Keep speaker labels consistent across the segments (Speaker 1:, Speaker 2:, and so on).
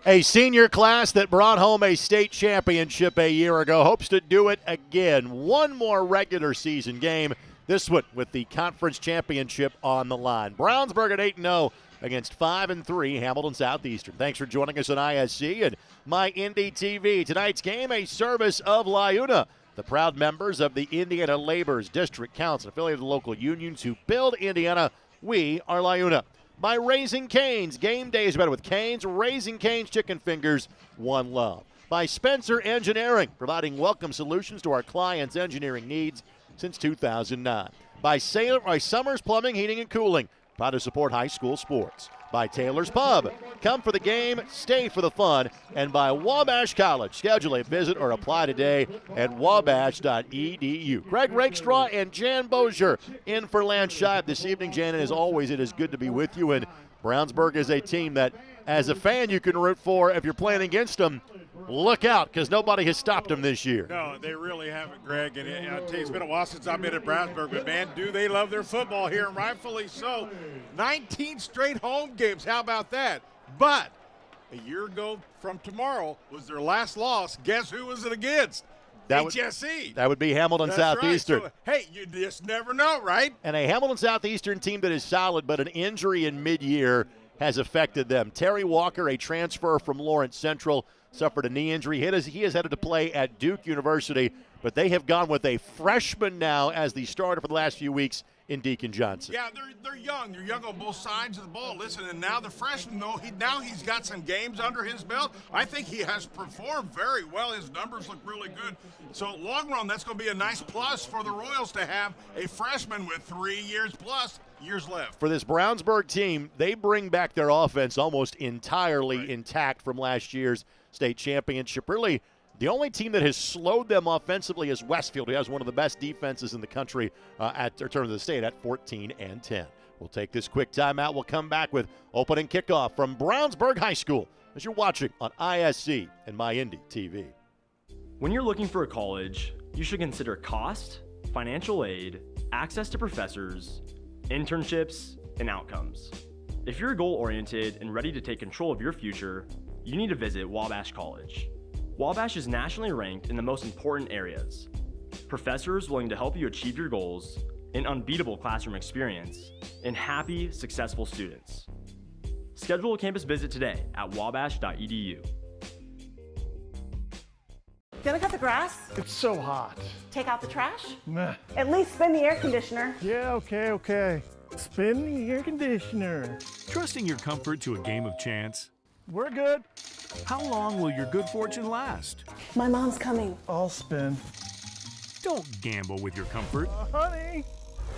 Speaker 1: A senior class that brought home a state championship a year ago hopes to do it again. One more regular season game, this one with the conference championship on the line. Brownsburg at 8-0 against 5-3 Hamilton Southeastern. Thanks for joining us on ISC and My Indy TV. Tonight's game, a service of LIUNA, the proud members of the Indiana Labor's District Council, affiliated with local unions who build Indiana. We are LIUNA. By Raising Cane's. Game day is better with Cane's. Raising Cane's Chicken Fingers, one love. By Spencer Engineering, providing welcome solutions to our clients' engineering needs since 2009. By Summers Plumbing, Heating, and Cooling, proud to support high school sports. By Taylor's Pub, come for the game, stay for the fun. And by Wabash College, schedule a visit or apply today at wabash.edu. Greg Rakestraw and Jan Bozier in for Lance Scheib this evening. Jan, as always, it is good to be with you. And Brownsburg is a team that, as a fan, you can root for. If you're playing against them, look out, because nobody has stopped them this year.
Speaker 2: No, they really haven't, Greg. And I'll tell you, it's been a while since I've been at Brownsburg, but, man, do they love their football here, and rightfully so. 19 straight home games. How about that? But a year ago from tomorrow was their last loss. Guess who was it against? IHSAA.
Speaker 1: That would be Hamilton Southeastern.
Speaker 2: Right. So, hey, you just never know, right?
Speaker 1: And a Hamilton Southeastern team that is solid, but an injury in mid-year has affected them. Terry Walker, a transfer from Lawrence Central, suffered a knee injury. He is headed to play at Duke University, but they have gone with a freshman now as the starter for the last few weeks in Deacon Johnson.
Speaker 2: Yeah, they're young. They're young on both sides of the ball. Listen, and now the freshman, though, he's got some games under his belt. I think he has performed very well. His numbers look really good. So long run, that's going to be a nice plus for the Royals to have a freshman with 3 years plus years left.
Speaker 1: For this Brownsburg team, they bring back their offense almost entirely intact from last year's state championship. Really, the only team that has slowed them offensively is Westfield, who has one of the best defenses in the country in terms of the state at 14-10. We'll take this quick timeout. We'll come back with opening kickoff from Brownsburg High School as you're watching on ISC and My Indy TV.
Speaker 3: When you're looking for a college, you should consider cost, financial aid, access to professors, internships, and outcomes. If you're goal-oriented and ready to take control of your future, you need to visit Wabash College. Wabash is nationally ranked in the most important areas: professors willing to help you achieve your goals, an unbeatable classroom experience, and happy, successful students. Schedule a campus visit today at wabash.edu.
Speaker 4: Gonna cut the grass?
Speaker 5: It's so hot.
Speaker 4: Take out the trash?
Speaker 5: Nah.
Speaker 4: At least spin the air conditioner.
Speaker 5: Yeah, okay. Spin the air conditioner.
Speaker 6: Trusting your comfort to a game of chance?
Speaker 5: We're good.
Speaker 6: How long will your good fortune last?
Speaker 4: My mom's coming.
Speaker 5: I'll spin.
Speaker 6: Don't gamble with your comfort.
Speaker 5: Honey.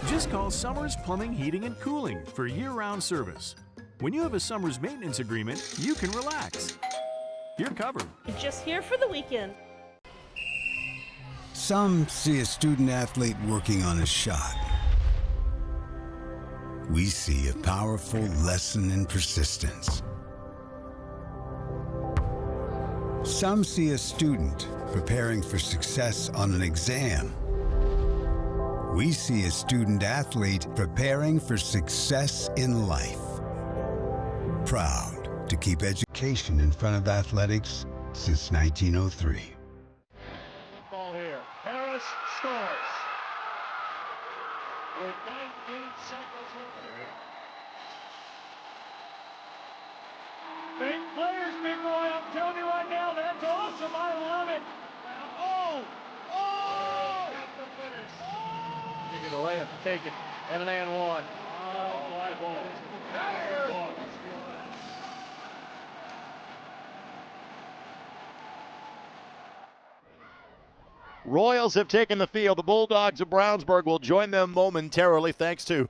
Speaker 6: Just call Summers Plumbing, Heating, and Cooling for year-round service. When you have a Summers maintenance agreement, you can relax. You're covered.
Speaker 7: Just here for the weekend.
Speaker 8: Some see a student athlete working on a shot. We see a powerful lesson in persistence. Some see a student preparing for success on an exam. We see a student athlete preparing for success in life. Proud to keep education in front of athletics since 1903.
Speaker 5: Ball here. Harris scores. With 19 seconds remaining. Big players, big boy. I'm telling you right now, that's awesome. I love it. You get a layup, take it, and an and one. Fly ball.
Speaker 1: Royals have taken the field. The Bulldogs of Brownsburg will join them momentarily. Thanks to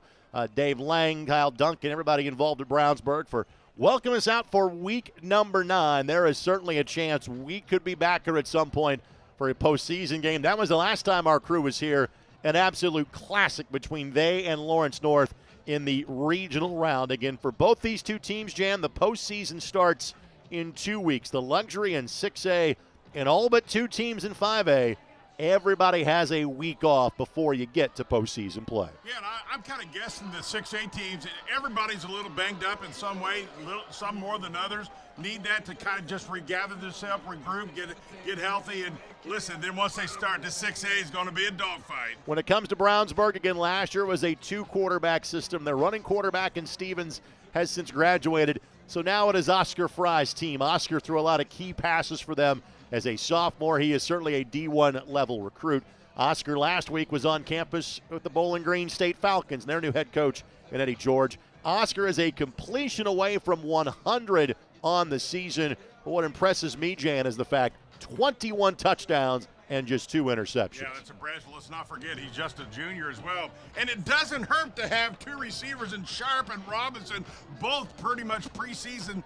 Speaker 1: Dave Lang, Kyle Duncan, everybody involved at Brownsburg for welcoming us out for week number 9. There is certainly a chance we could be back here at some point for a postseason game. That was the last time our crew was here. An absolute classic between they and Lawrence North in the regional round. Again, for both these two teams, Jan, the postseason starts in 2 weeks. The luxury in 6A and all but 2 teams in 5A everybody has a week off before you get to postseason play.
Speaker 2: Yeah, and I'm kind of guessing the 6A teams, everybody's a little banged up in some way, some more than others. Need that to kind of just regather themselves, regroup, get healthy, and listen, then once they start, the 6A is going to be a dogfight.
Speaker 1: When it comes to Brownsburg, again, last year was a 2-quarterback system. Their running quarterback in Stevens has since graduated, so now it is Oscar Fry's team. Oscar threw a lot of key passes for them as a sophomore. He is certainly a D1 level recruit. Oscar last week was on campus with the Bowling Green State Falcons and their new head coach in Eddie George. Oscar is a completion away from 100 on the season. But what impresses me, Jan, is the fact 21 touchdowns and just 2 interceptions.
Speaker 2: Yeah, that's impressive. Let's not forget he's just a junior as well. And it doesn't hurt to have 2 receivers in Sharp and Robinson, both pretty much preseason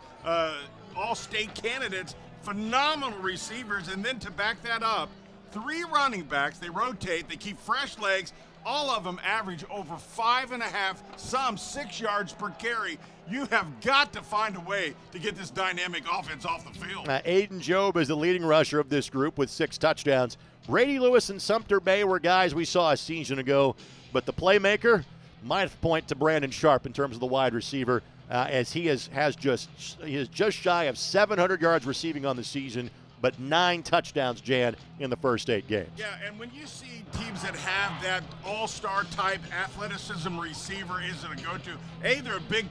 Speaker 2: all-state candidates, phenomenal receivers. And then to back that up, 3 running backs, they rotate, they keep fresh legs. All of them average over 5.5, some 6 yards per carry. You have got to find a way to get this dynamic offense off the field.
Speaker 1: Aiden Jobe is the leading rusher of this group with 6 touchdowns. Brady Lewis and Sumter Bay were guys we saw a season ago, but the playmaker might point to Brandon Sharp in terms of the wide receiver, as he is just shy of 700 yards receiving on the season, but 9 touchdowns, Jan, in the first 8 games.
Speaker 2: Yeah, and when you see teams that have that all-star type athleticism receiver isn't a go-to, they're a big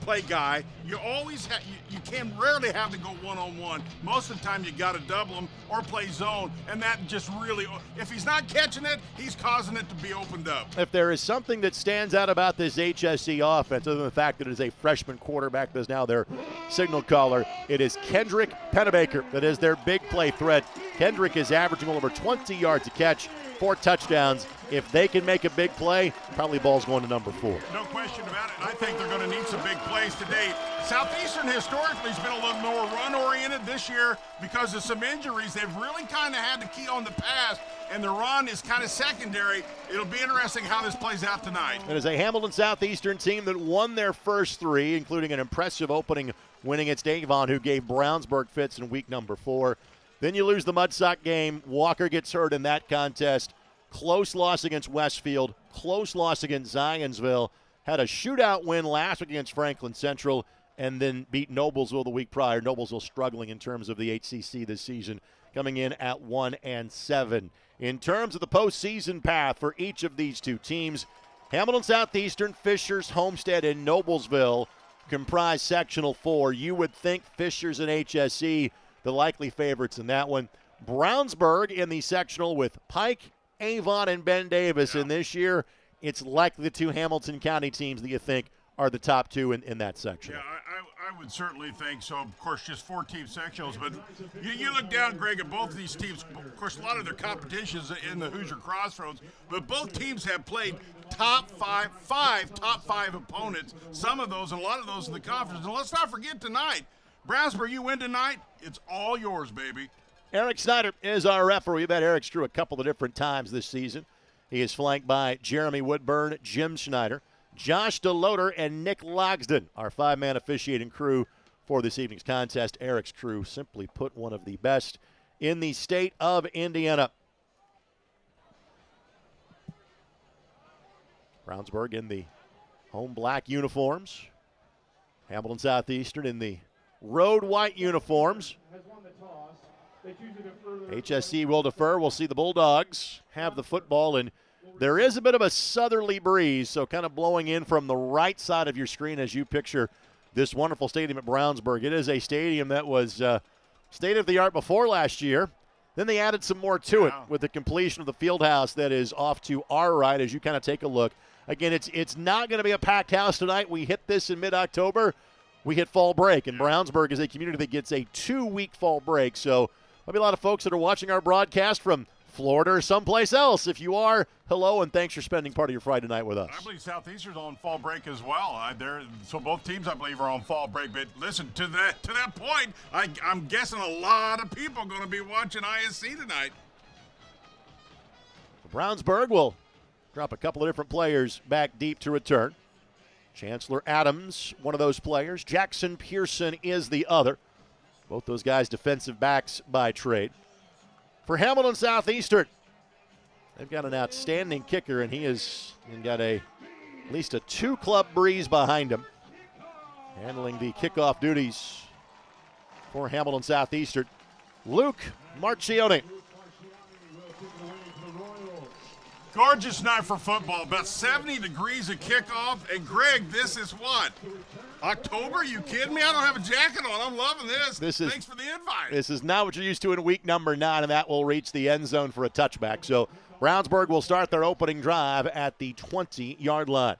Speaker 2: play guy. You always you can rarely have to go one-on-one. Most of the time you got to double him or play zone, and that just really, if he's not catching it, he's causing it to be opened up.
Speaker 1: If there is something that stands out about this HSE offense, other than the fact that it is a freshman quarterback that is now their signal caller, it is Kendrick Pennebaker that is their big play threat. Kendrick is averaging well over 20 yards a catch, 4 touchdowns. If they can make a big play, probably ball's going to number 4.
Speaker 2: No question about it. I think they're going to need some big plays today. Southeastern historically has been a little more run-oriented this year because of some injuries. They've really kind of had to key on the pass, and the run is kind of secondary. It'll be interesting how this plays out tonight.
Speaker 1: It is a Hamilton Southeastern team that won their first 3, including an impressive opening win against Avon, who gave Brownsburg fits in week number 4. Then you lose the Mudsock game. Walker gets hurt in that contest. Close loss against Westfield. Close loss against Zionsville. Had a shootout win last week against Franklin Central, and then beat Noblesville the week prior. Noblesville struggling in terms of the HCC this season, coming in at 1-7. In terms of the postseason path for each of these 2 teams, Hamilton Southeastern, Fishers, Homestead, and Noblesville comprise sectional 4. You would think Fishers and HSE the likely favorites in that one. Brownsburg in the sectional with Pike, Avon, and Ben Davis. And this year, it's likely the 2 Hamilton County teams that you think are the top 2 in that section.
Speaker 2: Yeah, I would certainly think so. Of course, just 4-team sectionals. But you look down, Greg, at both of these teams. Of course, a lot of their competition is in the Hoosier Crossroads. But both teams have played top 5 opponents. Some of those, and a lot of those in the conference. And let's not forget tonight, Brownsburg, you win tonight, it's all yours, baby.
Speaker 1: Eric Snyder is our referee. We've had Eric's crew a couple of different times this season. He is flanked by Jeremy Woodburn, Jim Schneider, Josh DeLoder, and Nick Logsden, our 5-man officiating crew for this evening's contest. Eric's crew, simply put, one of the best in the state of Indiana. Brownsburg in the home black uniforms. Hamilton Southeastern in the road white uniforms. HSC will defer. We'll see the Bulldogs have the football, and there is a bit of a southerly breeze, so kind of blowing in from the right side of your screen as you picture this wonderful stadium at Brownsburg. It is a stadium that was state of the art before last year. Then they added some more to it with the completion of the field house that is off to our right as you kind of take a look. Again, it's not going to be a packed house tonight. We hit this in mid-October. We hit fall break, and Brownsburg is a community that gets a 2-week fall break. So there'll be a lot of folks that are watching our broadcast from Florida or someplace else. If you are, hello, and thanks for spending part of your Friday night with us.
Speaker 2: I believe Southeastern's on fall break as well. So both teams, I believe, are on fall break. But listen, to that point, I'm guessing a lot of people are going to be watching ISC tonight.
Speaker 1: Brownsburg will drop a couple of different players back deep to return. Chancellor Adams, one of those players. Jackson Pearson is the other. Both those guys defensive backs by trade. For Hamilton Southeastern, They've got an outstanding kicker, and he has got at least a 2-club breeze behind him, handling the kickoff duties for Hamilton Southeastern. Luke Marcioni.
Speaker 2: Gorgeous night for football. About 70 degrees at kickoff. And Greg, this is what? October? You kidding me? I don't have a jacket on. I'm loving this. Thanks for the invite.
Speaker 1: This is not what you're used to in week number 9, and that will reach the end zone for a touchback. So Brownsburg will start their opening drive at the 20-yard line.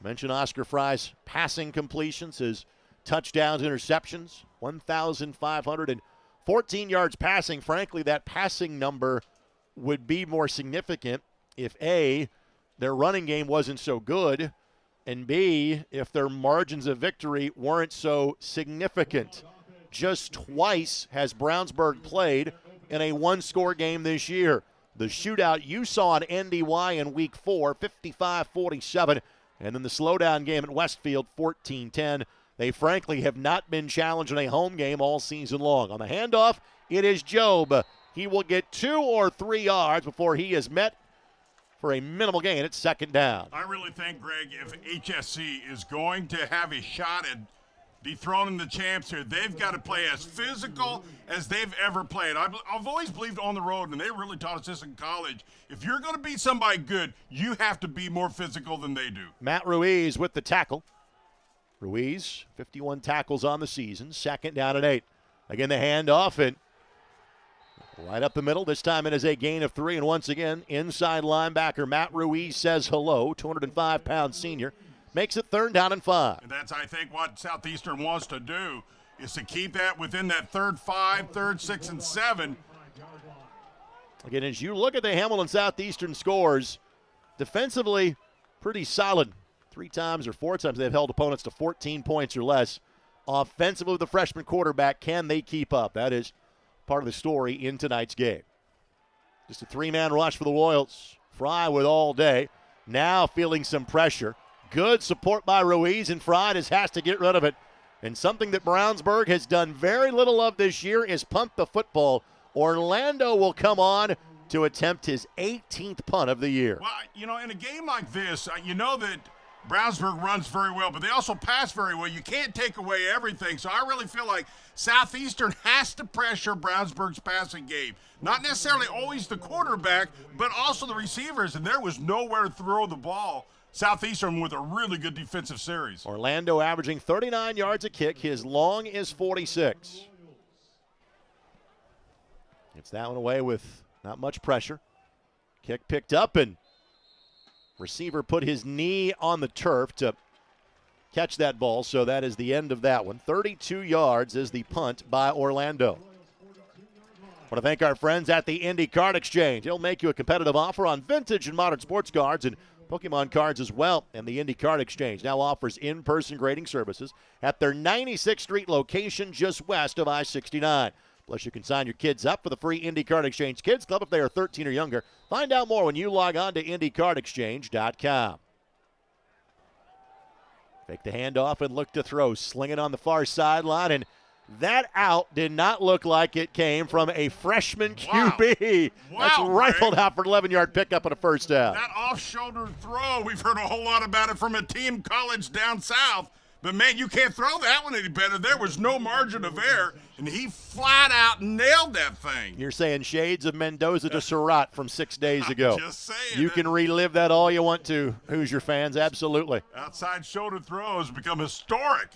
Speaker 1: Mention Oscar Fry's passing completions, his touchdowns, interceptions, 1,514 yards passing. Frankly, that passing number would be more significant if A, their running game wasn't so good, and B, if their margins of victory weren't so significant. Just twice has Brownsburg played in a one-score game this year. The shootout you saw in NDY in Week 4, 55-47, and then the slowdown game at Westfield, 14-10. They frankly have not been challenged in a home game all season long. On the handoff, it is Job. He will get 2 or 3 yards before he is met for a minimal gain. It's second down.
Speaker 2: I really think, Greg, if HSC is going to have a shot at dethroning the champs here, they've got to play as physical as they've ever played. I've always believed on the road, and they really taught us this in college. If you're going to beat somebody good, you have to be more physical than they do.
Speaker 1: Matt Ruiz with the tackle. Ruiz, 51 tackles on the season, second down and 8. Again, the handoff, and right up the middle. This time it is a gain of 3, and once again, inside linebacker Matt Ruiz says hello, 205-pound senior. Makes it third down and 5.
Speaker 2: And that's, I think, what Southeastern wants to do is to keep that within that third 5, third 6, and 7.
Speaker 1: Again, as you look at the Hamilton Southeastern scores, defensively, pretty solid. 3 times or 4 times they've held opponents to 14 points or less. Offensively, with the freshman quarterback, can they keep up? That is part of the story in tonight's game. Just a 3-man rush for the Royals. Fry with all day. Now feeling some pressure. Good support by Ruiz, and Fry just has to get rid of it. And something that Brownsburg has done very little of this year is punt the football. Orlando will come on to attempt his 18th punt of the year.
Speaker 2: Well, in a game like this, you know that Brownsburg runs very well, but they also pass very well. You can't take away everything. So I really feel like Southeastern has to pressure Brownsburg's passing game. Not necessarily always the quarterback, but also the receivers. And there was nowhere to throw the ball. Southeastern with a really good defensive series.
Speaker 1: Orlando averaging 39 yards a kick. His long is 46. Gets that one away with not much pressure. Kick picked up, and receiver put his knee on the turf to catch that ball, so that is the end of that one. 32 yards is the punt by Orlando. I want to thank our friends at the Indy Card Exchange. They'll make you a competitive offer on vintage and modern sports cards and Pokemon cards as well. And the Indy Card Exchange now offers in-person grading services at their 96th Street location just west of I-69. Plus, you can sign your kids up for the free Indy Card Exchange Kids Club if they are 13 or younger. Find out more when you log on to IndyCardExchange.com. Fake the handoff and look to throw. Sling it on the far sideline, and that out did not look like it came from a freshman QB.
Speaker 2: Wow,
Speaker 1: That's rifled
Speaker 2: Greg.
Speaker 1: out for an 11-yard pickup and a first down.
Speaker 2: That off-shoulder throw, we've heard a whole lot about it from a team college down south. But, man, you can't throw that one any better. There was no margin of error, and he flat out nailed that thing.
Speaker 1: You're saying shades of Mendoza to Surratt from 6 days ago.
Speaker 2: Just saying.
Speaker 1: You can relive that all you want to, Hoosier fans, absolutely.
Speaker 2: Outside shoulder throws become historic.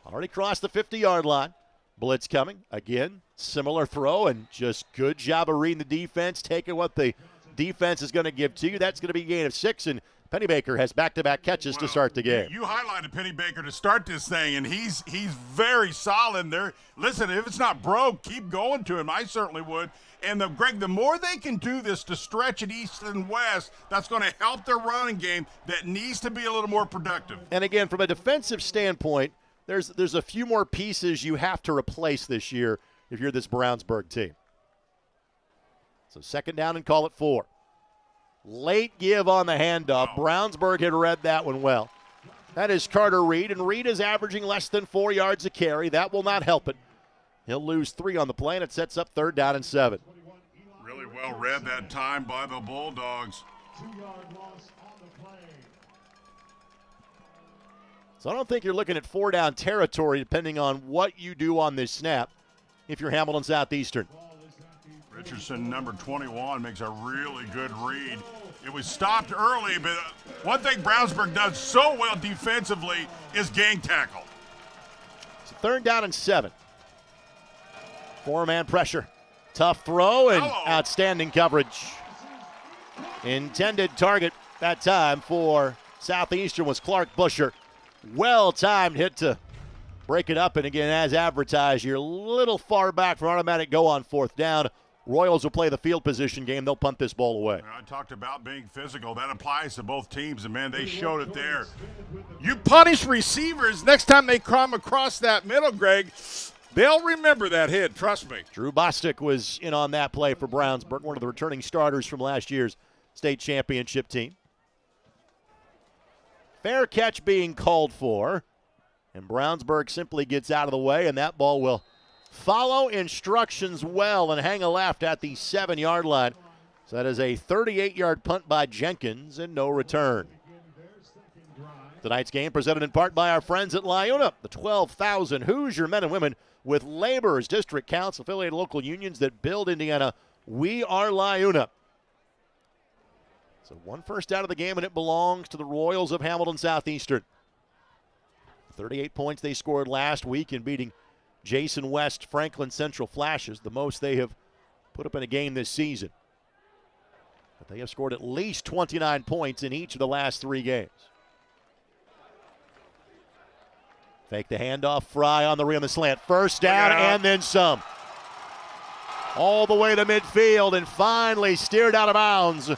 Speaker 1: Already crossed the 50-yard line. Blitz coming. Again, similar throw, and just good job of reading the defense, taking what the defense is going to give to you. That's going to be a gain of 6, and Pennybaker has back-to-back catches to start the game.
Speaker 2: You highlighted Pennybaker to start this thing, and he's very solid there. Listen, if it's not broke, keep going to him. I certainly would. And, Greg, the more they can do this to stretch it east and west, that's going to help their running game that needs to be a little more productive.
Speaker 1: And, again, from a defensive standpoint, there's a few more pieces you have to replace this year if you're this Brownsburg team. So second down and call it 4. Late give on the handoff. Brownsburg had read that one well. That is Carter Reed, and Reed is averaging less than 4 yards a carry. That will not help it. He'll lose 3 on the play, and it sets up third down and 7.
Speaker 2: Really well read that time by the Bulldogs.
Speaker 5: 2-yard loss on the play.
Speaker 1: So I don't think you're looking at 4-down territory depending on what you do on this snap if you're Hamilton Southeastern.
Speaker 2: Richardson, number 21, makes a really good read. It was stopped early, but one thing Brownsburg does so well defensively is gang tackle.
Speaker 1: It's a 3rd down and 7. 4-man pressure. Tough throw and outstanding coverage. Intended target that time for Southeastern was Clark Busher. Well-timed hit to break it up, and again, as advertised, you're a little far back for automatic go on 4th down. Royals will play the field position game. They'll punt this ball away.
Speaker 2: I talked about being physical. That applies to both teams, and, man, they showed it there. You punish receivers next time they come across that middle, Greg. They'll remember that hit, trust me.
Speaker 1: Drew Bostic was in on that play for Brownsburg, one of the returning starters from last year's state championship team. Fair catch being called for, and Brownsburg simply gets out of the way, and that ball will follow instructions well and hang a left at the 7-yard line. So that is a 38-yard punt by Jenkins and no return. Tonight's game presented in part by our friends at Liuna, the 12,000 Hoosier men and women with laborers, district council, affiliated local unions that build Indiana. We are Liuna. So 1 first out of the game, and it belongs to the Royals of Hamilton Southeastern. 38 points they scored last week in beating Jason West Franklin Central Flashes, the most they have put up in a game this season. But they have scored at least 29 points in each of the last 3 games. Fake the handoff, Fry on the rim, the slant. First down and then some. All the way to midfield and finally steered out of bounds.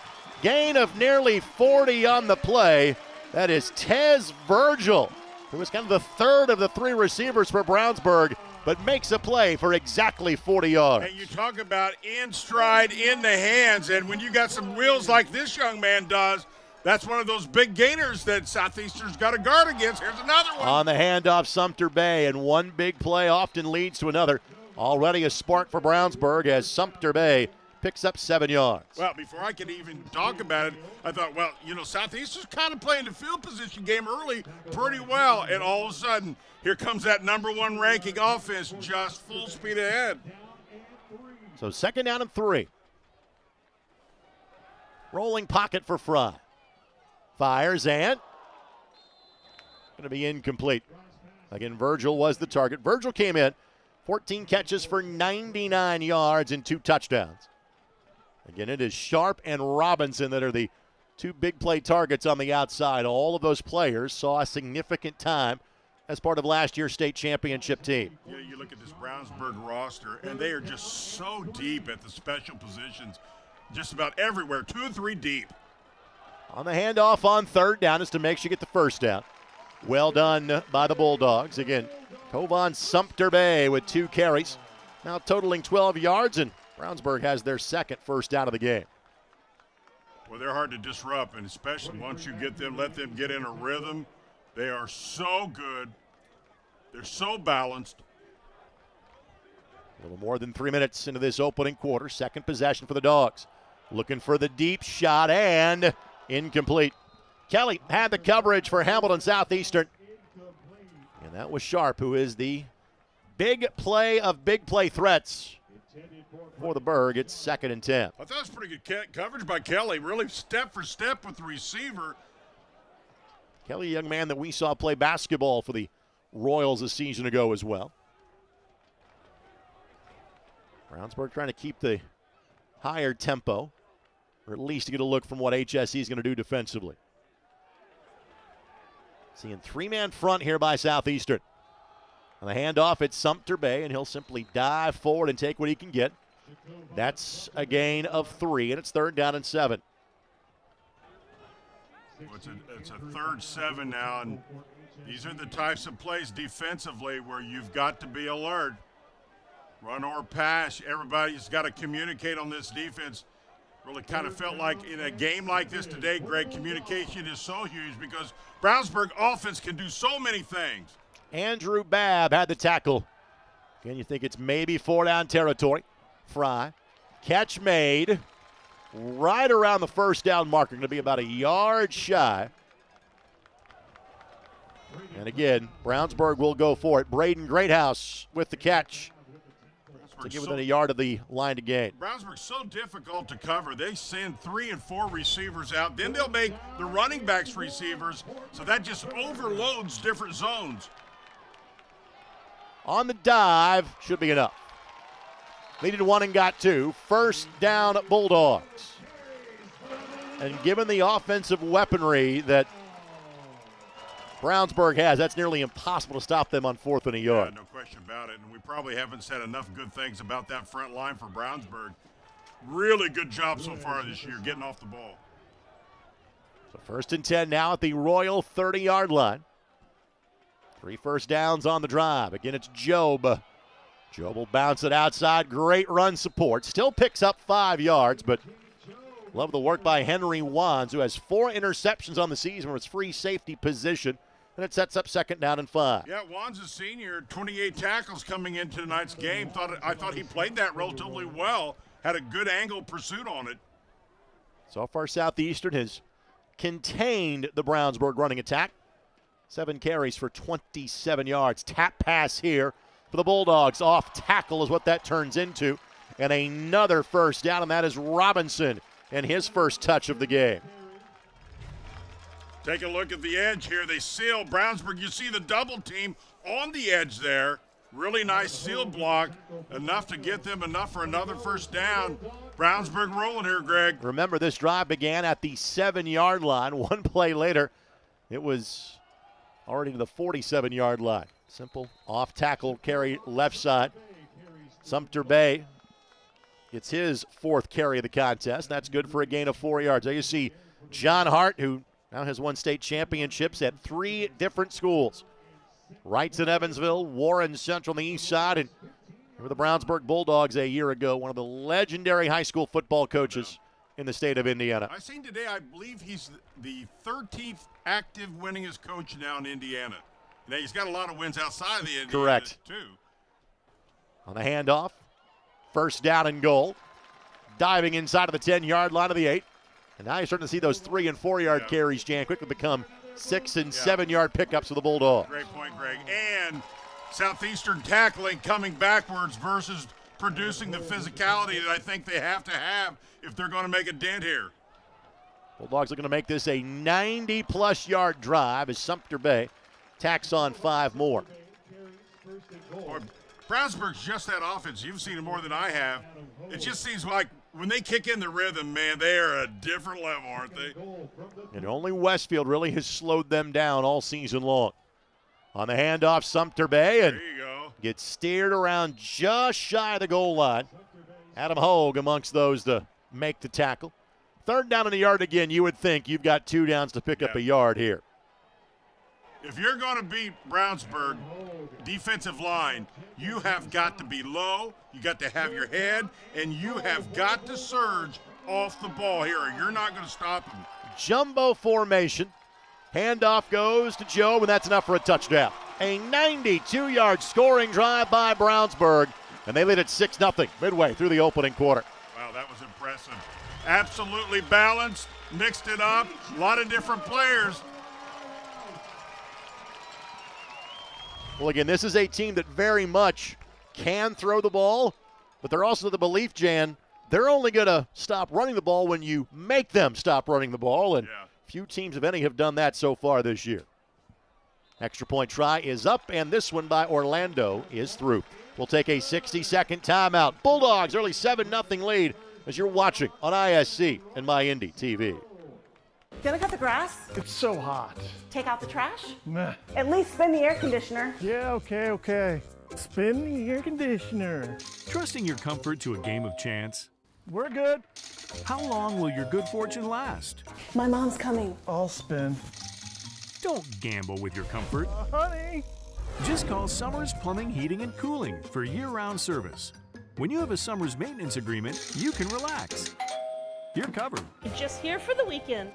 Speaker 1: Gain of nearly 40 on the play. That is Tez Virgil, who was kind of the 3rd of the 3 receivers for Brownsburg, but makes a play for exactly 40 yards.
Speaker 2: And you talk about in stride, in the hands, and when you got some wheels like this young man does, that's one of those big gainers that Southeastern's got to guard against. Here's another one.
Speaker 1: On the handoff, Sumter Bay, and one big play often leads to another. Already a spark for Brownsburg as Sumter Bay picks up 7 yards.
Speaker 2: Well, before I could even talk about it, I thought, well, Southeastern's kind of playing the field position game early pretty well, and all of a sudden, here comes that number 1 ranking offense just full speed ahead.
Speaker 1: So 2nd down and 3. Rolling pocket for Fry. Fires and going to be incomplete. Again, Virgil was the target. Virgil came in, 14 catches for 99 yards and 2 touchdowns. Again, it is Sharp and Robinson that are the 2 big play targets on the outside. All of those players saw a significant time as part of last year's state championship team.
Speaker 2: Yeah, you look at this Brownsburg roster, and they are just so deep at the special positions, just about everywhere, 2 or 3 deep.
Speaker 1: On the handoff on 3rd down is to make sure you get the 1st down. Well done by the Bulldogs. Again, Kovan Sumter Bay with 2 carries, now totaling 12 yards, and Brownsburg has their 2nd first down of the game.
Speaker 2: Well, they're hard to disrupt, and especially once you get them, let them get in a rhythm. They are so good. They're so balanced.
Speaker 1: A little more than 3 minutes into this opening quarter. 2nd possession for the Dogs. Looking for the deep shot and incomplete. Kelly had the coverage for Hamilton Southeastern. And that was Sharp, who is the big play of big play threats for the Berg. It's 2nd and 10.
Speaker 2: I thought it was pretty good coverage by Kelly, really step for step with the receiver.
Speaker 1: Kelly, a young man that we saw play basketball for the Royals a season ago as well. Brownsburg trying to keep the higher tempo, or at least to get a look from what HSE is going to do defensively. Seeing 3-man front here by Southeastern. On the handoff, it's Sumter Bay, and he'll simply dive forward and take what he can get. That's a gain of 3, and it's 3rd down and 7.
Speaker 2: It's a 3rd 7 now, and these are the types of plays defensively where you've got to be alert. Run or pass, everybody's got to communicate on this defense. Really kind of felt like in a game like this today, Greg, communication is so huge because Brownsburg offense can do so many things.
Speaker 1: Andrew Babb had the tackle. Again, you think it's maybe 4-down territory. Fry Catch made right around the first down marker, going to be about a yard shy. And again, Brownsburg will go for it. Braden Greathouse with the catch to get within a yard of the line to gain.
Speaker 2: Brownsburg's so difficult to cover. They send 3 and 4 receivers out. Then they'll make the running backs receivers, so that just overloads different zones.
Speaker 1: On the dive, should be enough. Needed 1 and got 2. First down, Bulldogs. And given the offensive weaponry that Brownsburg has, that's nearly impossible to stop them on 4th and a yard.
Speaker 2: Yeah, no question about it. And we probably haven't said enough good things about that front line for Brownsburg. Really good job so far this year getting off the ball.
Speaker 1: So 1st and 10 now at the Royal 30-yard line. 3 first downs on the drive. Again, it's Job. Job will bounce it outside. Great run support. Still picks up 5 yards, but love the work by Henry Wands, who has 4 interceptions on the season from his free safety position. And it sets up 2nd down and 5.
Speaker 2: Yeah, Wands is senior, 28 tackles coming into tonight's game. I thought he played that relatively well. Had a good angle pursuit on it.
Speaker 1: So far, Southeastern has contained the Brownsburg running attack. 7 carries for 27 yards. Tap pass here for the Bulldogs. Off tackle is what that turns into. And another first down, and that is Robinson and his first touch of the game.
Speaker 2: Take a look at the edge here. They seal Brownsburg. You see the double team on the edge there. Really nice seal block. Enough to get them enough for another first down. Brownsburg rolling here, Greg.
Speaker 1: Remember, this drive began at the 7-yard line. 1 play later, it was already to the 47-yard line. Simple off tackle carry left side. Sumter Bay gets his 4th carry of the contest. That's good for a gain of 4 yards. There you see John Hart, who now has won state championships at 3 different schools. Wrights in Evansville, Warren Central on the east side, and with the Brownsburg Bulldogs a year ago, one of the legendary high school football coaches in the state of Indiana.
Speaker 2: I seen today, I believe he's the 13th active winningest coach now in Indiana. Now, he's got a lot of wins outside of the Indiana,
Speaker 1: correct,
Speaker 2: too.
Speaker 1: On the handoff, first down and goal. Diving inside of the 10-yard line of the 8. And now you're starting to see those 3 and 4-yard carries, Jan, quickly become 6 and 7-yard pickups for the Bulldogs.
Speaker 2: Great point, Greg. And Southeastern tackling, coming backwards versus producing the physicality that I think they have to have if they're going to make a dent here.
Speaker 1: Bulldogs are going to make this a 90-plus yard drive as Sumter Bay tacks on 5 more.
Speaker 2: Boy, Brownsburg's just that offense. You've seen it more than I have. It just seems like when they kick in the rhythm, man, they are a different level, aren't they?
Speaker 1: And only Westfield really has slowed them down all season long. On the handoff, Sumter Bay, and
Speaker 2: There you go.
Speaker 1: gets steered around just shy of the goal line. Adam Hogue amongst those to make the tackle. 3rd down and a yard again. You would think you've got 2 downs to pick up a yard here.
Speaker 2: If you're going to beat Brownsburg defensive line, you have got to be low, you got to have your head, and you have got to surge off the ball here, or you're not going to stop them.
Speaker 1: Jumbo formation. Handoff goes to Joe, and that's enough for a touchdown. A 92-yard scoring drive by Brownsburg, and they lead at 6-0 midway through the opening quarter.
Speaker 2: Wow, that was impressive. Absolutely balanced, mixed it up, a lot of different players.
Speaker 1: Well, again, this is a team that very much can throw the ball, but they're also the belief, Jan, they're only going to stop running the ball when you make them stop running the ball, and few teams, if any, have done that so far this year. Extra point try is up, and this one by Orlando is through. We'll take a 60-second timeout. Bulldogs early 7-0 lead as you're watching on ISC and My Indy TV.
Speaker 4: Gonna cut the grass?
Speaker 5: It's so hot.
Speaker 4: Take out the trash?
Speaker 5: Nah.
Speaker 4: At least spin the air conditioner.
Speaker 5: Yeah, okay. Spin the air conditioner.
Speaker 6: Trusting your comfort to a game of chance?
Speaker 5: We're good.
Speaker 6: How long will your good fortune last?
Speaker 4: My mom's coming.
Speaker 5: I'll spin.
Speaker 6: Don't gamble with your comfort.
Speaker 5: Honey.
Speaker 6: Just call Summers Plumbing, Heating, and Cooling for year-round service. When you have a Summers maintenance agreement, you can relax. You're covered.
Speaker 7: Just here for the weekend.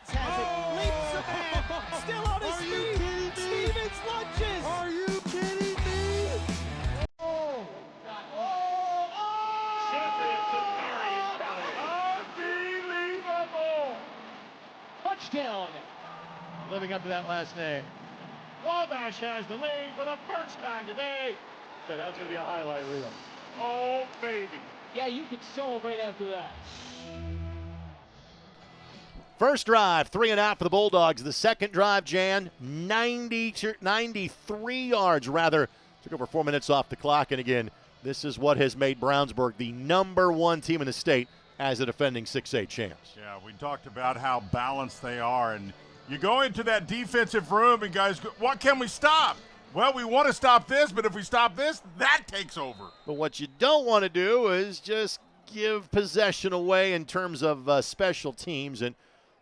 Speaker 5: Has it, leaps ahead, still on his feet. Stevens lunges. Are you kidding me? touchdown.
Speaker 1: Living up to that last name.
Speaker 5: Wabash has the lead for the first time today. So that's going to be a highlight reel. Oh, baby. Yeah, you can celebrate after that.
Speaker 1: First drive, 3 and out for the Bulldogs. The second drive, Jan, 93 yards rather. Took over 4 minutes off the clock. And again, this is what has made Brownsburg the #1 team in the state as the defending 6A champs.
Speaker 2: Yeah, we talked about how balanced they are. And you go into that defensive room and guys go, what can we stop? Well, we want to stop this, but if we stop this, that takes over.
Speaker 1: But what you don't want to do is just give possession away in terms of special teams. And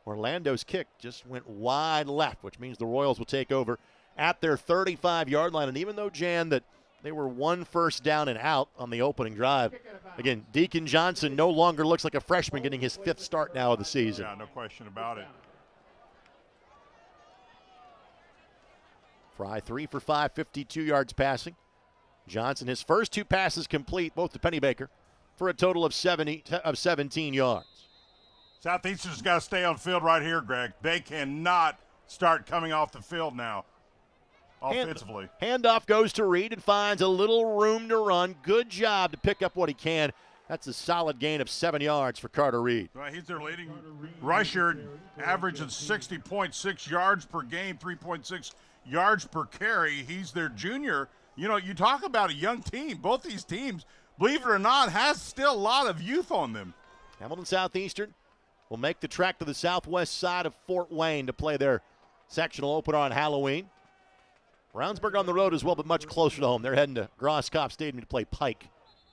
Speaker 1: Orlando's kick just went wide left, which means the Royals will take over at their 35-yard line. And even though, Jan, that they were 1 first down and out on the opening drive, again, Deacon Johnson no longer looks like a freshman getting his 5th start now of the season.
Speaker 2: Yeah, no question about it.
Speaker 1: Fry 3 for 5, 52 yards passing. Johnson, his first 2 passes complete, both to Pennybaker, for a total of 17 yards.
Speaker 2: Southeastern's got to stay on field right here, Greg. They cannot start coming off the field now offensively.
Speaker 1: Handoff goes to Reed and finds a little room to run. Good job to pick up what he can. That's a solid gain of 7 yards for Carter Reed.
Speaker 2: Well, he's their leading rusher, averaging 60.6 yards per game, 3.6 yards per carry. He's their junior. You know, you talk about a young team. Both these teams, believe it or not, has still a lot of youth on them.
Speaker 1: Hamilton Southeastern will make the trek to the southwest side of Fort Wayne to play their sectional opener on Halloween. Brownsburg on the road as well, but much closer to home. They're heading to Grosskopf Stadium to play Pike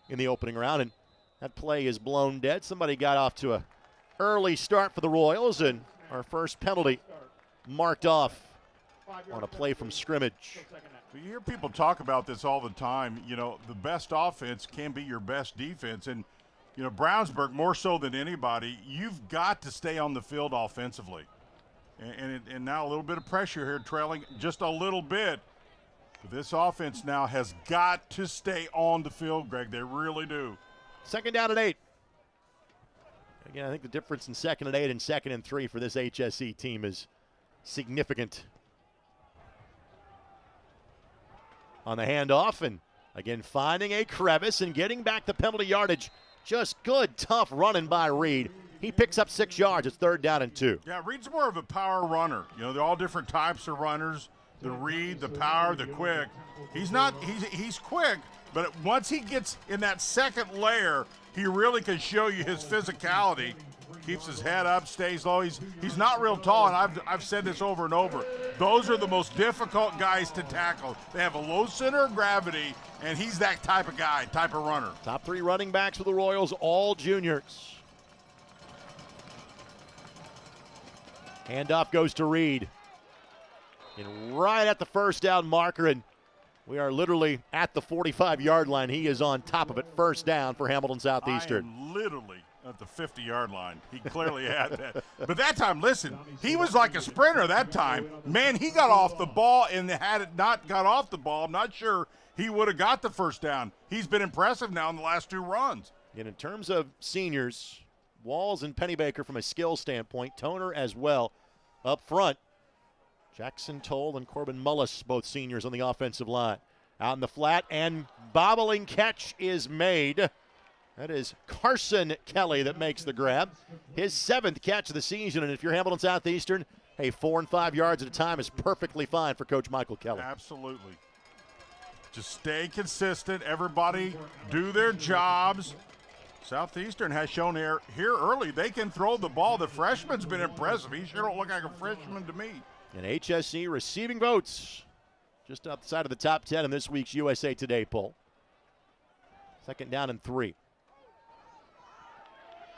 Speaker 1: in the opening round, and that play is blown dead. Somebody got off to an early start for the Royals, and our first penalty marked off on a play from scrimmage.
Speaker 2: You hear people talk about this all the time. You know, the best offense can be your best defense. And, you know, Brownsburg, more so than anybody, you've got to stay on the field offensively. And now a little bit of pressure here, trailing just a little bit. But this offense now has got to stay on the field, Greg. They really do.
Speaker 1: Second down and 8. Again, I think the difference in 2nd and 8 and 2nd and 3 for this HSE team is significant. On the handoff, and again finding a crevice and getting back the penalty yardage. Just good, tough running by Reed. He picks up 6 yards. It's 3rd down and 2.
Speaker 2: Yeah, Reed's more of a power runner. You know, they're all different types of runners. The Reed, the power, the quick. He's quick, but once he gets in that second layer, he really can show you his physicality. Keeps his head up, stays low. He's not real tall, and I've said this over and over. Those are the most difficult guys to tackle. They have a low center of gravity, and he's that type of guy, type of runner.
Speaker 1: Top 3 running backs for the Royals, all juniors. Handoff goes to Reed. And right at the first down marker, and we are literally at the 45-yard line. He is on top of it. First down for Hamilton Southeastern.
Speaker 2: I am literally at the 50-yard line. He clearly had that. But that time, listen, he was like a sprinter that time. Man, he got off the ball, and had it not got off the ball, I'm not sure he would have got the first down. He's been impressive now in the last 2 runs.
Speaker 1: And in terms of seniors, Walls and Pennybaker from a skill standpoint, Toner as well up front. Jackson Toll and Corbin Mullis, both seniors on the offensive line. Out in the flat, and bobbling catch is made. That is Carson Kelly that makes the grab. His 7th catch of the season, and if you're Hamilton Southeastern, hey, 4 and 5 yards at a time is perfectly fine for Coach Michael Kelly.
Speaker 2: Absolutely. Just stay consistent. Everybody do their jobs. Southeastern has shown here early they can throw the ball. The freshman's been impressive. He sure don't look like a freshman to me.
Speaker 1: And HSE receiving votes just outside of the top 10 in this week's USA Today poll. 2nd down and 3.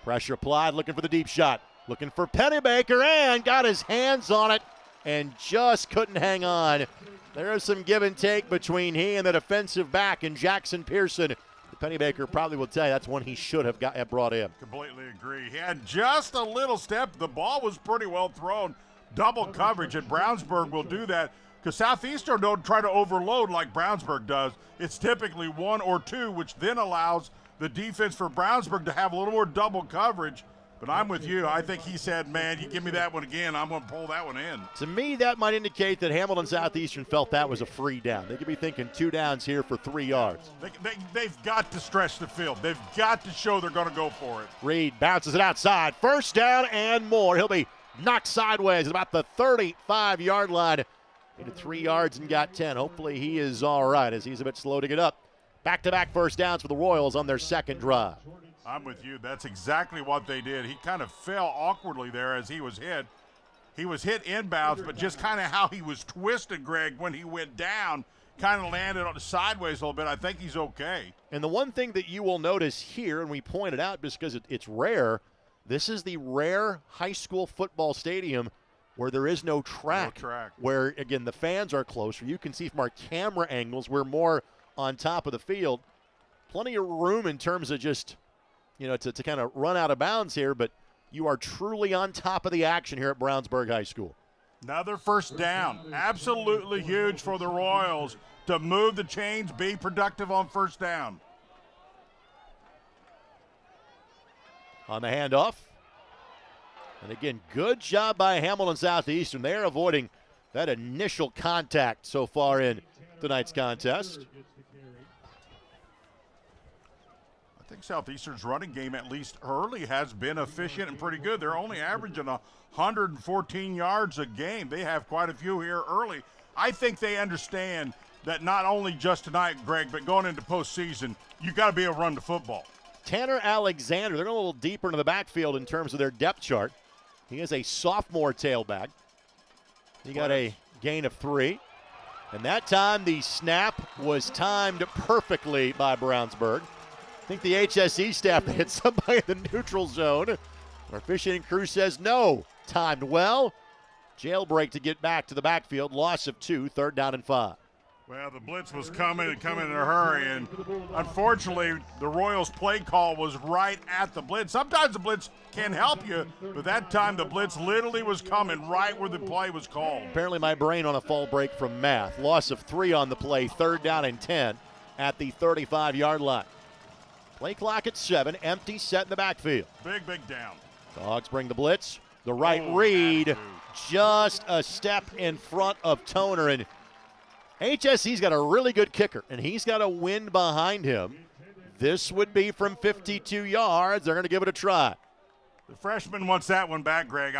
Speaker 1: Pressure applied, looking for the deep shot. Looking for Pennybaker, and got his hands on it and just couldn't hang on. There's some give and take between he and the defensive back and Jackson Pearson. Pennybaker probably will tell you that's one he should have brought in.
Speaker 2: Completely agree. He had just a little step. The ball was pretty well thrown. Double coverage, and Brownsburg will do that because Southeastern don't try to overload like Brownsburg does. It's typically 1 or 2, which then allows the defense for Brownsburg to have a little more double coverage. But I'm with you. I think he said, man, you give me that one again, I'm going to pull that one in.
Speaker 1: To me, that might indicate that Hamilton Southeastern felt that was a free down. They could be thinking 2 downs here for 3 yards.
Speaker 2: They've got to stretch the field. They've got to show they're going to go for it.
Speaker 1: Reed bounces it outside. First down and more. He'll be knocked sideways at about the 35-yard line. Needed 3 yards and got 10. Hopefully he is all right as he's a bit slow to get up. Back-to-back first downs for the Royals on their second drive.
Speaker 2: I'm with you. That's exactly what they did. He kind of fell awkwardly there as he was hit. He was hit inbounds, but just kind of how he was twisted, Greg, when he went down, kind of landed on the sideways a little bit. I think he's okay.
Speaker 1: And the one thing that you will notice here, and we pointed out just because it's rare, this is the rare high school football stadium where there is no track.
Speaker 2: No track.
Speaker 1: Where, again, the fans are closer. You can see from our camera angles we're more on top of the field. Plenty of room in terms of just, to kind of run out of bounds here, but you are truly on top of the action here at Brownsburg High School.
Speaker 2: Another first down. Absolutely huge for the Royals to move the chains, be productive on first down.
Speaker 1: On the handoff. And again, good job by Hamilton Southeastern. They're avoiding that initial contact so far in tonight's contest.
Speaker 2: I think Southeastern's running game, at least early, has been efficient and pretty good. They're only averaging 114 yards a game. They have quite a few here early. I think they understand that not only just tonight, Greg, but going into postseason, you got to be able to run the football.
Speaker 1: Tanner Alexander, they're going a little deeper into the backfield in terms of their depth chart. He is a sophomore tailback. He got a gain of 3. And that time the snap was timed perfectly by Brownsburg. I think the IHSAA staff hit somebody in the neutral zone. Our officiating crew says no. Timed well. Jailbreak to get back to the backfield. Loss of 2, 3rd down and 5.
Speaker 2: Well, the blitz was coming in a hurry, and unfortunately, the Royals' play call was right at the blitz. Sometimes the blitz can help you, but that time the blitz literally was coming right where the play was called.
Speaker 1: Apparently my brain on a fall break from math. Loss of 3 on the play, 3rd down and 10 at the 35-yard line. Play clock at 7, empty set in the backfield.
Speaker 2: Big down.
Speaker 1: Dogs bring the blitz. The right read, just a step in front of Toner, and HSC's got a really good kicker, and he's got a wind behind him. This would be from 52 yards. They're going to give it a try.
Speaker 2: The freshman wants that one back, Greg.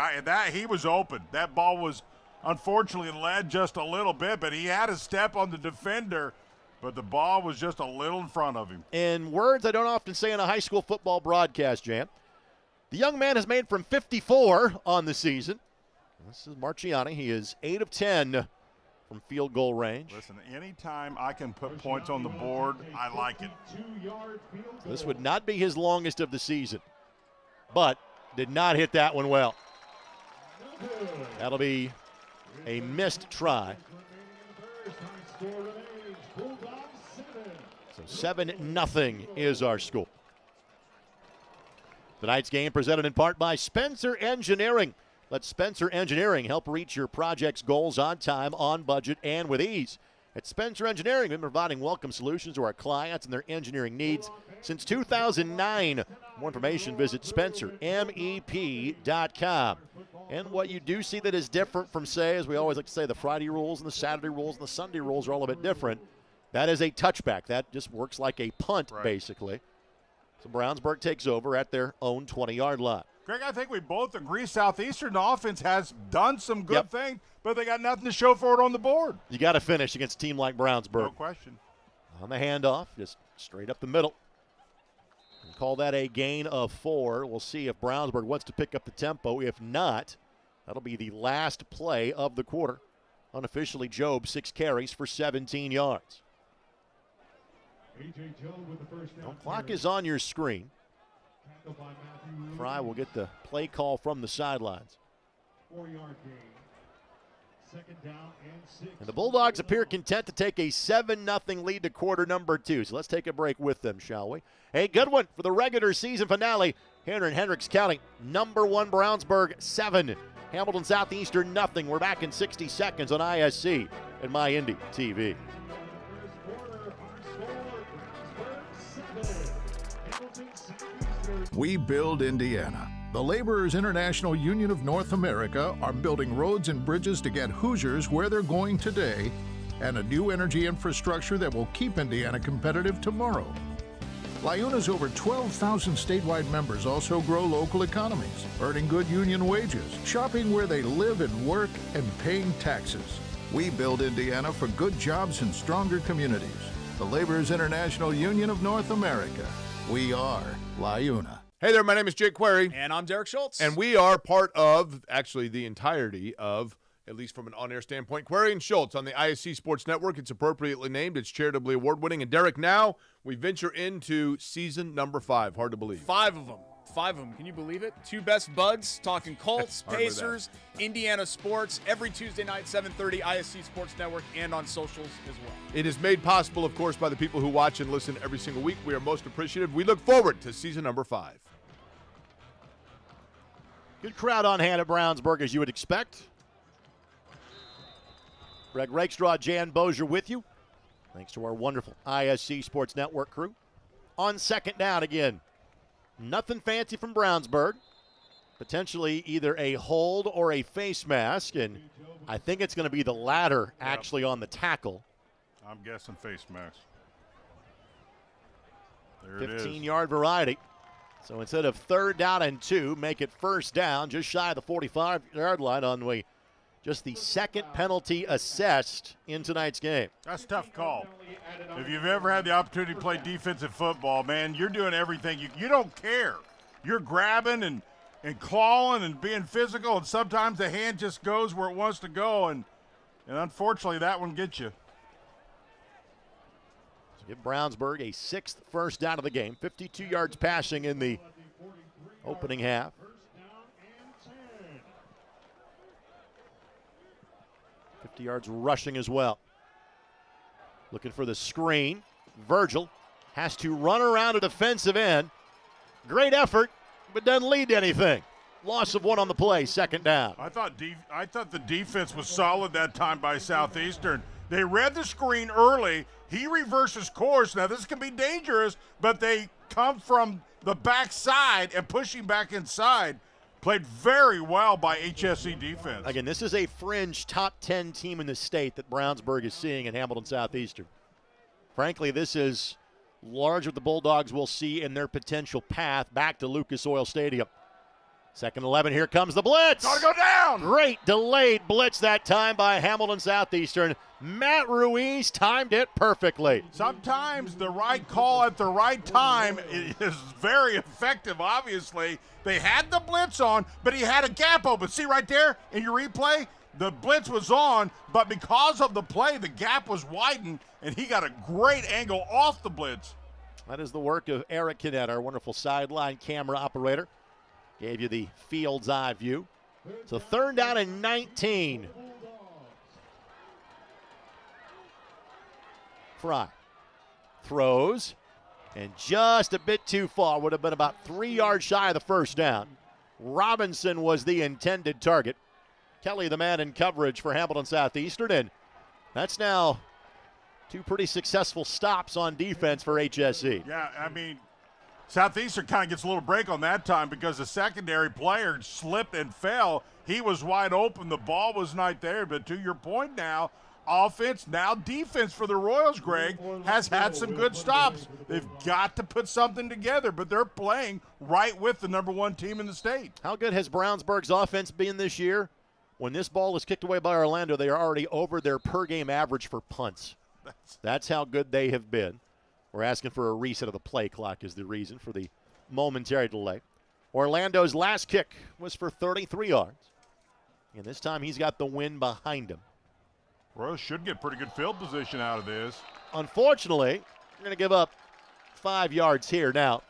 Speaker 2: He was open. That ball was unfortunately led just a little bit, but he had a step on the defender, but the ball was just a little in front of him.
Speaker 1: In words I don't often say in a high school football broadcast, Jan, the young man has made from 54 on the season. This is Marciani. He is 8 of 10 from field goal range.
Speaker 2: Listen, anytime I can put points on the board, I like it.
Speaker 1: This would not be his longest of the season, but did not hit that one well. That'll be a missed try. So 7-0 is our score. Tonight's game presented in part by Spencer Engineering. Let Spencer Engineering help reach your project's goals on time, on budget, and with ease. At Spencer Engineering, we've been providing welcome solutions to our clients and their engineering needs since 2009. For more information, visit SpencerMEP.com. And what you do see that is different from, say, as we always like to say, the Friday rules and the Saturday rules and the Sunday rules are all a bit different. That is a touchback. That just works like a punt, basically. So Brownsburg takes over at their own 20-yard line.
Speaker 2: Greg, I think we both agree Southeastern offense has done some good things, but they got nothing to show for it on the board.
Speaker 1: You got to finish against a team like Brownsburg.
Speaker 2: No question.
Speaker 1: On the handoff, just straight up the middle. We'll call that a gain of 4. We'll see if Brownsburg wants to pick up the tempo. If not, that'll be the last play of the quarter. Unofficially, Job, 6 carries for 17 yards. Clock is on your screen. Fry will get the play call from the sidelines.
Speaker 5: 4-yard gain. Second down and 6.
Speaker 1: And the Bulldogs appear content to take a 7-0 lead to quarter number 2. So let's take a break with them, shall we? A good one for the regular season finale here in Hendricks County. Number 1 Brownsburg 7. Hamilton Southeastern 0. We're back in 60 seconds on ISC and MyIndy TV.
Speaker 9: We build Indiana. The Laborers International Union of North America are building roads and bridges to get Hoosiers where they're going today, and a new energy infrastructure that will keep Indiana competitive tomorrow. LIUNA's over 12,000 statewide members also grow local economies, earning good union wages, shopping where they live and work, and paying taxes. We build Indiana for good jobs and stronger communities. The Laborers International Union of North America. We are LIUNA.
Speaker 10: Hey there, my name is Jake Query.
Speaker 11: And I'm Derek Schultz.
Speaker 10: And we are part of, actually, the entirety of, at least from an on-air standpoint, Query and Schultz on the IHSAA Sports Network. It's appropriately named. It's charitably award-winning. And Derek, now we venture into season number 5. Hard to believe.
Speaker 11: 5 of them. 5 of them. Can you believe it? 2 best buds talking Colts, Pacers, Indiana sports every Tuesday night, 7:30, IHSAA Sports Network, and on socials as well.
Speaker 10: It is made possible, of course, by the people who watch and listen every single week. We are most appreciative. We look forward to season number 5.
Speaker 1: Good crowd on hand at Brownsburg, as you would expect. Greg Rakestraw, Jan Bozier with you. Thanks to our wonderful ISC Sports Network crew. On second down again. Nothing fancy from Brownsburg. Potentially either a hold or a face mask, and I think it's going to be the latter actually on the tackle.
Speaker 2: I'm guessing face mask. There it is.
Speaker 1: 15-yard variety. So instead of 3rd down and 2, make it 1st down, just shy of the 45-yard line on the way. Just the second penalty assessed in tonight's game.
Speaker 2: That's a tough call. If you've ever had the opportunity to play defensive football, man, you're doing everything. You don't care. You're grabbing and clawing and being physical, and sometimes the hand just goes where it wants to go, and unfortunately that one gets you.
Speaker 1: So give Brownsburg a 6th first down of the game. 52 yards passing in the opening half. 50 yards rushing as well. Looking for the screen. Virgil has to run around a defensive end. Great effort, but doesn't lead to anything. Loss of 1 on the play, 2nd down.
Speaker 2: I thought the defense was solid that time by Southeastern. They read the screen early. He reverses course. Now, this can be dangerous, but they come from the backside and push him back inside. Played very well by HSE defense.
Speaker 1: Again, this is a fringe top 10 team in the state that Brownsburg is seeing in Hamilton Southeastern. Frankly, this is large what the Bulldogs will see in their potential path back to Lucas Oil Stadium. 2nd 11, here comes the blitz.
Speaker 2: Gotta go down.
Speaker 1: Great delayed blitz that time by Hamilton Southeastern. Matt Ruiz timed it perfectly.
Speaker 2: Sometimes the right call at the right time is very effective, obviously. They had the blitz on, but he had a gap open. See right there in your replay? The blitz was on, but because of the play, the gap was widened, and he got a great angle off the blitz.
Speaker 1: That is the work of Eric Kinnett, our wonderful sideline camera operator. Gave you the field's eye view. So 3rd down and 19. Fry throws, and just a bit too far. Would have been about 3 yards shy of the 1st down. Robinson was the intended target. Kelly the man in coverage for Hamilton Southeastern, and that's now 2 pretty successful stops on defense for HSE.
Speaker 2: Yeah, I mean, Southeastern kind of gets a little break on that time because the secondary player slipped and fell. He was wide open. The ball was not there. But to your point now, offense, now defense for the Royals, Greg, has had some good stops. They've got to put something together, but they're playing right with the number 1 team in the state.
Speaker 1: How good has Brownsburg's offense been this year? When this ball is kicked away by Orlando, they are already over their per-game average for punts. That's how good they have been. We're asking for a reset of the play clock is the reason for the momentary delay. Orlando's last kick was for 33 yards. And this time he's got the win behind him.
Speaker 2: Royals should get pretty good field position out of this.
Speaker 1: Unfortunately, you're going to give up 5 yards here. Now,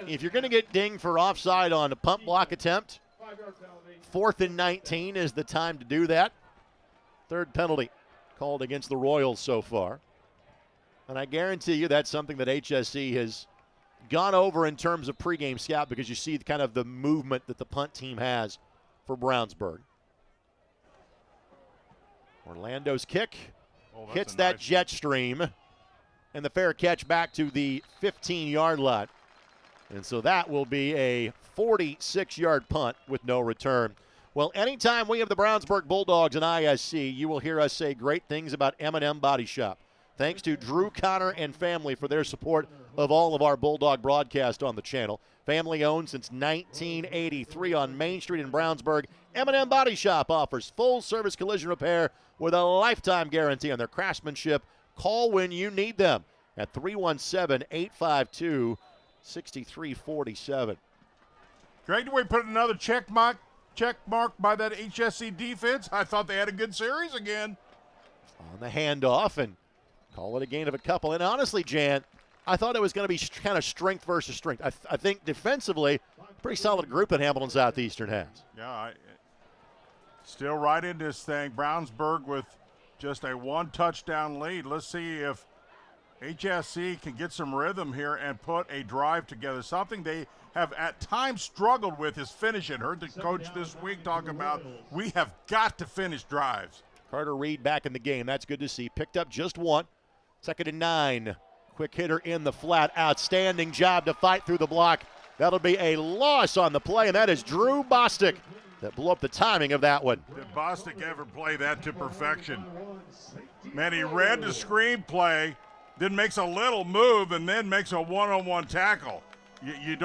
Speaker 1: if you're going to get dinged for offside on a punt block attempt, 4th and 19 is the time to do that. 3rd penalty called against the Royals so far. And I guarantee you that's something that HSE has gone over in terms of pregame scout because you see kind of the movement that the punt team has for Brownsburg. Orlando's kick hits that jet stream, and the fair catch back to the 15-yard line. And so that will be a 46-yard punt with no return. Well, anytime we have the Brownsburg Bulldogs in ISC, you will hear us say great things about M&M Body Shop. Thanks to Drew, Connor, and family for their support of all of our Bulldog broadcast on the channel. Family owned since 1983 on Main Street in Brownsburg. M&M Body Shop offers full-service collision repair with a lifetime guarantee on their craftsmanship. Call when you need them at 317-852-6347.
Speaker 2: Greg, do we put another check mark by that HSC defense? I thought they had a good series again.
Speaker 1: On the handoff and call it a gain of a couple. And honestly, Jan, I thought it was going to be kind of strength versus strength. I think defensively, pretty solid group that Hamilton Southeastern has.
Speaker 2: Yeah, still right in this thing. Brownsburg with just a one-touchdown lead. Let's see if HSC can get some rhythm here and put a drive together. Something they have at times struggled with is finishing. Heard the coach this week talk about we have got to finish drives.
Speaker 1: Carter Reed back in the game. That's good to see. Picked up just one. 2nd and 9. Quick hitter in the flat. Outstanding job to fight through the block. That'll be a loss on the play, and that is Drew Bostic that blew up the timing of that one.
Speaker 2: Did Bostic ever play that to perfection? Man, he read the screenplay, then makes a little move, and then makes a one-on-one tackle. You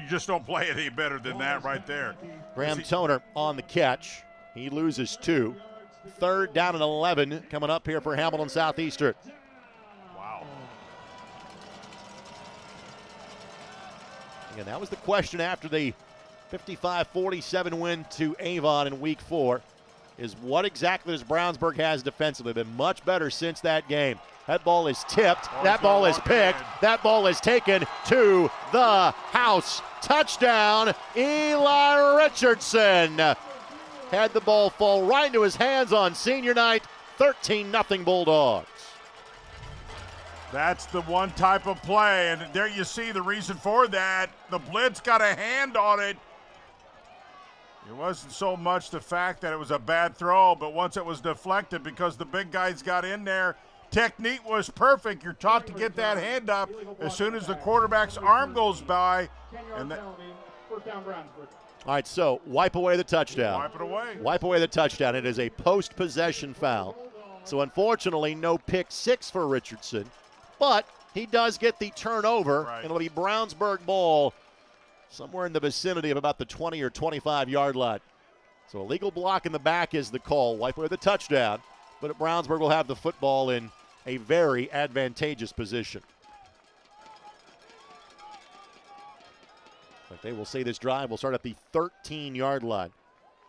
Speaker 2: just don't play it any better than that right there.
Speaker 1: Graham Toner on the catch. He loses 2. 3rd down and 11 coming up here for Hamilton Southeastern.
Speaker 2: Wow.
Speaker 1: Again, that was the question after the 55-47 win to Avon in Week 4, is what exactly does Brownsburg has defensively. Been much better since that game. That ball is tipped. That ball is picked. That ball is taken to the house. Touchdown, Eli Richardson. Had the ball fall right into his hands on senior night. 13-0 Bulldogs.
Speaker 2: That's the one type of play, and there you see the reason for that. The blitz got a hand on it. It wasn't so much the fact that it was a bad throw, but once it was deflected because the big guys got in there, technique was perfect. You're taught to get that hand up as soon as the quarterback's arm goes by. And
Speaker 5: First down, Brownsburg.
Speaker 1: All right, so wipe away the touchdown.
Speaker 2: Wipe it away.
Speaker 1: Wipe away the touchdown. It is a post-possession foul. So unfortunately, no pick 6 for Richardson, but he does get the turnover.
Speaker 2: Right.
Speaker 1: It'll be Brownsburg ball somewhere in the vicinity of about the 20 or 25-yard line. So a legal block in the back is the call. Wipe away the touchdown, but Brownsburg will have the football in a very advantageous position. But they will say this drive will start at the 13-yard line.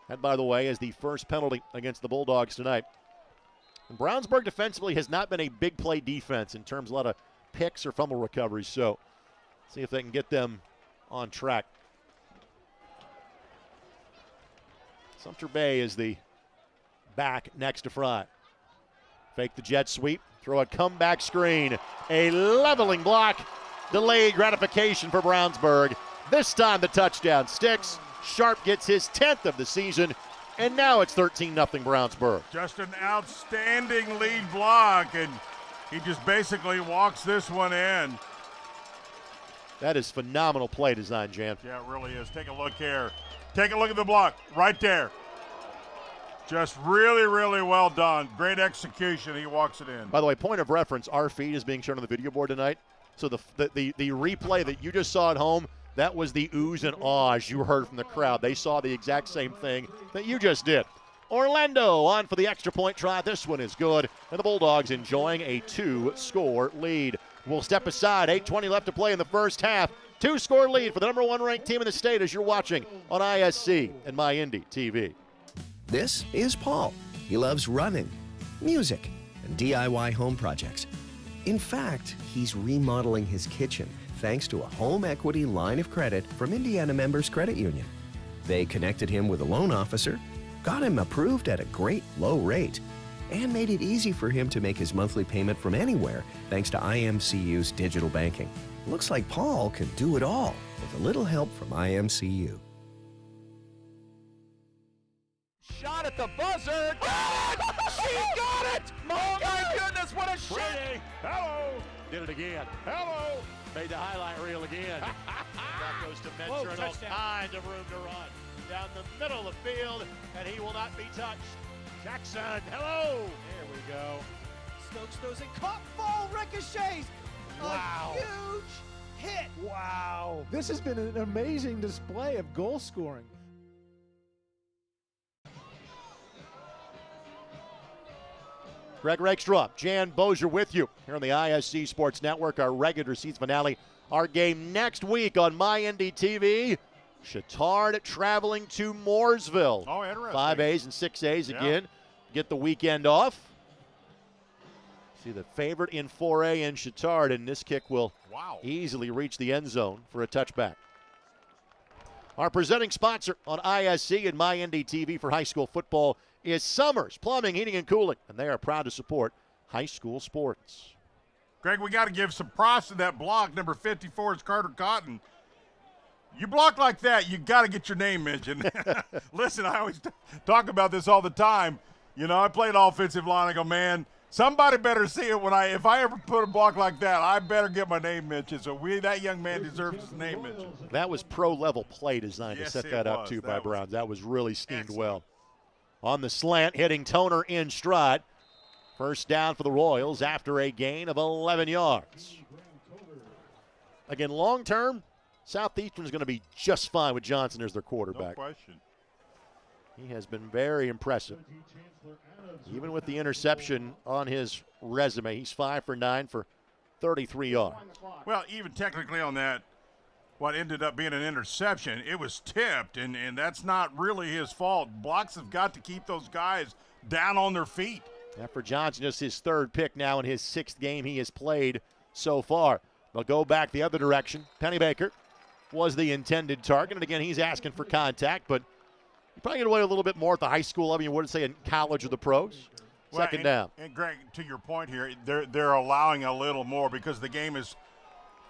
Speaker 1: That, by the way, is the first penalty against the Bulldogs tonight. And Brownsburg defensively has not been a big play defense in terms of a lot of picks or fumble recoveries. So see if they can get them on track. Sumter Bay is the back next to Fry. Fake the jet sweep, throw a comeback screen. A leveling block, delayed gratification for Brownsburg. This time the touchdown sticks. Sharp gets his 10th of the season, and now it's 13-0 Brownsburg.
Speaker 2: Just an outstanding lead block, and he just basically walks this one in.
Speaker 1: That is phenomenal play design, Jan.
Speaker 2: Yeah, it really is. Take a look here. Take a look at the block right there. Just really, really well done. Great execution. He walks it in.
Speaker 1: By the way, point of reference, our feed is being shown on the video board tonight. So the replay that you just saw at home, that was the oohs and ahs you heard from the crowd. They saw the exact same thing that you just did. Orlando on for the extra point try. This one is good. And the Bulldogs enjoying a 2-score lead. We'll step aside. 8:20 left to play in the first half. 2-score lead for the number 1 ranked team in the state as you're watching on ISC and MyIndy TV.
Speaker 12: This is Paul. He loves running, music, and DIY home projects. In fact, he's remodeling his kitchen thanks to a home equity line of credit from Indiana Members Credit Union. They connected him with a loan officer, got him approved at a great low rate, and made it easy for him to make his monthly payment from anywhere thanks to IMCU's digital banking. Looks like Paul can do it all with a little help from IMCU.
Speaker 11: Shot at the buzzer. Got it! She got it! Oh my goodness, what a shot!
Speaker 1: Hello. Did it again. Hello. Made the highlight reel again. That goes to Mentor and all kinds of room to run. Down the middle of the field, and he will not be touched. Jackson, hello. There we go.
Speaker 13: Stokes throws it, caught, ball ricochets.
Speaker 1: Wow.
Speaker 13: A huge hit.
Speaker 1: Wow.
Speaker 14: This has been an amazing display of goal scoring.
Speaker 1: Greg Rakestraw, Jan Bozier with you here on the ISC Sports Network, our regular season finale. Our game next week on MyNDTV. Chittard traveling to Mooresville.
Speaker 2: Oh, interesting.
Speaker 1: 5As and 6As again. Get the weekend off. See the favorite in 4A in Chittard, and this kick will easily reach the end zone for a touchback. Our presenting sponsor on ISC and MyNDTV for high school football is Summers Plumbing, Heating, and Cooling, and they are proud to support high school sports.
Speaker 2: Greg, we got to give some props to that block. Number 54 is Carter Cotton. You block like that, you got to get your name mentioned. Listen, I always talk about this all the time. You know, I played offensive line. I go, man, somebody better see it if I ever put a block like that, I better get my name mentioned. So that young man deserves his name mentioned.
Speaker 1: That was pro-level play design to set that up, too, by Browns. That was really schemed well. On the slant, hitting Toner in stride. First down for the Royals after a gain of 11 yards. Again, long-term, Southeastern is going to be just fine with Johnson as their quarterback.
Speaker 2: No question.
Speaker 1: He has been very impressive. Even with the interception on his resume, he's 5 for 9 for 33 yards.
Speaker 2: Well, even technically on that, what ended up being an interception, it was tipped, and that's not really his fault. Blocks have got to keep those guys down on their feet.
Speaker 1: After Johnson, just his third pick now in his 6th game he has played so far. They'll go back the other direction. Penny Baker was the intended target, and again, he's asking for contact, but you probably get away a little bit more at the high school level, you wouldn't say in college or the pros. Second down.
Speaker 2: And Greg, to your point here, they're allowing a little more because the game is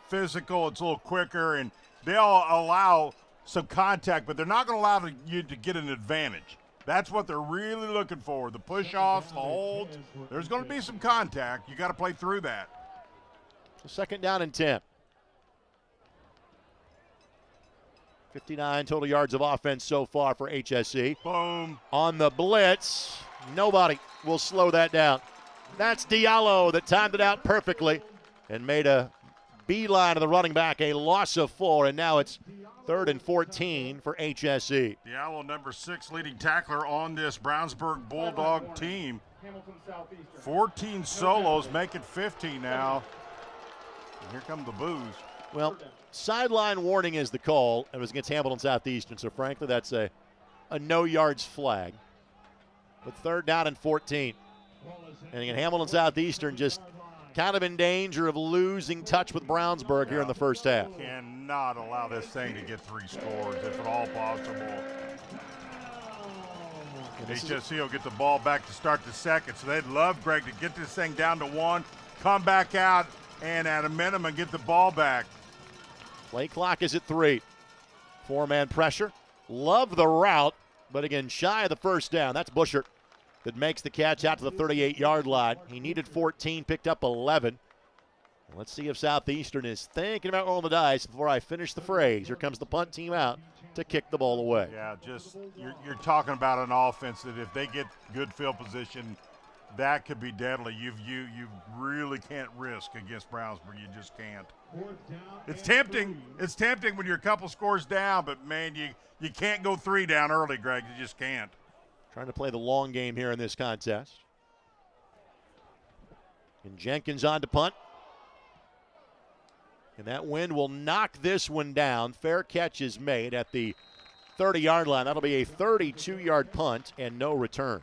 Speaker 2: physical, it's a little quicker, and they'll allow some contact, but they're not going to allow you to get an advantage. That's what they're really looking for, the push-offs, the holds. There's going to be some contact. You got to play through that.
Speaker 1: Second down and 10. 59 total yards of offense so far for HSE.
Speaker 2: Boom.
Speaker 1: On the blitz, nobody will slow that down. That's Diallo that timed it out perfectly and made a beeline of the running back, a loss of 4, and now it's 3rd and 14 for HSE.
Speaker 2: Diallo, number 6 leading tackler on this Brownsburg Bulldog team. 14 solos, make it 15 now. And here come the boos.
Speaker 1: Well, sideline warning is the call. It was against Hamilton Southeastern, so frankly, that's a no yards flag. But 3rd down and 14. And again, Hamilton Southeastern just kind of in danger of losing touch with Brownsburg here in the first half.
Speaker 2: Cannot allow this thing to get 3 scores if at all possible. HSE will get the ball back to start the second, so they'd love, Greg, to get this thing down to 1, come back out, and at a minimum get the ball back.
Speaker 1: Play clock is at 3. 4-man pressure. Love the route, but again, shy of the first down. That's Bushert that makes the catch out to the 38-yard line. He needed 14, picked up 11. Let's see if Southeastern is thinking about rolling the dice before I finish the phrase. Here comes the punt team out to kick the ball away.
Speaker 2: Yeah, just you're talking about an offense that if they get good field position, that could be deadly. You really can't risk against Brownsburg. You just can't. It's tempting. It's tempting when you're a couple scores down, but man, you can't go 3 down early, Greg. You just can't.
Speaker 1: Trying to play the long game here in this contest. And Jenkins on to punt. And that wind will knock this one down. Fair catch is made at the 30-yard line. That'll be a 32-yard punt and no return.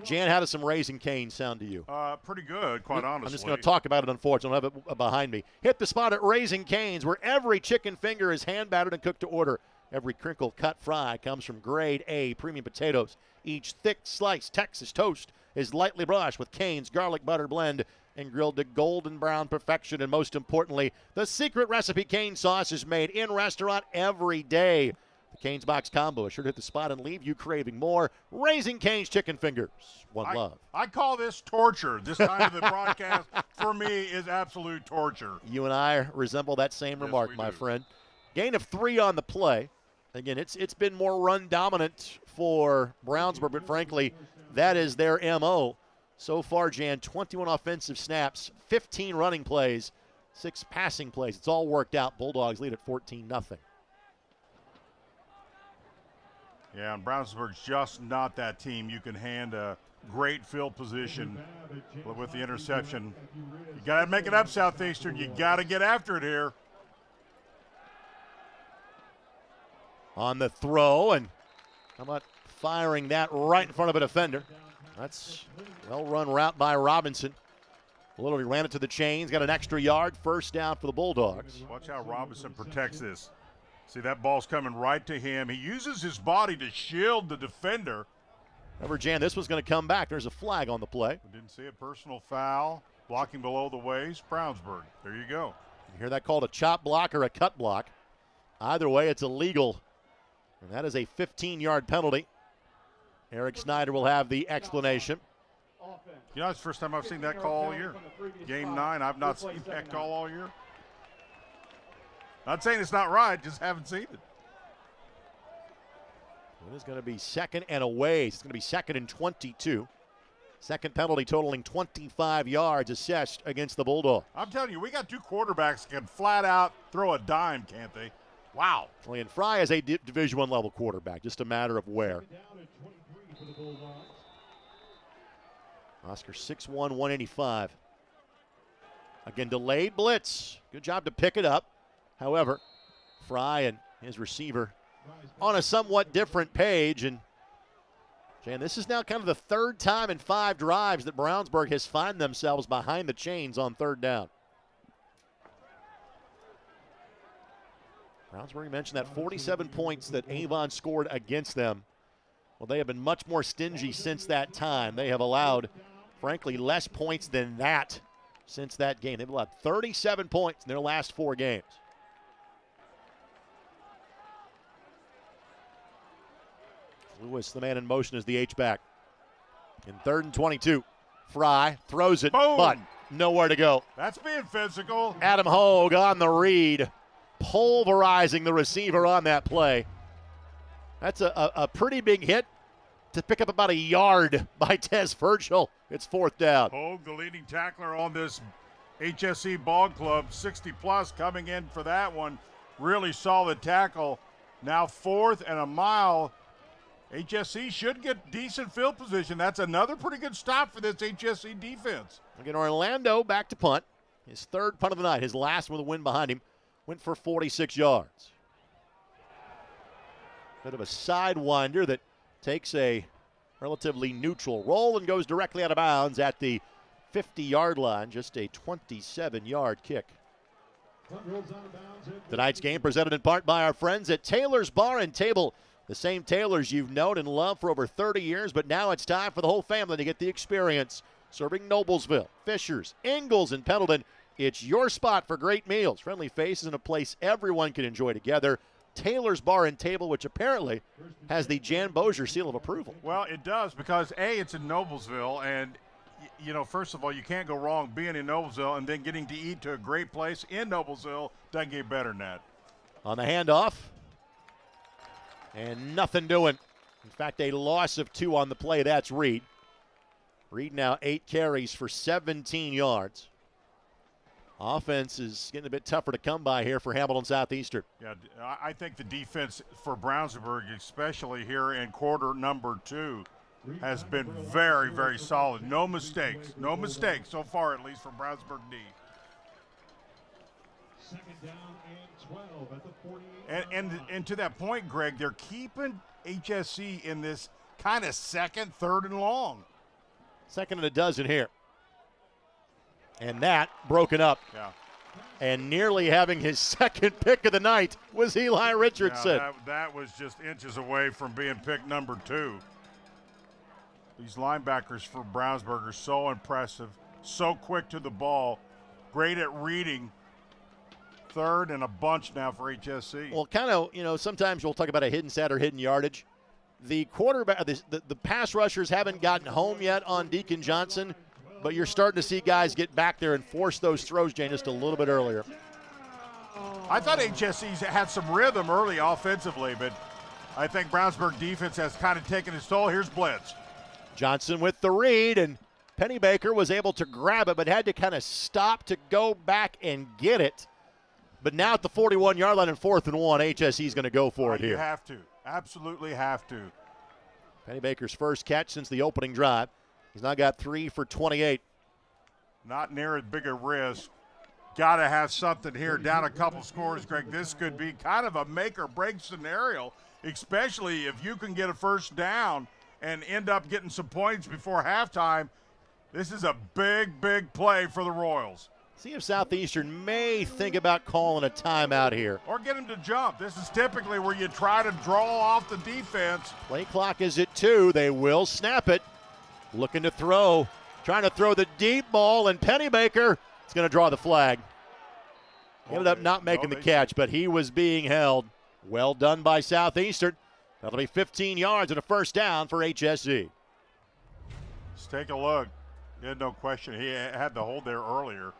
Speaker 1: Jan, how does some Raising Cane sound to you?
Speaker 2: Pretty good, quite honestly.
Speaker 1: I'm just going to talk about it, unfortunately. I don't have it behind me. Hit the spot at Raising Cane's, where every chicken finger is hand-battered and cooked to order. Every crinkle cut fry comes from grade A premium potatoes. Each thick sliced Texas toast is lightly brushed with Cane's garlic butter blend and grilled to golden brown perfection. And most importantly, the secret recipe Cane sauce is made in restaurant every day. The Canes Box Combo is sure to hit the spot and leave you craving more. Raising Cane's Chicken Fingers. One love.
Speaker 2: I call this torture. This time of the broadcast, for me, is absolute torture.
Speaker 1: You and I resemble that same remark, my friend. Gain of 3 on the play. Again, it's been more run dominant for Brownsburg, but frankly, that is their MO. So far, Jan, 21 offensive snaps, 15 running plays, 6 passing plays. It's all worked out. Bulldogs lead at 14-0.
Speaker 2: Yeah, and Brownsburg's just not that team. You can hand a great field position with the interception. You got to make it up, Southeastern. You got to get after it here.
Speaker 1: On the throw, and how about firing that right in front of a defender? That's well-run route by Robinson. Literally ran it to the chains, got an extra yard, first down for the Bulldogs.
Speaker 2: Watch how Robinson protects this. See, that ball's coming right to him. He uses his body to shield the defender.
Speaker 1: Remember, Jan, this was going to come back. There's a flag on the play.
Speaker 2: We didn't see a personal foul. Blocking below the waist, Brownsburg. There you go.
Speaker 1: You hear that called a chop block or a cut block. Either way, it's illegal. And that is a 15-yard penalty. Eric Snyder will have the explanation.
Speaker 2: You know, it's the first time I've seen that call all year. Game 9, I've not seen that call all year. Not saying it's not right, just haven't seen it.
Speaker 1: It is going to be second and away. It's going to be second and 22. Second penalty totaling 25 yards assessed against the Bulldogs.
Speaker 2: I'm telling you, we got 2 quarterbacks that can flat out throw a dime, can't they? Wow.
Speaker 1: And Fry is a Division I level quarterback, just a matter of where. Oscar 6'1", 185. Again, delayed blitz. Good job to pick it up. However, Fry and his receiver on a somewhat different page. And, Jan, this is now kind of the third time in 5 drives that Brownsburg has found themselves behind the chains on third down. Brownsburg mentioned that 47 points that Avon scored against them. Well, they have been much more stingy since that time. They have allowed, frankly, less points than that since that game. They've allowed 37 points in their last 4 games. Lewis, the man in motion, is the H-back. In 3rd and 22, Fry throws it,
Speaker 2: Boom.
Speaker 1: But nowhere to go.
Speaker 2: That's being physical.
Speaker 1: Adam Hogue on the read, pulverizing the receiver on that play. That's a pretty big hit to pick up about a yard by Tez Virgil. It's 4th down.
Speaker 2: Hogue, the leading tackler on this HSE ball club, 60-plus coming in for that one. Really solid tackle. Now 4th and a mile. HSE should get decent field position. That's another pretty good stop for this HSE defense.
Speaker 1: Again, Orlando back to punt. His 3rd punt of the night, his last with a win behind him, went for 46 yards. Bit of a sidewinder that takes a relatively neutral roll and goes directly out of bounds at the 50-yard line. Just a 27-yard kick. Tonight's game presented in part by our friends at Taylor's Bar and Table. The same Taylors you've known and loved for over 30 years, but now it's time for the whole family to get the experience. Serving Noblesville, Fishers, Ingalls, and Pendleton. It's your spot for great meals, friendly faces, and a place everyone can enjoy together. Taylor's Bar and Table, which apparently has the Jan Bozier seal of approval.
Speaker 2: Well, it does because, A, it's in Noblesville, and, you know, first of all, you can't go wrong being in Noblesville and then getting to eat to a great place in Noblesville. Doesn't get better than that.
Speaker 1: On the handoff, and nothing doing. In fact, a loss of 2 on the play. That's Reed. Reed now 8 carries for 17 yards. Offense is getting a bit tougher to come by here for Hamilton Southeastern.
Speaker 2: Yeah, I think the defense for Brownsburg, especially here in quarter number 2, has been very, very solid. No mistakes. No mistakes so far, at least from Brownsburg D.
Speaker 5: Second down and 12 at the 48.
Speaker 2: And to that point, Greg, they're keeping HSE in this kind of 2nd, 3rd, and long.
Speaker 1: 2nd and a dozen here. And that broken up.
Speaker 2: Yeah.
Speaker 1: And nearly having his 2nd pick of the night was Eli Richardson.
Speaker 2: Yeah, that was just inches away from being pick number 2. These linebackers for Brownsburg are so impressive, so quick to the ball, great at reading third and a bunch now for HSC.
Speaker 1: Well, kind of, sometimes we'll talk about a hidden set or hidden yardage. The quarterback, the pass rushers haven't gotten home yet on Deacon Johnson, but you're starting to see guys get back there and force those throws, Jane, just a little bit earlier.
Speaker 2: I thought HSC's had some rhythm early offensively, but I think Brownsburg defense has kind of taken its toll. Here's blitz.
Speaker 1: Johnson with the read, and Pennybaker was able to grab it, but had to kind of stop to go back and get it. But now at the 41-yard line and 4th and 1, HSE is going to go for it here.
Speaker 2: You have to. Absolutely have to.
Speaker 1: Pennybaker's first catch since the opening drive. He's now got 3 for 28.
Speaker 2: Not near as big a risk. Got to have something here. Down a couple scores, Greg. This could be kind of a make-or-break scenario, especially if you can get a first down and end up getting some points before halftime. This is a big, big play for the Royals.
Speaker 1: See if Southeastern may think about calling a timeout here.
Speaker 2: Or get him to jump. This is typically where you try to draw off the defense.
Speaker 1: Play clock is at 2. They will snap it. Looking to throw. Trying to throw the deep ball, and Pennybaker is going to draw the flag. Ended up not making the catch, but he was being held. Well done by Southeastern. That'll be 15 yards and a first down for HSE.
Speaker 2: Let's take a look. He had no question. He had the hold there earlier.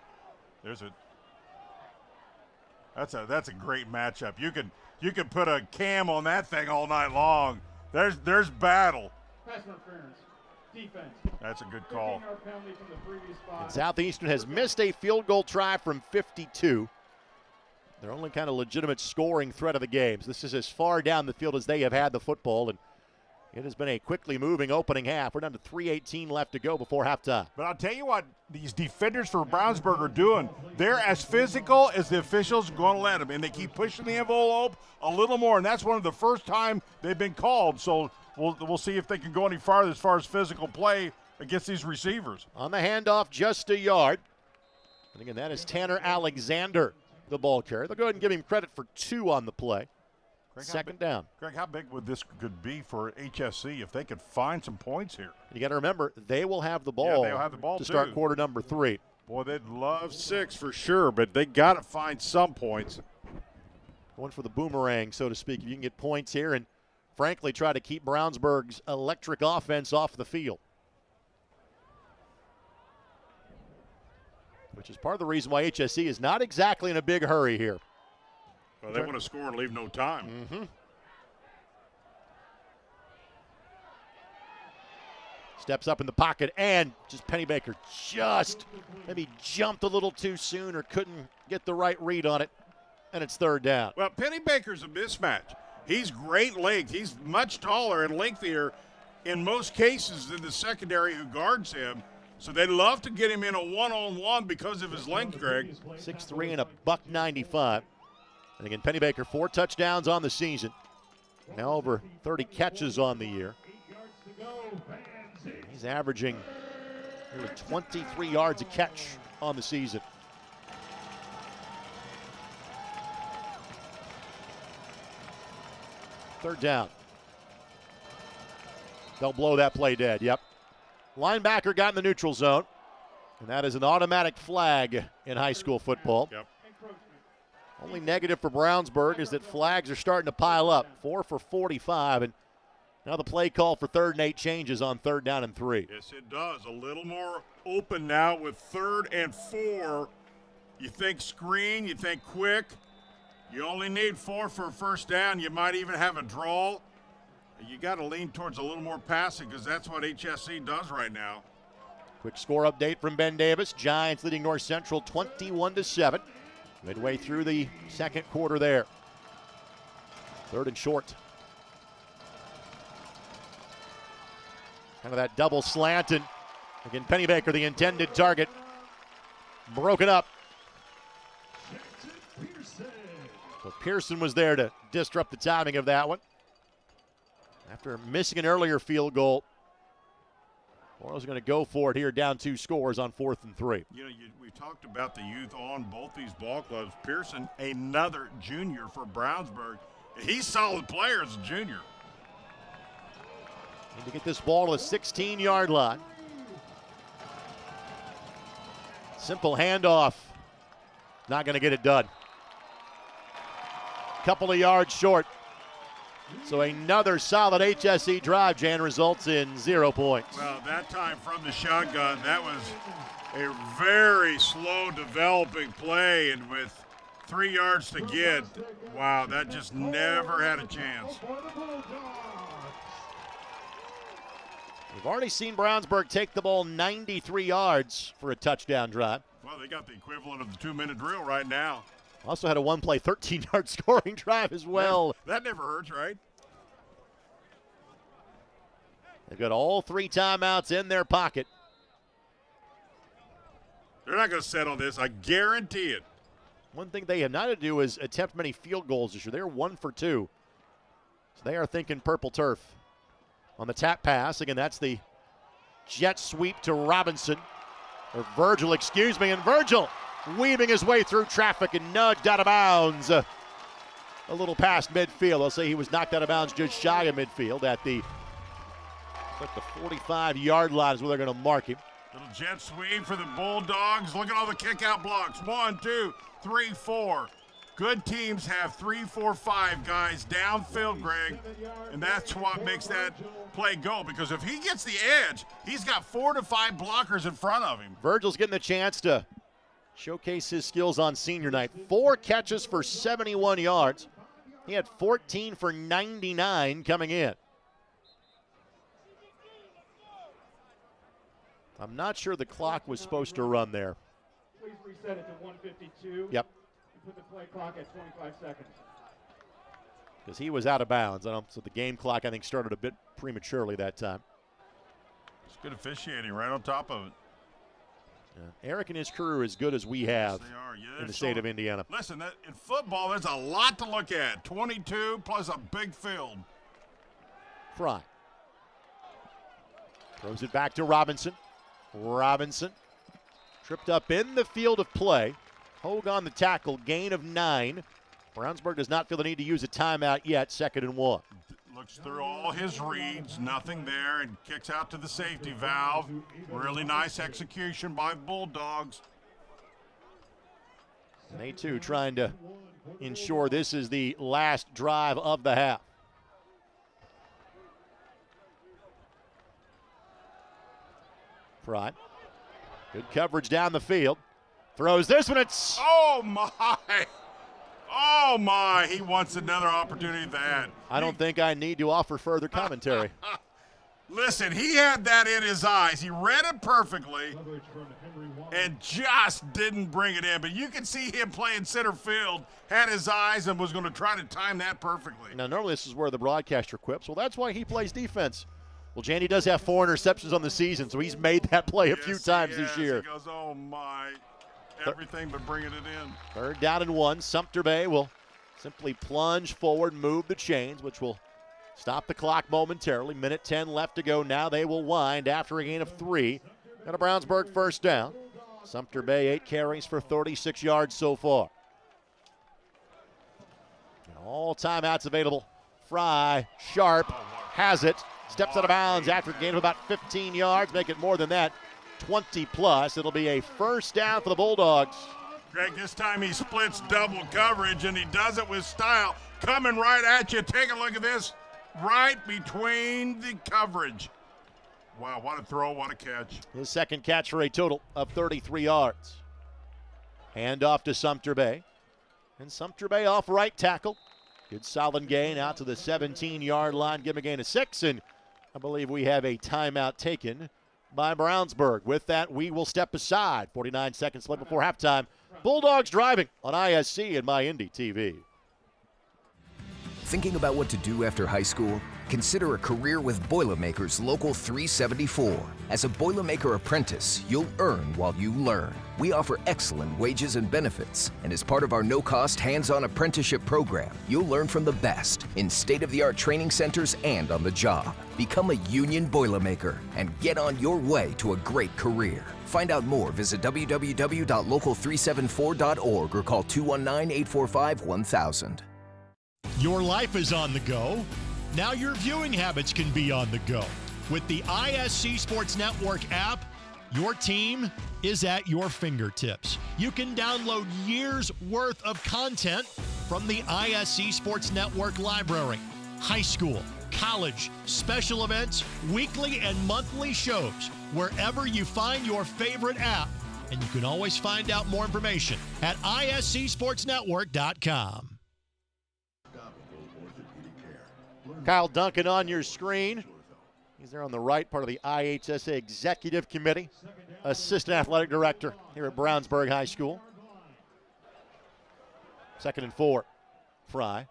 Speaker 2: That's a great matchup. You could put a cam on that thing all night long. There's battle.
Speaker 5: Pass interference. Defense.
Speaker 2: That's a good call.
Speaker 1: And Southeastern has missed a field goal try from 52. Their only kind of legitimate scoring threat of the games. This is as far down the field as they have had the football, and it has been a quickly moving opening half. We're down to 3:18 left to go before halftime.
Speaker 2: But I'll tell you what these defenders for Brownsburg are doing. They're as physical as the officials are going to let them, and they keep pushing the envelope a little more, and that's one of the first time they've been called. So we'll see if they can go any farther as far as physical play against these receivers.
Speaker 1: On the handoff, just a yard. And again, that is Tanner Alexander, the ball carrier. They'll go ahead and give him credit for 2 on the play.
Speaker 2: Greg,
Speaker 1: second down.
Speaker 2: Greg, how big would this could be for HSC if they could find some points here?
Speaker 1: You got to remember, they will have the ball,
Speaker 2: they'll have the ball
Speaker 1: to
Speaker 2: too.
Speaker 1: start quarter number 3.
Speaker 2: Boy, they'd love 6 for sure, but they got to find some points.
Speaker 1: Going for the boomerang, so to speak. If you can get points here and, frankly, try to keep Brownsburg's electric offense off the field. Which is part of the reason why HSC is not exactly in a big hurry here.
Speaker 2: Well, they want to score and leave no time.
Speaker 1: Mm-hmm. Steps up in the pocket, and just Pennybaker just maybe jumped a little too soon or couldn't get the right read on it, and it's third down.
Speaker 2: Well, Pennybaker's a mismatch. He's great length. He's much taller and lengthier in most cases than the secondary who guards him. So they'd love to get him in a one-on-one because of his length, Greg.
Speaker 1: 6'3" and a $195. And again, Pennybaker, 4 touchdowns on the season. Now over 30 catches on the year. He's averaging nearly 23 yards a catch on the season. Third down. They'll blow that play dead, yep. Linebacker got in the neutral zone, and that is an automatic flag in high school football.
Speaker 2: Yep.
Speaker 1: Only negative for Brownsburg is that flags are starting to pile up. 4 for 45, and now the play call for 3rd and 8 changes on 3rd down and 3.
Speaker 2: Yes, it does. A little more open now with 3rd and 4. You think screen, you think quick. You only need 4 for a first down. You might even have a draw. You got to lean towards a little more passing because that's what HSC does right now.
Speaker 1: Quick score update from Ben Davis. Giants leading North Central 21-7. Midway through the second quarter there. 3rd and short. Kind of that double slant, and again, Pennybaker, the intended target, broken up. So Pearson was there to disrupt the timing of that one. After missing an earlier field goal, Orioles are going to go for it here, down 2 scores on 4th and 3.
Speaker 2: You know, we talked about the youth on both these ball clubs. Pearson, another junior for Brownsburg. He's a solid player as a junior.
Speaker 1: Need to get this ball to the 16-yard line. Simple handoff. Not going to get it done. couple of yards short. So another solid HSE drive, Jan, results in 0 points.
Speaker 2: Well, that time from the shotgun, that was a very slow developing play, and with 3 yards to get, wow, that just never had a chance.
Speaker 1: We've already seen Brownsburg take the ball 93 yards for a touchdown drive.
Speaker 2: Well, they got the equivalent of the 2-minute drill right now.
Speaker 1: Also had a one-play 13-yard scoring drive as well.
Speaker 2: That never hurts, right?
Speaker 1: They've got all 3 timeouts in their pocket.
Speaker 2: They're not going to settle this, I guarantee it.
Speaker 1: One thing they have not to do is attempt many field goals this year. They're 1 for 2. So they are thinking purple turf. On the tap pass, again, that's the jet sweep to Robinson. Or Virgil, excuse me, and Virgil weaving his way through traffic and nudged out of bounds. A little past midfield. I'll say he was knocked out of bounds just shy of midfield at the 45-yard line is where they're going to mark him.
Speaker 2: Little jet sweep for the Bulldogs. Look at all the kick-out blocks. 1, 2, 3, 4. Good teams have 3, 4, 5 guys downfield, Greg, and that's what makes that play go, because if he gets the edge, he's got 4 to 5 blockers in front of him.
Speaker 1: Virgil's getting the chance to showcase his skills on senior night. 4 catches for 71 yards. He had 14 for 99 coming in. I'm not sure the clock was supposed to run there.
Speaker 5: Please reset it to 152.
Speaker 1: Yep.
Speaker 5: Put the play clock at 25 seconds.
Speaker 1: Because he was out of bounds. So the game clock, I think, started a bit prematurely that time.
Speaker 2: It's good officiating right on top of it.
Speaker 1: Yeah. Eric and his crew are as good as we have in the state of Indiana.
Speaker 2: Listen, in football, there's a lot to look at. 22 plus a big field.
Speaker 1: Fry throws it back to Robinson. Robinson tripped up in the field of play. Hogue on the tackle, gain of 9. Brownsburg does not feel the need to use a timeout yet, 2nd and 1.
Speaker 2: Looks through all his reads, nothing there, and kicks out to the safety valve. Really nice execution by Bulldogs.
Speaker 1: And they too trying to ensure this is the last drive of the half. Fry. Good coverage down the field. Throws this one. It's.
Speaker 2: Oh, my. Oh, my. He wants another opportunity at that.
Speaker 1: I don't think I need to offer further commentary.
Speaker 2: Listen, he had that in his eyes. He read it perfectly and just didn't bring it in. But you can see him playing center field, had his eyes, and was going to try to time that perfectly.
Speaker 1: Now, normally this is where the broadcaster quips. Well, that's why he plays defense. Well, Jandy does have 4 interceptions on the season, so he's made that play a few times this year.
Speaker 2: He goes, oh, my. Everything but bringing it in.
Speaker 1: 3rd down and 1. Sumter Bay will simply plunge forward, move the chains, which will stop the clock momentarily. 1:10 left to go. Now they will wind after a gain of 3. And a Brownsburg 1st down. Sumter Bay 8 carries for 36 yards so far. And all timeouts available. Fry, sharp, has it. Steps out of bounds after a gain of about 15 yards. Make it more than that. 20 plus. It'll be a 1st down for the Bulldogs.
Speaker 2: Greg, this time he splits double coverage, and he does it with style. Coming right at you. Take a look at this. Right between the coverage. Wow, what a throw, what a catch.
Speaker 1: His 2nd catch for a total of 33 yards. Hand off to Sumter Bay. And Sumter Bay off right tackle. Good solid gain out to the 17-yard line. Give him a gain of 6, and I believe we have a timeout taken by Brownsburg. With that, we will step aside. 49 seconds left before halftime. Bulldogs driving on ISC and MyIndy TV.
Speaker 15: Thinking about what to do after high school? Consider a career with Boilermakers Local 374. As a Boilermaker apprentice, you'll earn while you learn. We offer excellent wages and benefits, and as part of our no-cost hands-on apprenticeship program, you'll learn from the best in state-of-the-art training centers and on the job. Become a union Boilermaker and get on your way to a great career. Find out more, visit www.local374.org or call 219-845-1000.
Speaker 16: Your life is on the go. Now your viewing habits can be on the go. With the ISC Sports Network app, your team is at your fingertips. You can download years worth of content from the ISC Sports Network library. High school, college, special events, weekly and monthly shows, wherever you find your favorite app. And you can always find out more information at iscsportsnetwork.com.
Speaker 1: Kyle Duncan on your screen. He's there on the right, part of the IHSAA Executive Committee, Assistant Athletic Director here at Brownsburg High School. 2nd and 4. Fry.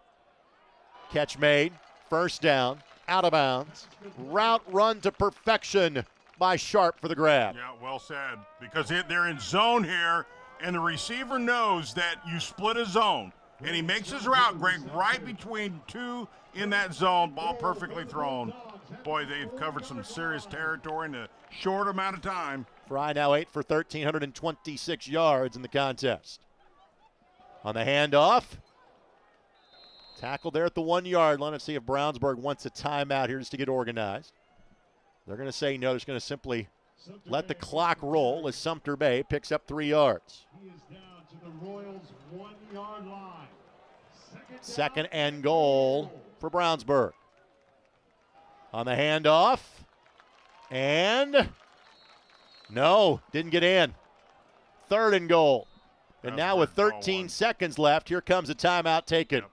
Speaker 1: Catch made. First down. Out of bounds. Route run to perfection by Sharp for the grab.
Speaker 2: Yeah, well said. Because they're in zone here, and the receiver knows that you split a zone. And he makes his route, Greg, right between two in that zone. Ball perfectly thrown. Boy, they've covered some serious territory in a short amount of time.
Speaker 1: Fry now 8 for 1,326 yards in the contest. On the handoff. Tackled there at the 1-yard line. Let's see if Brownsburg wants a timeout here just to get organized. They're going to say no. They're just going to simply let the clock roll as Sumter Bay picks up 3 yards.
Speaker 5: He is down to the Royals' 1-yard line.
Speaker 1: 2nd and goal for Brownsburg. On the handoff. And no, didn't get in. 3rd and goal. And now with 13 seconds left, here comes a timeout taken.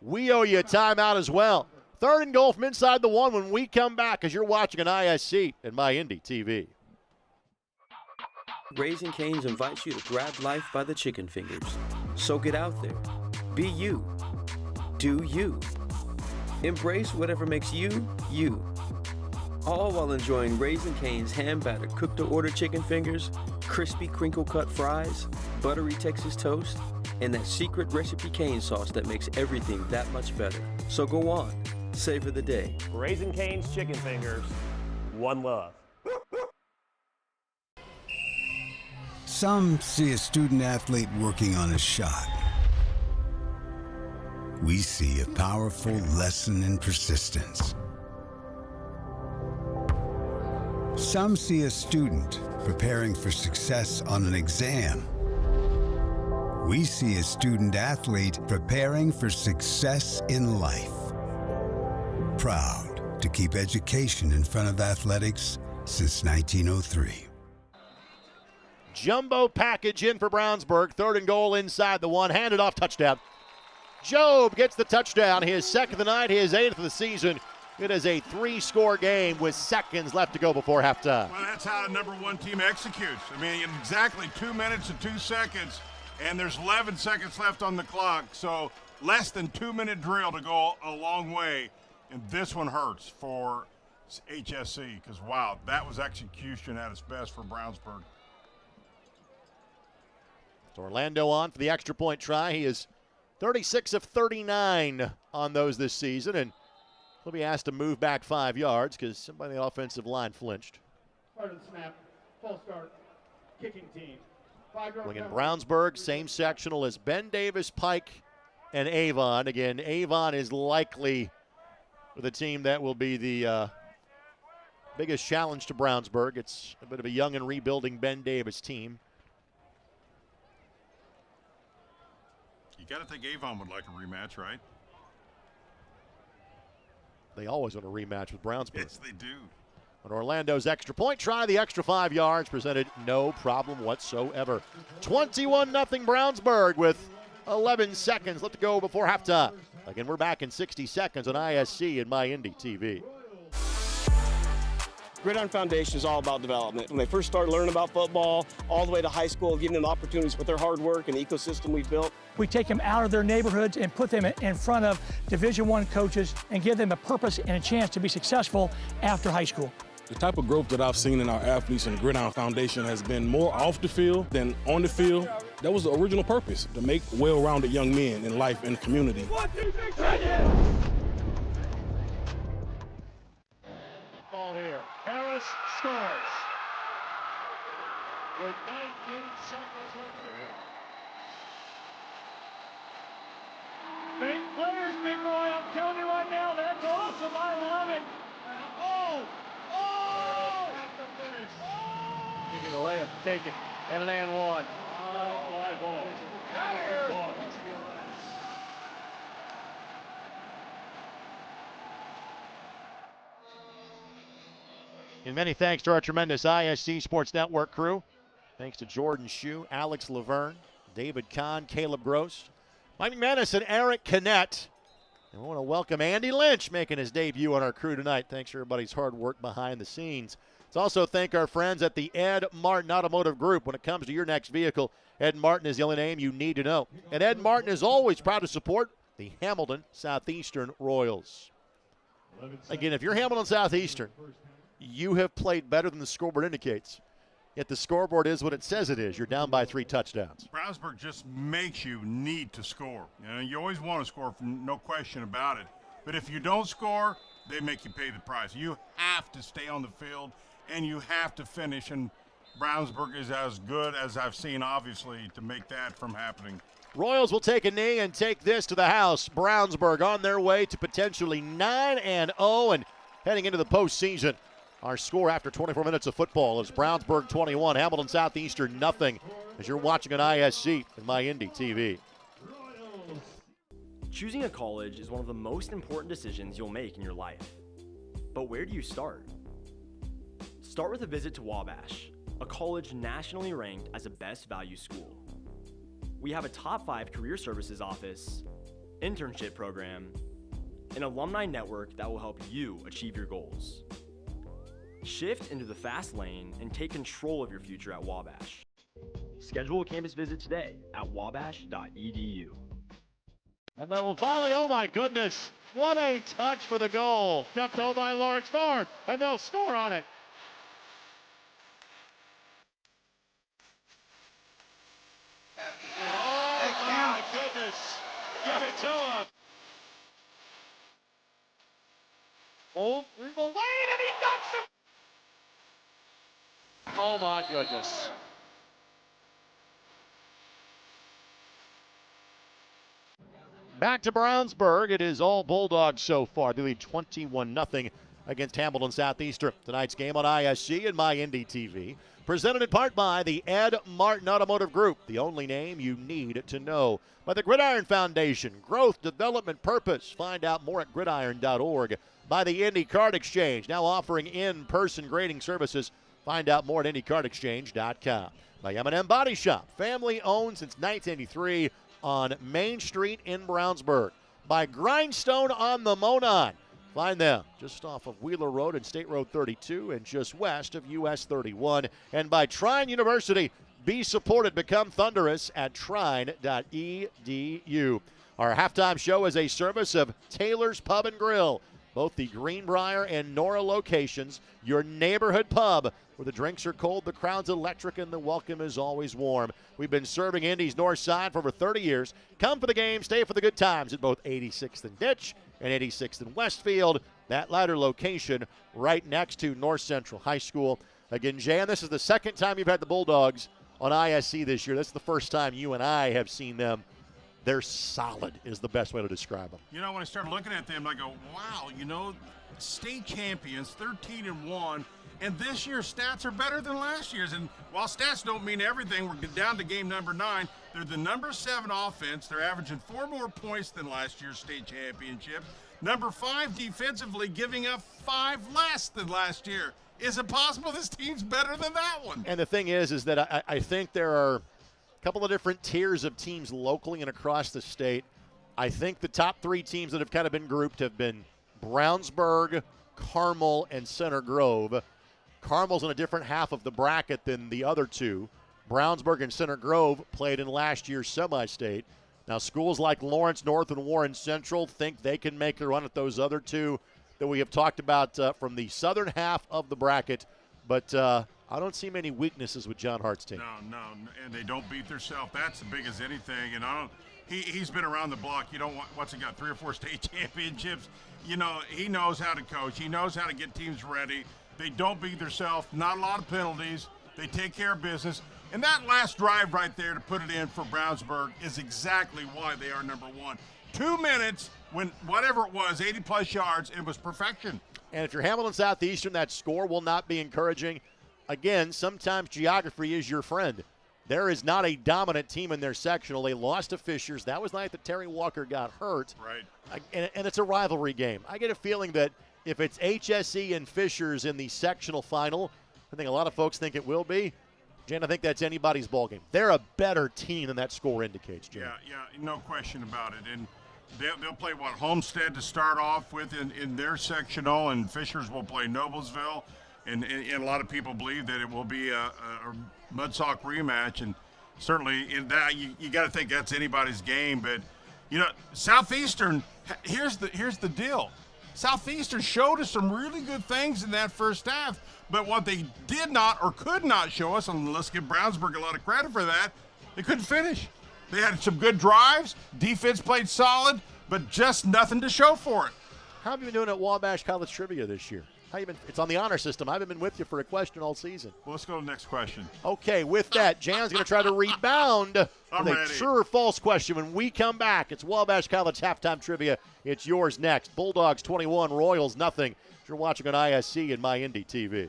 Speaker 1: We owe you a timeout as well. 3rd and goal from inside the 1 when we come back as you're watching an ISC and My Indy TV.
Speaker 17: Raising Cane's invites you to grab life by the chicken fingers. So get out there. Be you. Do you. Embrace whatever makes you, you. All while enjoying Raising Cane's hand-battered cooked-to-order chicken fingers, crispy crinkle-cut fries, buttery Texas toast, and that secret recipe cane sauce that makes everything that much better. So go on, savor the day.
Speaker 18: Raising Cane's chicken fingers, one love.
Speaker 8: Some see a student athlete working on a shot. We see a powerful lesson in persistence. Some see a student preparing for success on an exam. We see a student athlete preparing for success in life. Proud to keep education in front of athletics since 1903.
Speaker 1: Jumbo package in for Brownsburg. 3rd and goal inside the 1. Handed off, touchdown. Job gets the touchdown. His 2nd of the night, his 8th of the season. It is a 3-score game with seconds left to go before halftime.
Speaker 2: Well, that's how the number 1 team executes. I mean, in exactly 2 minutes and 2 seconds, and there's 11 seconds left on the clock. So less than 2-minute drill to go a long way. And this one hurts for HSC because, wow, that was execution at its best for Brownsburg.
Speaker 1: So Orlando on for the extra point try. He is 36 of 39 on those this season, and he'll be asked to move back 5 yards because somebody on the offensive line flinched.
Speaker 5: Start of the snap, full start, kicking team. 5-yard
Speaker 1: Looking at
Speaker 5: penalty.
Speaker 1: Brownsburg, same sectional as Ben Davis, Pike, and Avon. Again, Avon is likely the team that will be the biggest challenge to Brownsburg. It's a bit of a young and rebuilding Ben Davis team.
Speaker 2: You got to think Avon would like a rematch, right?
Speaker 1: They always want a rematch with Brownsburg.
Speaker 2: Yes, they do.
Speaker 1: But Orlando's extra point try, the extra 5 yards, presented no problem whatsoever. 21-0 Brownsburg with 11 seconds left to go before halftime. Again, we're back in 60 seconds on ISC and My Indy TV.
Speaker 19: Gridiron Foundation is all about development. When they first started learning about football, all the way to high school, giving them opportunities with their hard work and the ecosystem we've built.
Speaker 20: We take them out of their neighborhoods and put them in front of Division I coaches and give them a purpose and a chance to be successful after high school.
Speaker 21: The type of growth that I've seen in our athletes and the Gridiron Foundation has been more off the field than on the field. That was the original purpose, to make well-rounded young men in life and community.
Speaker 5: 1, 2, 3, ball here. Harris scores. With 19 seconds left. Big players, Big Roy. I'm telling you right now, that's awesome. I love it. Oh! Oh! You get a layup, take it. And an and one.
Speaker 1: And many thanks to our tremendous ISC Sports Network crew. Thanks to Jordan Shue, Alex Laverne, David Kahn, Caleb Gross, Mike McManus, and Eric Kinnett. And we want to welcome Andy Lynch making his debut on our crew tonight. Thanks for everybody's hard work behind the scenes. Let's also thank our friends at the Ed Martin Automotive Group. When it comes to your next vehicle, Ed Martin is the only name you need to know. And Ed Martin is always proud to support the Hamilton Southeastern Royals. Again, if you're Hamilton Southeastern, you have played better than the scoreboard indicates. Yet the scoreboard is what it says it is. You're down by 3 touchdowns.
Speaker 2: Brownsburg just makes you need to score. You know, you always want to score, no question about it. But if you don't score, they make you pay the price. You have to stay on the field, and you have to finish. And Brownsburg is as good as I've seen, obviously, to make that from happening.
Speaker 1: Royals will take a knee and take this to the house. Brownsburg on their way to potentially 9-0 and heading into the postseason. Our score after 24 minutes of football is Brownsburg 21, Hamilton Southeastern nothing, as you're watching an ISC and My Indy TV.
Speaker 3: Choosing a college is one of the most important decisions you'll make in your life. But where do you start? Start with a visit to Wabash, a college nationally ranked as a best value school. We have a top 5 career services office, internship program, an alumni network that will help you achieve your goals. Shift into the fast lane and take control of your future at Wabash. Schedule a campus visit today at wabash.edu.
Speaker 5: And level volley, oh my goodness. What a touch for the goal. Jumped over by Lawrence Thorne, and they'll score on it. Oh my goodness. Give it to him. Oh, there's a lane, and he ducks him. Oh my goodness.
Speaker 1: Back to Brownsburg. It is all Bulldogs so far. They lead 21-0 against Hamilton Southeastern. Tonight's game on ISC and My Indy TV. Presented in part by the Ed Martin Automotive Group, the only name you need to know. By the Gridiron Foundation, growth, development, purpose. Find out more at gridiron.org. By the Indy Card Exchange, now offering in-person grading services. Find out more at IndyCardExchange.com. By M&M Body Shop, family owned since 1983 on Main Street in Brownsburg. By Grindstone on the Monon. Find them just off of Wheeler Road and State Road 32 and just west of US 31. And by Trine University, be supported, become thunderous at trine.edu. Our halftime show is a service of Taylor's Pub and Grill. Both the Greenbrier and Nora locations, your neighborhood pub where the drinks are cold, the crowd's electric, and the welcome is always warm. We've been serving Indy's North Side for over 30 years. Come for the game, stay for the good times at both 86th and Ditch and 86th and Westfield. That latter location right next to North Central High School. Again, Jan, this is the second time you've had the Bulldogs on ISC this year. This is the first time you and I have seen them. They're solid is the best way to describe them.
Speaker 2: You know, when I start looking at them, I go, wow, you know, state champions, 13-1, and this year's stats are better than last year's. And while stats don't mean everything, we're down to game number 9. They're the number 7 offense. They're averaging 4 more points than last year's state championship. Number 5 defensively, giving up 5 less than last year. Is it possible this team's better than that one?
Speaker 1: And the thing is that I think there are couple of different tiers of teams locally and across the state. I think the top 3 teams that have kind of been grouped have been Brownsburg, Carmel, and Center Grove. Carmel's in a different half of the bracket than the other 2. Brownsburg and Center Grove played in last year's semi-state. Now, schools like Lawrence North and Warren Central think they can make a run at those other 2 that we have talked about from the southern half of the bracket. But I don't see many weaknesses with John Hart's team.
Speaker 2: No, and they don't beat themselves. That's as big as anything. And he's been around the block. You don't want, what's he got, 3 or 4 state championships? You know, he knows how to coach. He knows how to get teams ready. They don't beat themselves. Not a lot of penalties. They take care of business. And that last drive right there to put it in for Brownsburg is exactly why they are number 1. 2 minutes, when whatever it was, 80-plus yards, it was perfection.
Speaker 1: And if you're Hamilton Southeastern, that score will not be encouraging. Again, sometimes geography is your friend. There is not a dominant team in their sectional. They lost to Fishers. That was the night that Terry Walker got hurt.
Speaker 2: Right.
Speaker 1: And it's a rivalry game. I get a feeling that if it's HSE and Fishers in the sectional final, I think a lot of folks think it will be. Jan, I think that's anybody's ballgame. They're a better team than that score indicates, Jan.
Speaker 2: Yeah, no question about it. And they'll play, Homestead to start off with in their sectional, and Fishers will play Noblesville. And a lot of people believe that it will be a Mudsock rematch. And certainly in that, you got to think that's anybody's game. But, Southeastern, here's the deal. Southeastern showed us some really good things in that first half, but what they did not or could not show us, and let's give Brownsburg a lot of credit for that, they couldn't finish. They had some good drives, defense played solid, but just nothing to show for it.
Speaker 1: How have you been doing at Wabash College Trivia this year? How you been? It's on the honor system. I haven't been with you for a question all season.
Speaker 2: Well, let's go to the next question.
Speaker 1: Okay, with that, Jan's going to try to rebound with a true or false question when we come back. It's Wabash College Halftime Trivia. It's yours next. Bulldogs 21, Royals nothing. You're watching on ISC and MyIndy TV.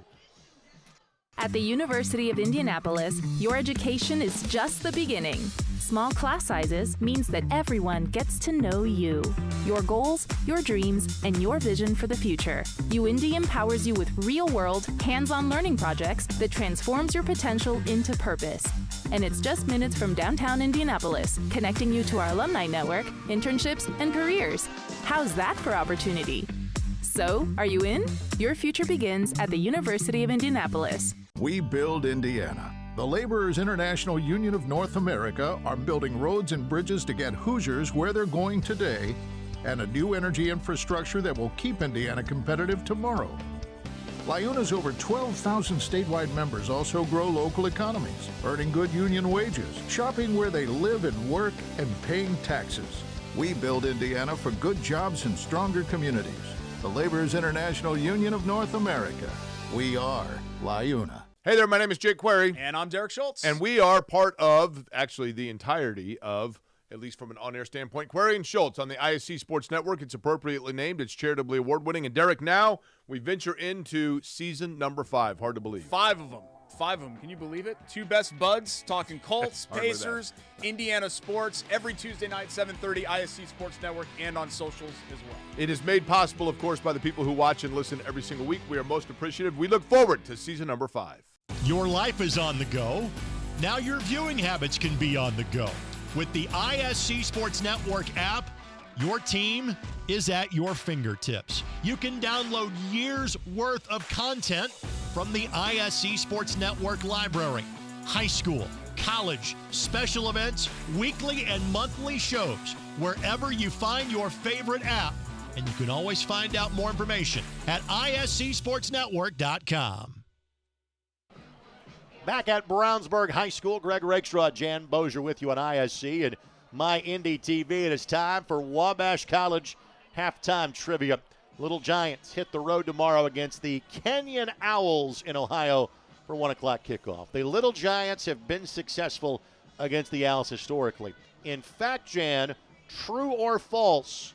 Speaker 4: At the University of Indianapolis, your education is just the beginning. Small class sizes means that everyone gets to know you, your goals, your dreams, and your vision for the future. UIndy empowers you with real-world, hands-on learning projects that transforms your potential into purpose. And it's just minutes from downtown Indianapolis, connecting you to our alumni network, internships, and careers. How's that for opportunity? So, are you in? Your future begins at the University of Indianapolis.
Speaker 9: We build Indiana. The Laborers International Union of North America are building roads and bridges to get Hoosiers where they're going today, and a new energy infrastructure that will keep Indiana competitive tomorrow. LIUNA's over 12,000 statewide members also grow local economies, earning good union wages, shopping where they live and work, and paying taxes. We build Indiana for good jobs and stronger communities. The Laborers International Union of North America. We are LIUNA.
Speaker 10: Hey there, my name is Jake Query.
Speaker 11: And I'm Derek Schultz.
Speaker 10: And we are part of, actually the entirety of, at least from an on-air standpoint, Query and Schultz on the ISC Sports Network. It's appropriately named. It's charitably award-winning. And Derek, now we venture into season number 5. Hard to believe.
Speaker 11: 5 of them. 5 of them. Can you believe it? 2 best buds, talking Colts, Pacers, Indiana sports, every Tuesday night, 7:30, ISC Sports Network, and on socials as well.
Speaker 10: It is made possible, of course, by the people who watch and listen every single week. We are most appreciative. We look forward to season number 5.
Speaker 16: Your life is on the go. Now your viewing habits can be on the go. With the ISC Sports Network app, your team is at your fingertips. You can download years' worth of content from the ISC Sports Network library. High school, college, special events, weekly and monthly shows, wherever you find your favorite app. And you can always find out more information at iscsportsnetwork.com.
Speaker 1: Back at Brownsburg High School, Greg Rakestraw, Jan Bozier with you on ISC and MyIndy TV. It is time for Wabash College Halftime Trivia. Little Giants hit the road tomorrow against the Kenyon Owls in Ohio for 1 o'clock kickoff. The Little Giants have been successful against the Owls historically. In fact, Jan, true or false,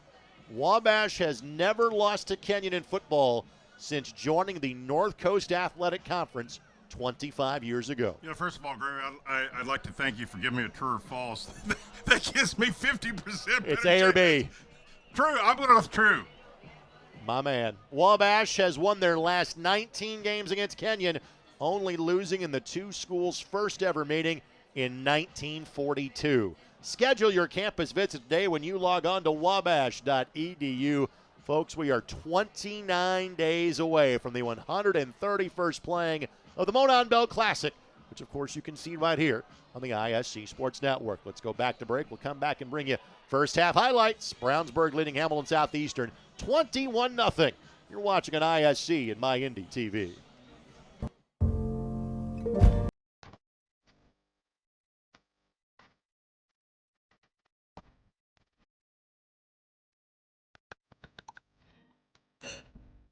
Speaker 1: Wabash has never lost to Kenyon in football since joining the North Coast Athletic Conference 25 years ago.
Speaker 2: First of all, Greg, I'd like to thank you for giving me a true or false. That gives me 50%.
Speaker 1: It's A or B.
Speaker 2: True. I'm going with true.
Speaker 1: My man. Wabash has won their last 19 games against Kenyon, only losing in the two schools' first ever meeting in 1942. Schedule your campus visit today when you log on to wabash.edu. Folks, we are 29 days away from the 131st playing of the Monon Bell Classic, which, of course, you can see right here on the ISC Sports Network. Let's go back to break. We'll come back and bring you first half highlights. Brownsburg leading Hamilton Southeastern 21-0. You're watching on ISC and MyIndy TV.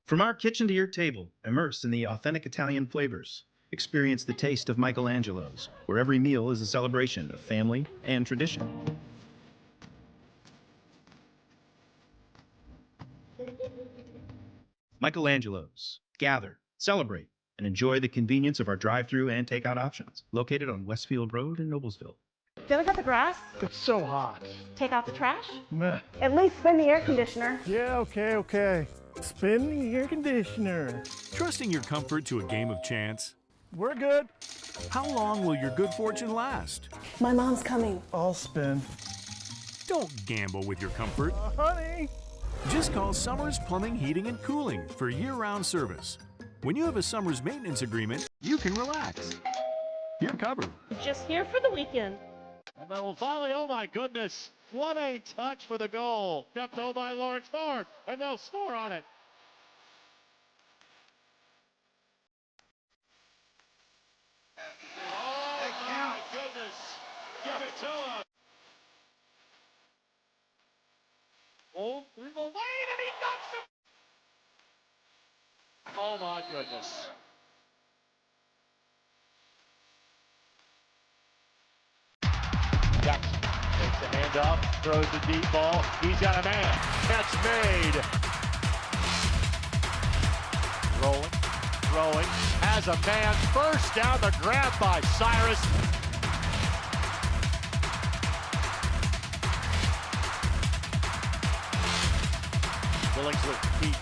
Speaker 22: From our kitchen to your table, immerse in the authentic Italian flavors. Experience the taste of Michelangelo's, where every meal is a celebration of family and tradition. Michelangelo's. Gather, celebrate, and enjoy the convenience of our drive-thru and takeout options, located on Westfield Road in Noblesville.
Speaker 7: Feel like the grass?
Speaker 14: It's so hot.
Speaker 7: Take out the trash?
Speaker 14: Meh.
Speaker 7: At least spin the air conditioner.
Speaker 14: Yeah, okay.
Speaker 6: Spin the air conditioner.
Speaker 12: Trusting your comfort to a game of chance?
Speaker 6: We're good.
Speaker 12: How long will your good fortune last?
Speaker 23: My mom's coming.
Speaker 6: I'll spin.
Speaker 12: Don't gamble with your comfort.
Speaker 6: Honey.
Speaker 12: Just call Summers Plumbing, Heating, and Cooling for year-round service. When you have a Summers maintenance agreement, you can relax. You're covered.
Speaker 7: Just here for the weekend.
Speaker 5: And then finally, oh my goodness, what a touch for the goal. Kept home by Lawrence Ford, and they'll score on it. Oh my goodness, give it to him. Oh, we will wait, and he knocks him. Oh my goodness. Jackson takes the handoff, throws the deep ball. He's got a man. Catch made. Rolling, throwing, has a man. First down, the grab by Cyrus. Billingsley keeps.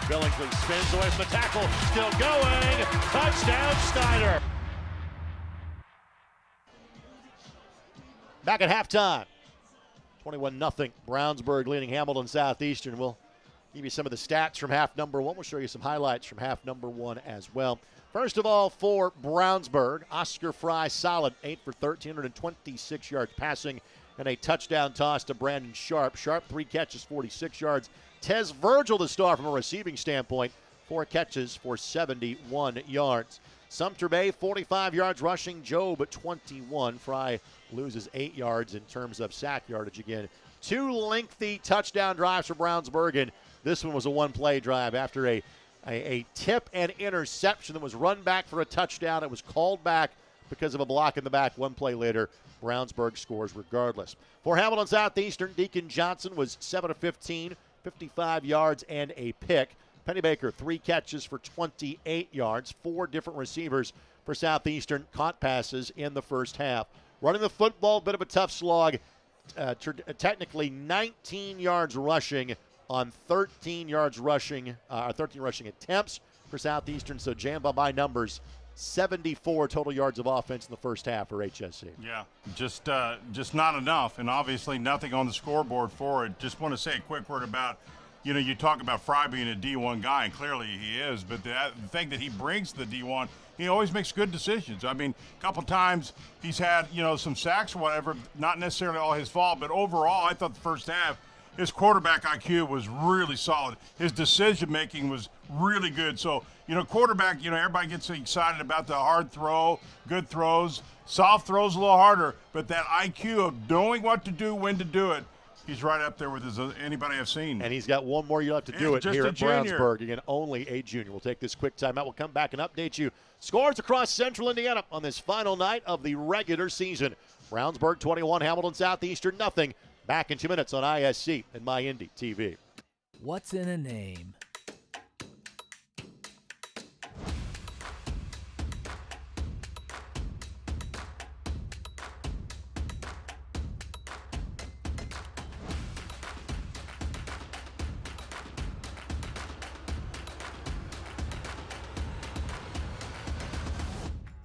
Speaker 5: Billingsley spins away from the tackle. Still going. Touchdown, Snyder.
Speaker 1: Back at halftime. 21-0. Brownsburg leading Hamilton Southeastern. We'll give you some of the stats from half number one. We'll show you some highlights from half number one as well. First of all, for Brownsburg, Oscar Fry solid, 8 for 13, 126 yards passing, and a touchdown toss to Brandon Sharp. Sharp, 3 catches, 46 yards. Tez Virgil, the star from a receiving standpoint, 4 catches for 71 yards. Sumter Bay, 45 yards rushing. Job at 21. Fry loses 8 yards in terms of sack yardage again. 2 lengthy touchdown drives for Brownsburg, and this one was a one-play drive after a tip and interception that was run back for a touchdown. It was called back because of a block in the back. 1 play later, Brownsburg scores regardless. For Hamilton Southeastern, Deacon Johnson was 7 of 15, 55 yards and a pick. Penny Baker, 3 catches for 28 yards. 4 different receivers for Southeastern caught passes in the first half. Running the football, bit of a tough slog. Technically 19 yards rushing on 13 rushing attempts for Southeastern. So Jamba by numbers, 74 total yards of offense in the first half for HSC.
Speaker 24: Yeah, just not enough, and obviously nothing on the scoreboard for it. Just want to say a quick word about, you talk about Fry being a D1 guy, and clearly he is, but the thing that he brings to the D1, he always makes good decisions. I mean, a couple times he's had, some sacks or whatever, not necessarily all his fault, but overall I thought the first half his quarterback IQ was really solid. His decision-making was really good. So, quarterback, everybody gets excited about the hard throw, good throws. Soft throws a little harder, but that IQ of knowing what to do, when to do it, he's right up there with anybody I've seen.
Speaker 1: And he's got one more year left to do it here at Brownsburg. Again, only a junior. We'll take this quick timeout. We'll come back and update you. Scores across Central Indiana on this final night of the regular season. Brownsburg 21, Hamilton Southeastern nothing. Back in 2 minutes on ISC and MyIndy TV.
Speaker 25: What's in a name?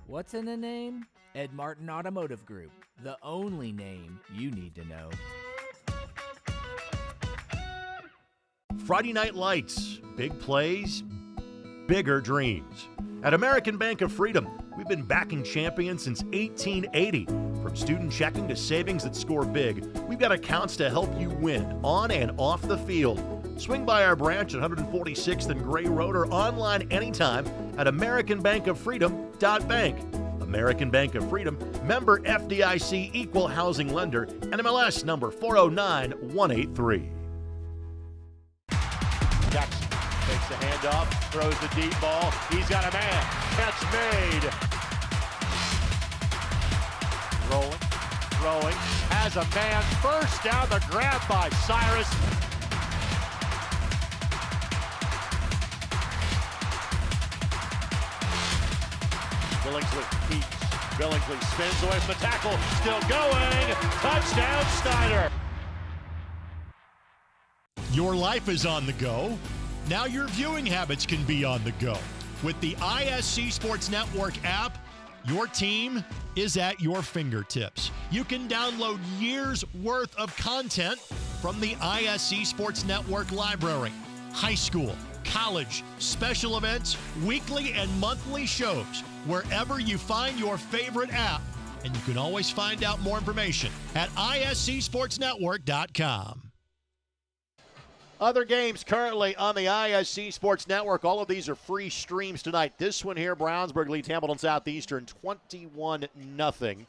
Speaker 25: What's in a name? Ed Martin Automotive Group, the only name you need to know.
Speaker 1: Friday Night Lights, big plays, bigger dreams. At American Bank of Freedom, we've been backing champions since 1880. From student checking to savings that score big, we've got accounts to help you win on and off the field. Swing by our branch at 146th and Gray Road or online anytime at AmericanBankOfFreedom.bank. American Bank of Freedom, member FDIC, equal housing lender, NMLS number 409183. Jackson takes the handoff, throws the deep ball. He's got a man. Catch made. Rolling, throwing, has a man. First down, the grab by Cyrus. Billingsley keeps. Billingsley spins away from the tackle. Still going. Touchdown, Snyder.
Speaker 16: Your life is on the go. Now your viewing habits can be on the go. With the ISC Sports Network app, your team is at your fingertips. You can download years' worth of content from the ISC Sports Network library. High school, college, special events, weekly and monthly shows, wherever you find your favorite app. And you can always find out more information at iscsportsnetwork.com.
Speaker 1: Other games currently on the ISC Sports Network. All of these are free streams tonight. This one here, Brownsburg leads Hamilton Southeastern 21-0.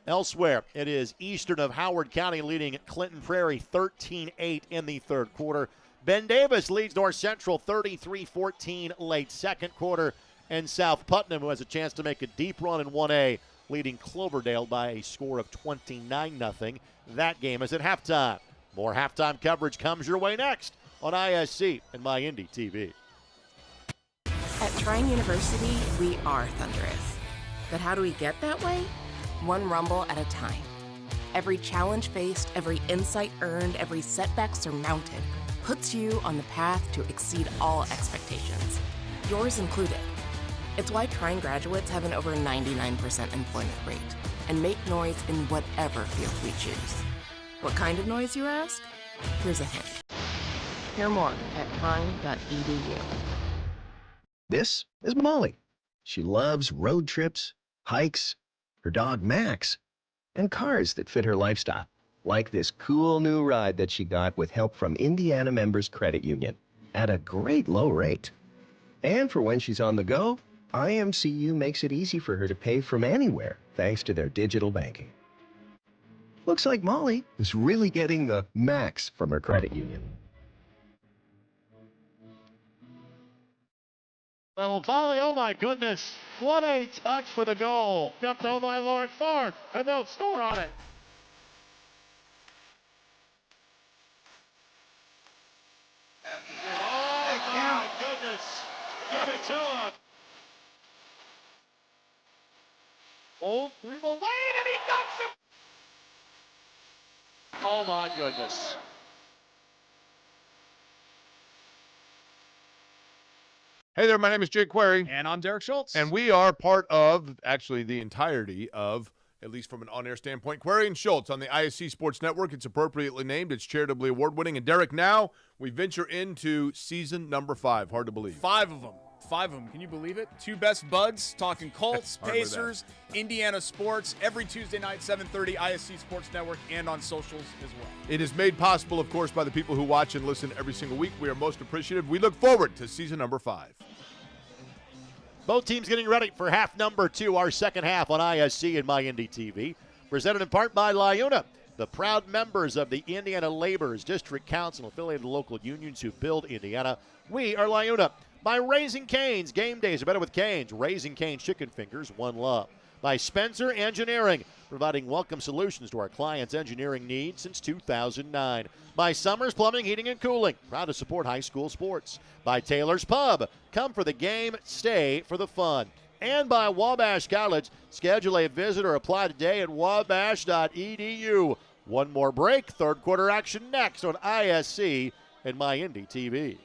Speaker 1: Elsewhere, it is Eastern of Howard County leading Clinton Prairie 13-8 in the third quarter. Ben Davis leads North Central 33-14 late second quarter. And South Putnam, who has a chance to make a deep run in 1A, leading Cloverdale by a score of 29-0. That game is at halftime. More halftime coverage comes your way next on ISC and MyIndy TV.
Speaker 13: At Trine University, we are thunderous. But how do we get that way? One rumble at a time. Every challenge faced, every insight earned, every setback surmounted puts you on the path to exceed all expectations, yours included. It's why Trine graduates have an over 99% employment rate and make noise in whatever field we choose. What kind of noise, you ask? Here's a hint. Hear more at trine.edu.
Speaker 15: This is Molly. She loves road trips, hikes, her dog Max, and cars that fit her lifestyle, like this cool new ride that she got with help from Indiana Members Credit Union at a great low rate. And for when she's on the go, IMCU makes it easy for her to pay from anywhere thanks to their digital banking. Looks like Molly is really getting the max from her credit union.
Speaker 5: Well, volley, oh my goodness. What a touch for the goal. Jumped over by Lawrence Ford, and they'll score on it. Oh my goodness. Give it to him. Oh, we will lead, and he ducks it. Oh my goodness.
Speaker 10: Hey there, my name is Jake Query.
Speaker 11: And I'm Derek Schultz.
Speaker 10: And we are part of, actually, the entirety of, at least from an on-air standpoint, Query and Schultz on the ISC Sports Network. It's appropriately named. It's charitably award-winning. And Derek, now we venture into season number 5. Hard to believe.
Speaker 11: 5 of them. 5 of them. Can you believe it? 2 best buds, talking Colts, Pacers, Indiana sports, every Tuesday night, 7:30, ISC Sports Network, and on socials as well.
Speaker 10: It is made possible, of course, by the people who watch and listen every single week. We are most appreciative. We look forward to season number 5.
Speaker 1: Both teams getting ready for half number 2, our second half on ISC and MyIndy TV. Presented in part by LiUNA, the proud members of the Indiana Laborers District Council, affiliated local unions who build Indiana. We are LiUNA. By Raising Cane's, game days are better with Cane's. Raising Cane's chicken fingers, one love. By Spencer Engineering, providing welcome solutions to our clients' engineering needs since 2009. By Summers Plumbing, Heating, and Cooling, proud to support high school sports. By Taylor's Pub, come for the game, stay for the fun. And by Wabash College, schedule a visit or apply today at wabash.edu. One more break, third quarter action next on ISC and MyIndy TV.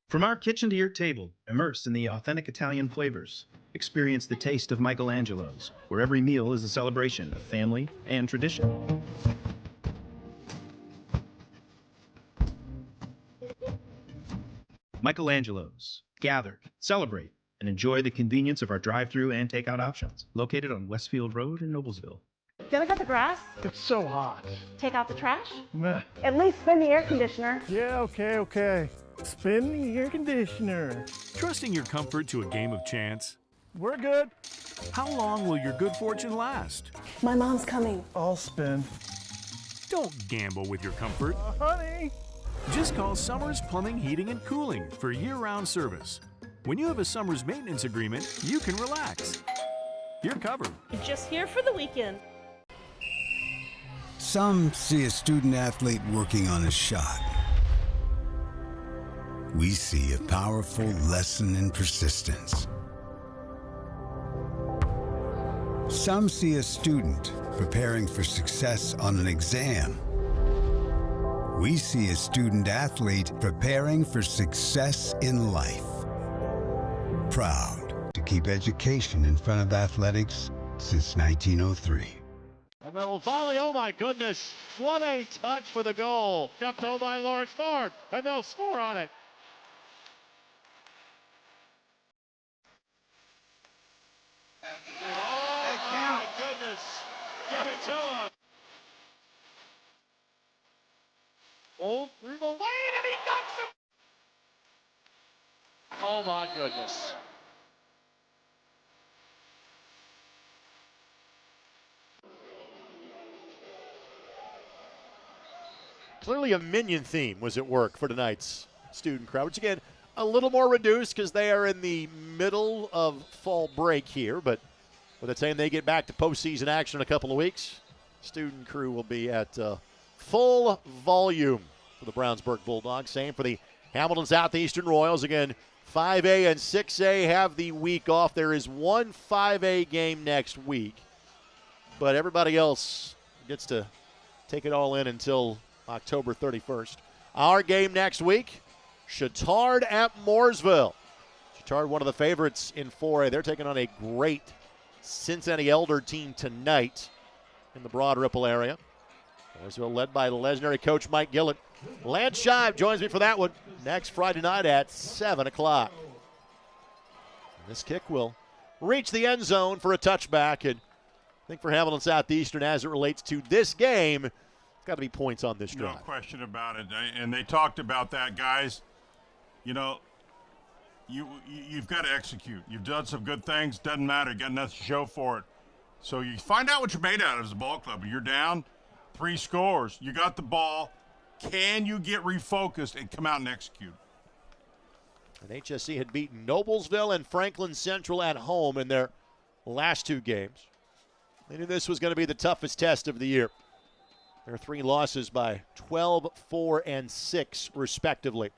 Speaker 22: From our kitchen to your table, immerse in the authentic Italian flavors. Experience the taste of Michelangelo's, where every meal is a celebration of family and tradition. Michelangelo's. Gather, celebrate, and enjoy the convenience of our drive-thru and takeout options. Located on Westfield Road in Noblesville.
Speaker 7: Gonna cut the grass?
Speaker 6: It's so hot.
Speaker 7: Take out the trash?
Speaker 6: Meh.
Speaker 7: At least spin the air conditioner.
Speaker 6: Yeah, okay. Spin the air conditioner.
Speaker 12: Trusting your comfort to a game of chance?
Speaker 6: We're good.
Speaker 12: How long will your good fortune last?
Speaker 7: My mom's coming.
Speaker 6: I'll spin.
Speaker 12: Don't gamble with your comfort.
Speaker 6: Honey.
Speaker 12: Just call Summers Plumbing, Heating, and Cooling for year-round service. When you have a Summers maintenance agreement, you can relax. You're covered.
Speaker 7: Just here for the weekend.
Speaker 8: Some see a student athlete working on a shot. we see a powerful lesson in persistence. Some see a student preparing for success on an exam. We see a student athlete preparing for success in life. Proud to keep education in front of athletics since 1903.
Speaker 5: And then volley, oh my goodness, what a touch for the goal. Jumped over by Lawrence Ford, and they'll score on it. Oh my goodness, give it to him. Oh, through the lane, and he knocks him. Oh my goodness.
Speaker 1: Clearly a Minion theme was at work for tonight's student crowd, which again, a little more reduced because they are in the middle of fall break here, but with the time they get back to postseason action in a couple of weeks, student crew will be at full volume for the Brownsburg Bulldogs. Same for the Hamilton Southeastern Royals. Again, 5A and 6A have the week off. There is one 5A game next week, but everybody else gets to take it all in until October 31st. Our game next week, Chittard at Mooresville. Chittard, one of the favorites in 4A. They're taking on a great Cincinnati Elder team tonight in the Broad Ripple area. Mooresville led by legendary coach Mike Gillett. Lance Shive joins me for that one next Friday night at 7 o'clock. This kick will reach the end zone for a touchback, and I think for Hamilton Southeastern as it relates to this game, got to be points on this drive.
Speaker 24: No question about it. And they talked about that, guys. You know, you've got to execute. You've done some good things. Doesn't matter. You got nothing to show for it. So you find out what you're made out of as a ball club. You're down 3 scores. You got the ball. Can you get refocused and come out and execute?
Speaker 1: And HSC had beaten Noblesville and Franklin Central at home in their last 2 games. They knew this was going to be the toughest test of the year. Their 3 losses by 12, 4, and 6, respectively.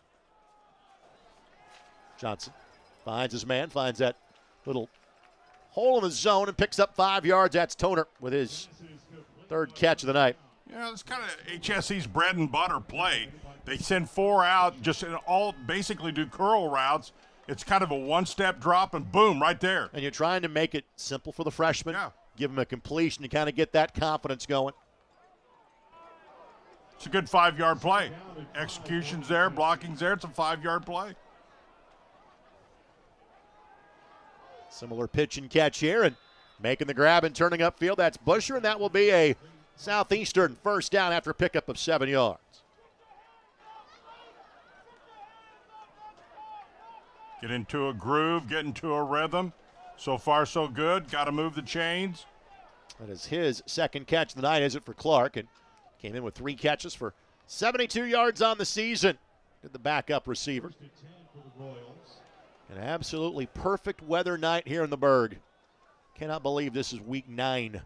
Speaker 1: Johnson finds his man, finds that little hole in the zone and picks up 5 yards. That's Toner with his 3rd catch of the night.
Speaker 24: Yeah, it's kind of HSC's bread and butter play. They send 4 out, just all basically do curl routes. It's kind of a one-step drop and boom, right there.
Speaker 1: And you're trying to make it simple for the freshman.
Speaker 24: Yeah.
Speaker 1: Give him a completion to kind of get that confidence going.
Speaker 24: It's a good 5-yard play. Execution's there, blocking's there. It's a 5-yard play.
Speaker 1: Similar pitch and catch here, and making the grab and turning upfield. That's Busher, and that will be a Southeastern first down after a pickup of 7 yards.
Speaker 24: Get into a groove, get into a rhythm. So far, so good. Got to move the chains.
Speaker 1: That is his 2nd catch of the night, is it, for Clark? And came in with 3 catches for 72 yards on the season. Did the backup receiver. An absolutely perfect weather night here in the Berg. Cannot believe this is week 9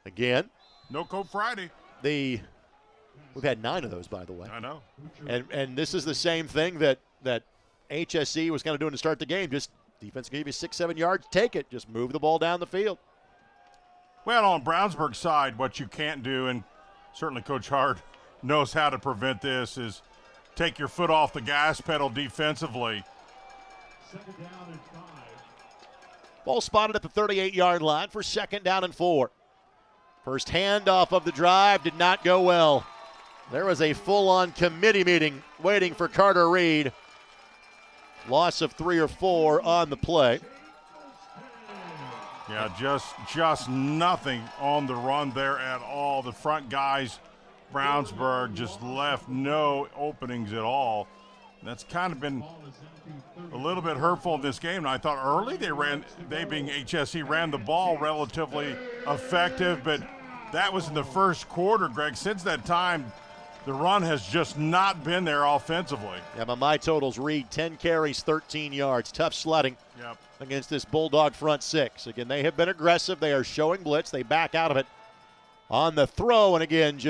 Speaker 1: again.
Speaker 24: No Coat Friday.
Speaker 1: We've had 9 of those, by the way.
Speaker 24: I know.
Speaker 1: And this is the same thing that HSC was kind of doing to start the game. Just defense gave you 6-7 yards, take it. Just move the ball down the field.
Speaker 24: Well, on Brownsburg's side, what you can't do, and certainly Coach Hart knows how to prevent this, is take your foot off the gas pedal defensively.
Speaker 5: 2nd down and 5.
Speaker 1: Ball spotted at the 38-yard line for 2nd down and 4. First handoff of the drive did not go well. There was a full-on committee meeting waiting for Carter Reed. Loss of 3 or 4 on the play.
Speaker 24: Yeah, just nothing on the run there at all. The front guys, Brownsburg, just left no openings at all. That's kind of been a little bit hurtful in this game. And I thought early they being HSC, ran the ball relatively effective, but that was in the first quarter, Greg. Since that time, the run has just not been there offensively.
Speaker 1: Yeah, but my totals read 10 carries, 13 yards. Tough sledding against this Bulldog front 6. Again, they have been aggressive. They are showing blitz. They back out of it on the throw. And again,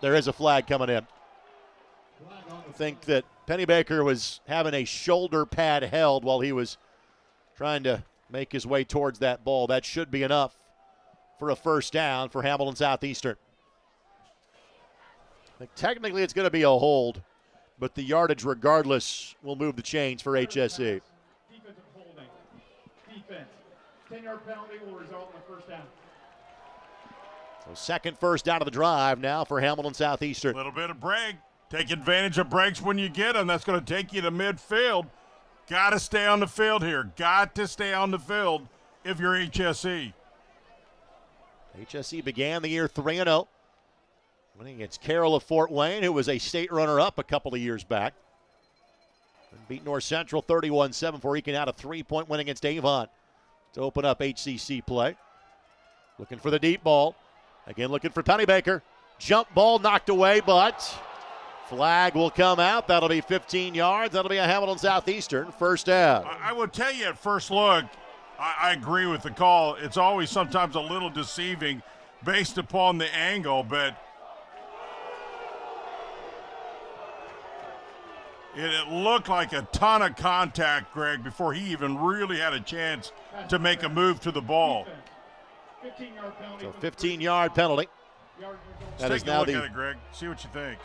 Speaker 1: there is a flag coming in. I think that Pennybaker was having a shoulder pad held while he was trying to make his way towards that ball. That should be enough for a first down for Hamilton Southeastern. Technically, it's going to be a hold, but the yardage, regardless, will move the chains for HSE.
Speaker 5: Defensive holding. Defense. 10-yard penalty will result in a first down.
Speaker 1: So second first down of the drive now for Hamilton Southeastern.
Speaker 24: A little bit of break. Take advantage of breaks when you get them. That's going to take you to midfield. Got to stay on the field here. Got to stay on the field if you're HSE.
Speaker 1: HSE began the year 3-0, winning against Carroll of Fort Wayne, who was a state runner-up a couple of years back. And beat North Central 31-7 before eking out a 3-point win against Avon to open up HCC play. Looking for the deep ball. Again, looking for Pennybaker. Jump ball knocked away, but flag will come out. That'll be 15 yards. That'll be a Hamilton Southeastern first down.
Speaker 24: I would tell you at first look, I agree with the call. It's always sometimes a little deceiving based upon the angle, but it looked like a ton of contact, Greg, before he even really had a chance to make a move to the ball.
Speaker 5: 15-yard penalty.
Speaker 1: So 15-yard penalty. That is
Speaker 24: Take
Speaker 1: now
Speaker 24: a look at it, Greg. See what you think.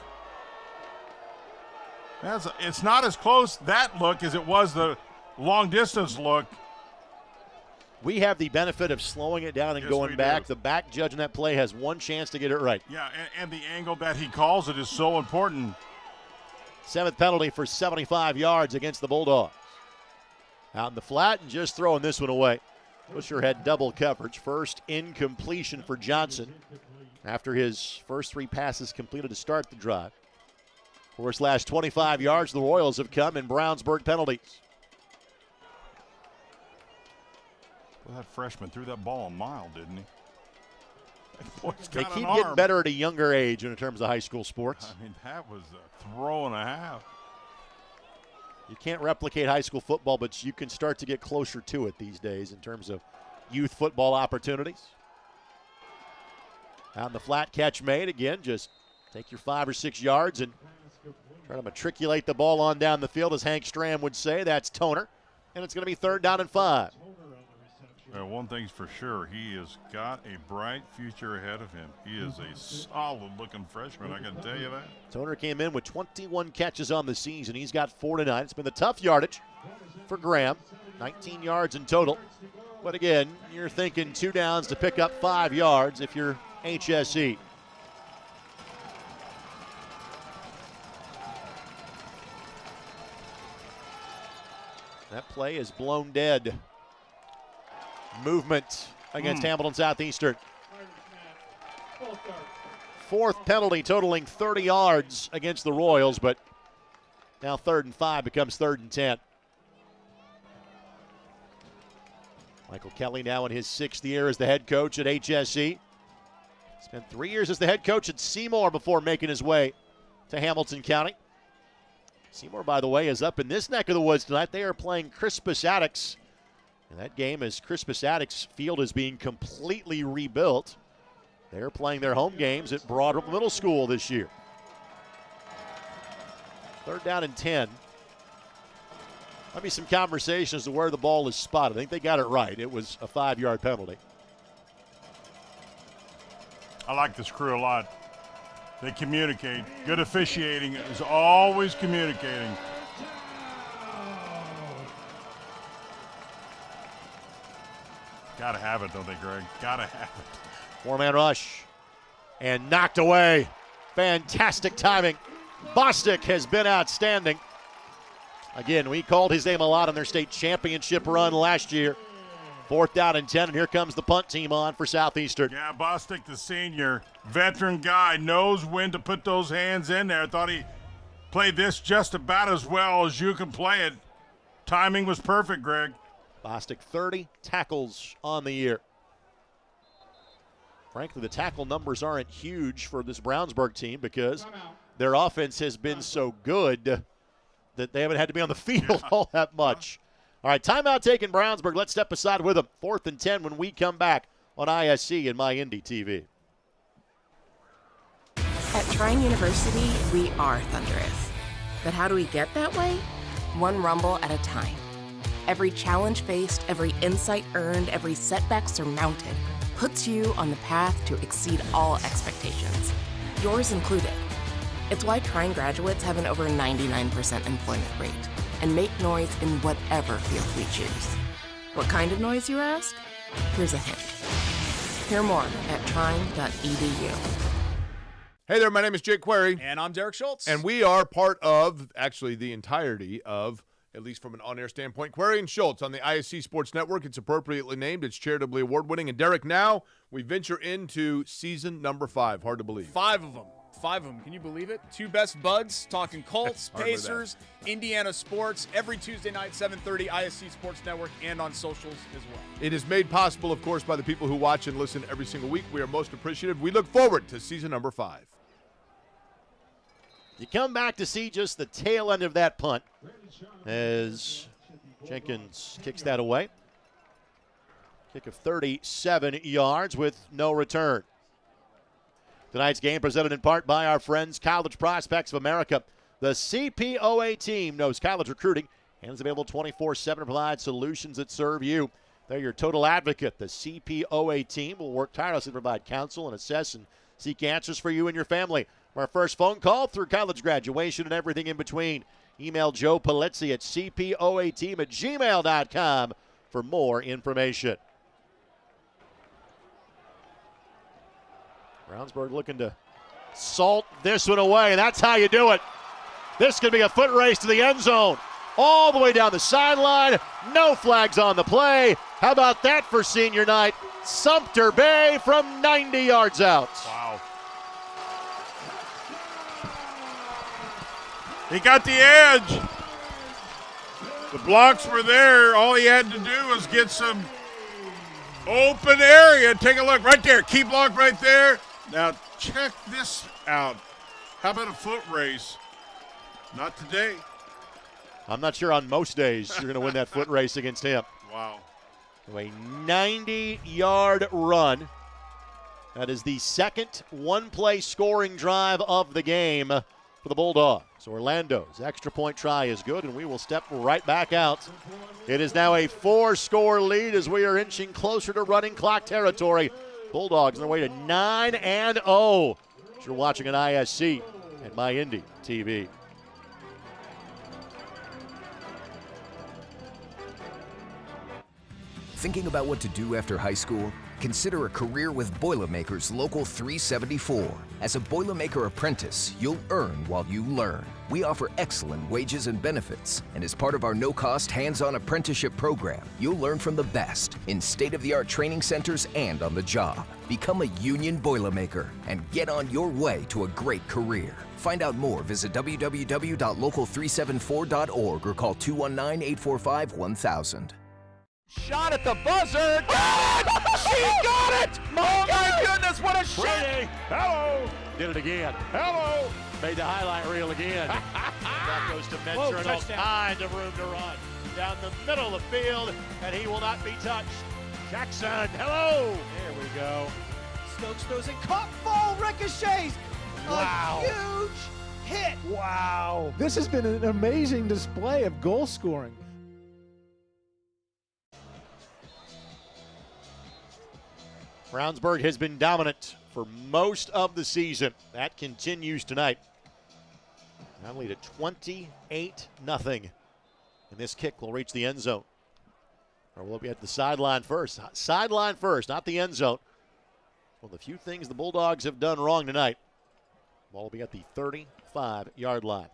Speaker 24: It's not as close, that look, as it was the long-distance look.
Speaker 1: We have the benefit of slowing it down and
Speaker 24: Yes,
Speaker 1: going
Speaker 24: we
Speaker 1: back.
Speaker 24: do.
Speaker 1: The back judge in that play has one chance to get it right.
Speaker 24: Yeah, and the angle that he calls it is so important.
Speaker 1: Seventh penalty for 75 yards against the Bulldogs. Out in the flat and just throwing this one away. Busher had double coverage. First incompletion for Johnson after his first three passes completed to start the drive. For his last 25 yards, the Royals have come in Brownsburg penalties.
Speaker 24: Well, that freshman threw that ball a mile, didn't he? That boy's
Speaker 1: They
Speaker 24: got
Speaker 1: keep
Speaker 24: an
Speaker 1: getting
Speaker 24: arm.
Speaker 1: better at a younger age in terms of high school sports.
Speaker 24: I mean, that was a throw and a half.
Speaker 1: You can't replicate high school football, but you can start to get closer to it these days in terms of youth football opportunities. Out in the flat, catch made. Again, just take your 5 or 6 yards and try to matriculate the ball on down the field, as Hank Stram would say. That's Toner, and it's going to be 3rd down and 5.
Speaker 24: One thing's for sure, he has got a bright future ahead of him. He is a solid-looking freshman, I can tell you that.
Speaker 1: Toner came in with 21 catches on the season. He's got 4 tonight. It's been the tough yardage for Graham, 19 yards in total. But again, you're thinking 2 downs to pick up 5 yards if you're HSE. That play is blown dead. Movement against Hamilton Southeastern. 4th penalty totaling 30 yards against the Royals, but now 3rd and 5 becomes 3rd and 10. Michael Kelly now in his 6th year as the head coach at HSE. Spent 3 years as the head coach at Seymour before making his way to Hamilton County. Seymour, by the way, is up in this neck of the woods tonight. They are playing Crispus Attucks. And that game, as Crispus Attucks field is being completely rebuilt. They're playing their home games at Broadwell Middle School this year. 3rd down and 10. Might be some conversation as to where the ball is spotted. I think they got it right. It was a 5-yard penalty.
Speaker 24: I like this crew a lot. They communicate. Good officiating is always communicating. Gotta have it, don't they, Greg? Gotta have it.
Speaker 1: 4-man rush. And knocked away. Fantastic timing. Bostic has been outstanding. Again, we called his name a lot on their state championship run last year. 4th down and 10, and here comes the punt team on for Southeastern.
Speaker 24: Yeah, Bostic, the senior, veteran guy, knows when to put those hands in there. Thought he played this just about as well as you can play it. Timing was perfect, Greg.
Speaker 1: Bostic, 30 tackles on the year. Frankly, the tackle numbers aren't huge for this Brownsburg team because their offense has been so good that they haven't had to be on the field all that much. All right, timeout taken Brownsburg. Let's step aside with them. 4th and 10 when we come back on ISC and MyIndy TV.
Speaker 13: At Trine University, we are thunderous. But how do we get that way? One rumble at a time. Every challenge faced, every insight earned, every setback surmounted puts you on the path to exceed all expectations, yours included. It's why Trine graduates have an over 99% employment rate and make noise in whatever field we choose. What kind of noise, you ask? Here's a hint. Hear more at trine.edu.
Speaker 10: Hey there, my name is Jake Query.
Speaker 11: And I'm Derek Schultz.
Speaker 10: And we are part of, actually the entirety of, at least from an on-air standpoint, Query and Schultz on the IHSAA Sports Network. It's appropriately named. It's charitably award-winning. And Derek, now we venture into season number 5. Hard to believe.
Speaker 11: 5 of them. 5 of them. Can you believe it? 2 best buds, talking Colts,
Speaker 10: Hardly
Speaker 11: Pacers, Indiana sports, every Tuesday night, 7:30, IHSAA Sports Network, and on socials as well.
Speaker 10: It is made possible, of course, by the people who watch and listen every single week. We are most appreciative. We look forward to season number 5.
Speaker 1: You come back to see just the tail end of that punt as Jenkins kicks that away. Kick of 37 yards with no return. Tonight's game presented in part by our friends College Prospects of America. The CPOA team knows college recruiting and is available 24/7 to provide solutions that serve you. They're your total advocate. The CPOA team will work tirelessly to provide counsel and assess and seek answers for you and your family. From our first phone call through college graduation and everything in between. Email Joe Palizzi at cpoateam@gmail.com for more information. Brownsburg looking to salt this one away. That's how you do it. This could be a foot race to the end zone. All the way down the sideline. No flags on the play. How about that for senior night? Sumter Bay from 90 yards out.
Speaker 24: Wow. He got the edge. The blocks were there. All he had to do was get some open area. Take a look right there. Key block right there. Now check this out. How about a foot race? Not today.
Speaker 1: I'm not sure on most days you're going to win that foot race against him.
Speaker 24: Wow.
Speaker 1: A 90-yard run. That is the second one-play scoring drive of the game for the Bulldogs. Orlando's extra point try is good, and we will step right back out. It is now a 4-score lead as we are inching closer to running clock territory. Bulldogs on their way to 9-0. You're watching an ISC and MyIndy TV.
Speaker 17: Thinking about what to do after high school? Consider a career with Boilermakers Local 374. As a Boilermaker apprentice, you'll earn while you learn. We offer excellent wages and benefits, and as part of our no-cost hands-on apprenticeship program, you'll learn from the best in state-of-the-art training centers and on the job. Become a union Boilermaker and get on your way to a great career. Find out more, visit www.local374.org or call 219-845-1000.
Speaker 5: Shot at the buzzer. She got it! Oh my goodness, what a shot!
Speaker 1: Hello! Did it again. Hello! Made the highlight reel again. That goes to Mentor and all kinds of room to run. Down the middle of the field, and he will not be touched. Jackson, hello! There we go.
Speaker 5: Stokes throws it, caught, ball ricochets.
Speaker 1: Wow.
Speaker 5: A huge hit.
Speaker 14: Wow. This has been an amazing display of goal scoring.
Speaker 1: Brownsburg has been dominant for most of the season. That continues tonight. Now lead at 28-0. And this kick will reach the end zone. Or we'll be at the sideline first. Sideline first, not the end zone. One of the few things the Bulldogs have done wrong tonight. Ball will be at the 35-yard line.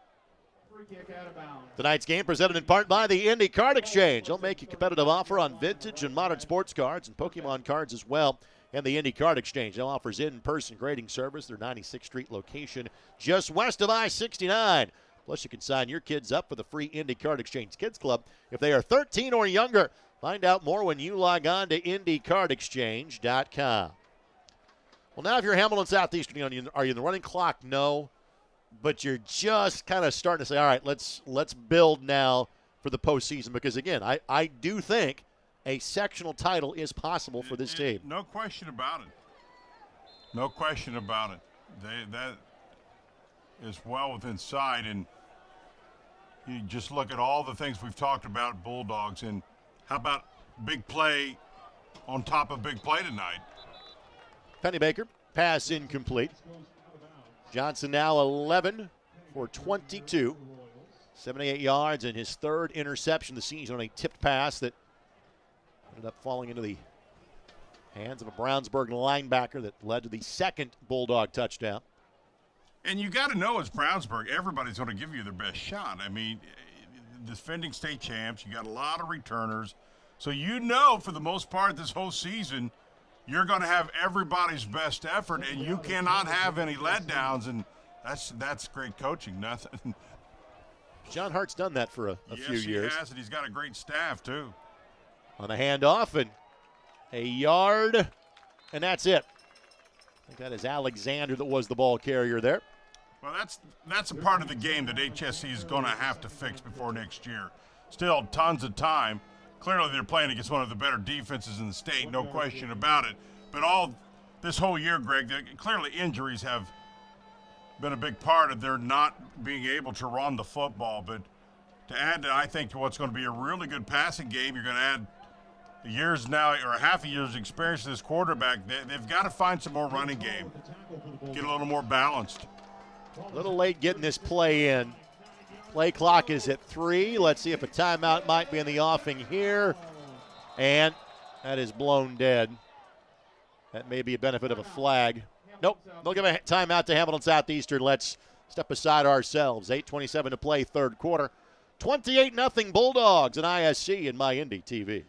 Speaker 1: Tonight's game presented in part by the Indy Card Exchange. They'll make a competitive offer on vintage and modern sports cards and Pokemon cards as well. And the Indy Card Exchange now offers in-person grading service. Their 96th Street location just west of I-69. Plus, you can sign your kids up for the free Indy Card Exchange Kids Club if they are 13 or younger. Find out more when you log on to IndyCardExchange.com. Well, now if you're Hamilton Southeastern, are you in the running clock? No. But you're just kind of starting to say, all right, let's build now for the postseason. Because, again, I do think a sectional title is possible for this team.
Speaker 24: No question about it. No question about it. That is well within sight. And You just look at all the things we've talked about, Bulldogs, and how about big play on top of big play tonight?
Speaker 1: Pennybaker, pass incomplete. Johnson now 11 for 22. 78 yards and his third interception of the season on a tipped pass that ended up falling into the hands of a Brownsburg linebacker that led to the second Bulldog touchdown.
Speaker 24: And you got to know, as Brownsburg, everybody's going to give you their best shot. I mean, defending state champs, you got a lot of returners. So you know, for the most part this whole season, you're going to have everybody's best effort, and you cannot have any letdowns, and that's great coaching. Nothing.
Speaker 1: John Hart's done that for a few years.
Speaker 24: Yes, he has, and he's got a great staff, too.
Speaker 1: On the handoff, and a yard, and that's it. I think that is Alexander that was the ball carrier there.
Speaker 24: Well, that's a part of the game that HSC is going to have to fix before next year. Still tons of time. Clearly they're playing against one of the better defenses in the state, no question about it. But all this whole year, Greg, clearly injuries have been a big part of their not being able to run the football. But to add, I think, to what's going to be a really good passing game, you're going to add years now, or half a year's experience to this quarterback. They've got to find some more running game, get a little more balanced.
Speaker 1: A little late getting this play in. Play clock is at 3. Let's see if a timeout might be in the offing here. And that is blown dead. That may be a benefit of a flag. Nope, they'll give a timeout to Hamilton Southeastern. Let's step aside ourselves. 8:27 to play, third quarter. 28-0 Bulldogs and ISC and My Indy TV.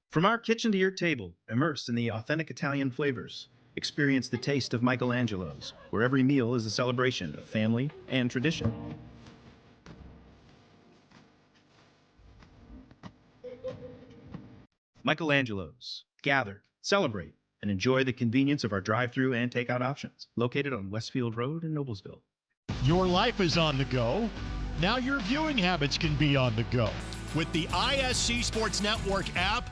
Speaker 22: From our kitchen to your table, immersed in the authentic Italian flavors, experience the taste of Michelangelo's, where every meal is a celebration of family and tradition. Michelangelo's. Gather, celebrate, and enjoy the convenience of our drive-through and takeout options, located on Westfield Road in Noblesville.
Speaker 16: Your life is on the go. Now your viewing habits can be on the go. With the ISC Sports Network app,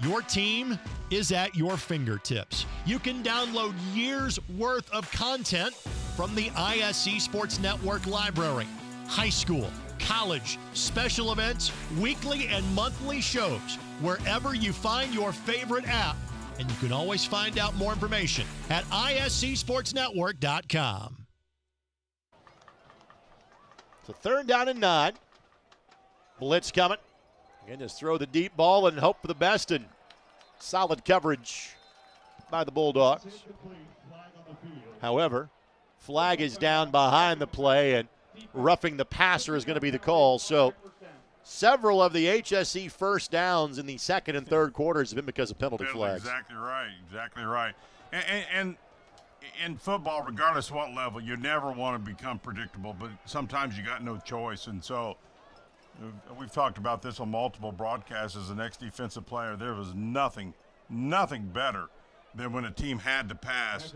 Speaker 16: your team is at your fingertips. You can download years' worth of content from the ISC Sports Network library. High school, college, special events, weekly and monthly shows, wherever you find your favorite app. And you can always find out more information at iscsportsnetwork.com.
Speaker 1: So 3rd down and 9. Blitz coming. Again, just throw the deep ball and hope for the best, and solid coverage by the Bulldogs. However, flag is down behind the play, and roughing the passer is going to be the call. So several of the HSC first downs in the second and third quarters have been because of penalty flags.
Speaker 24: Exactly right, exactly right. And in football, regardless of what level, you never want to become predictable, but sometimes you got no choice. And so we've talked about this on multiple broadcasts. As the next defensive player, there was nothing better than when a team had to pass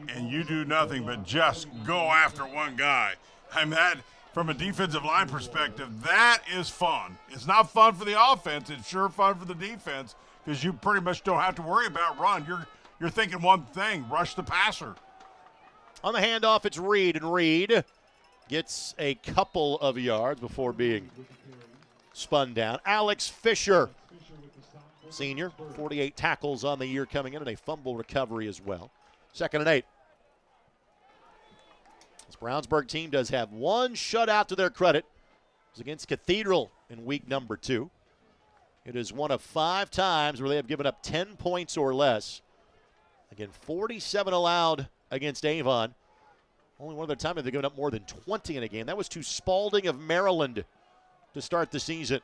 Speaker 24: and you do nothing but just go after one guy. I mean, that, from a defensive line perspective, that is fun. It's not fun for the offense. It's sure fun for the defense because you pretty much don't have to worry about run. You're thinking one thing, rush the passer.
Speaker 1: On the handoff, it's Reed, and Reed gets a couple of yards before being spun down. Alex Fisher, senior, 48 tackles on the year coming in, and a fumble recovery as well. 2nd and 8. This Brownsburg team does have one shutout to their credit. It was against Cathedral in week number 2. It is one of 5 times where they have given up 10 points or less. Again, 47 allowed against Avon. Only one other time they've given up more than 20 in a game. That was to Spalding of Maryland to start the season.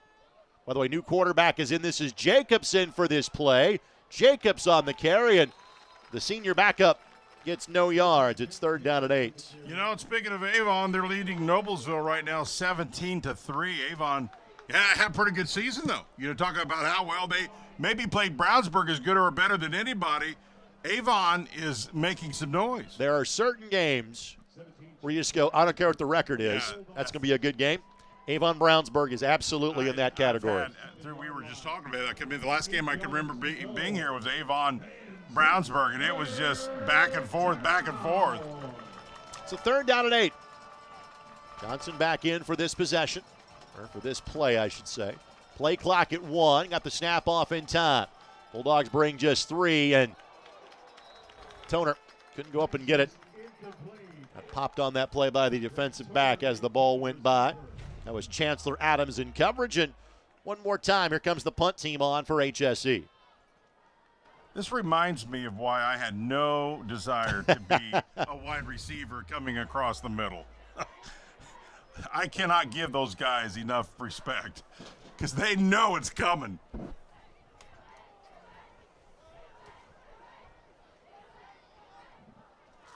Speaker 1: By the way, new quarterback is in. This is Jacobson for this play. Jacobs on the carry, and the senior backup gets no yards. It's 3rd down and 8.
Speaker 24: You know, speaking of Avon, they're leading Noblesville right now 17-3. Avon had a pretty good season, though. You know, talking about how well they maybe played Brownsburg as good or better than anybody. Avon is making some noise.
Speaker 1: There are certain games where you just go, I don't care what the record is. That's going to be a good game. Avon Brownsburg is absolutely in that category.
Speaker 24: We were just talking about it. I mean, the last game I can remember being here was Avon Brownsburg, and it was just back and forth, back and forth.
Speaker 1: It's a 3rd down and 8. Johnson back in for this possession, or for this play, I should say. Play clock at 1. Got the snap off in time. Bulldogs bring just 3, and Toner couldn't go up and get it. Got popped on that play by the defensive back as the ball went by. That was Chancellor Adams in coverage, and one more time, here comes the punt team on for HSE.
Speaker 24: This reminds me of why I had no desire to be a wide receiver coming across the middle. I cannot give those guys enough respect because they know it's coming.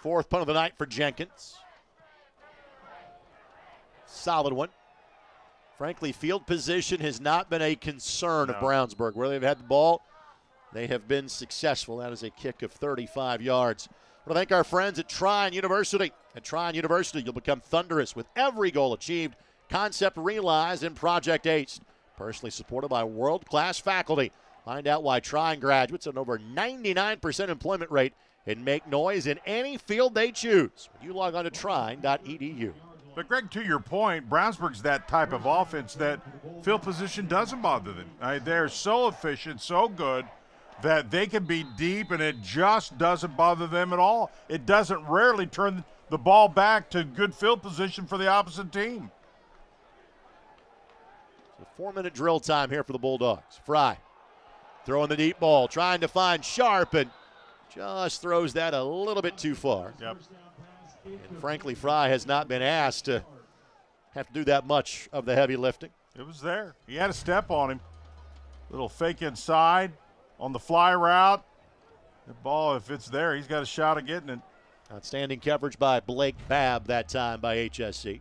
Speaker 1: Fourth punt of the night for Jenkins. Solid one. Frankly, field position has not been a concern of Brownsburg. Where they've had the ball, they have been successful. That is a kick of 35 yards. I want to thank our friends at Trine University. At Trine University, you'll become thunderous with every goal achieved, concept realized, and project aced. Personally supported by world-class faculty. Find out why Trine graduates have an over 99% employment rate and make noise in any field they choose. When you log on to trine.edu.
Speaker 24: But, Greg, to your point, Brownsburg's that type of offense that field position doesn't bother them. They're so efficient, so good, that they can be deep, and it just doesn't bother them at all. It doesn't rarely turn the ball back to good field position for the opposite team.
Speaker 1: It's a 4-minute drill time here for the Bulldogs. Fry throwing the deep ball, trying to find Sharp, and just throws that a little bit too far.
Speaker 24: Yep.
Speaker 1: And frankly, Fry has not been asked to have to do that much of the heavy lifting.
Speaker 24: It was there. He had a step on him. Little fake inside on the fly route. The ball, if it's there, he's got a shot at getting it.
Speaker 1: Outstanding coverage by Blake Babb that time by HSC.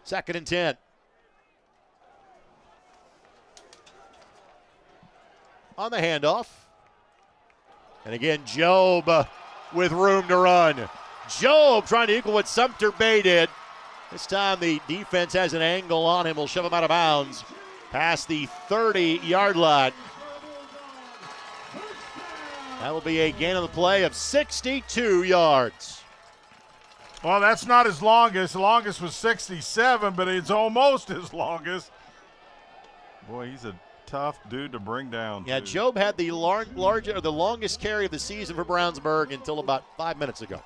Speaker 1: 2nd and 10. On the handoff. And again, Job with room to run. Job trying to equal what Sumter Bay did. This time the defense has an angle on him. Will shove him out of bounds past the 30-yard line. That will be a gain on the play of 62 yards.
Speaker 24: Well, that's not his longest. The longest was 67, but it's almost his longest. Boy, he's a tough dude to bring down.
Speaker 1: Yeah, Job had the longest carry of the season for Brownsburg until about 5 minutes ago.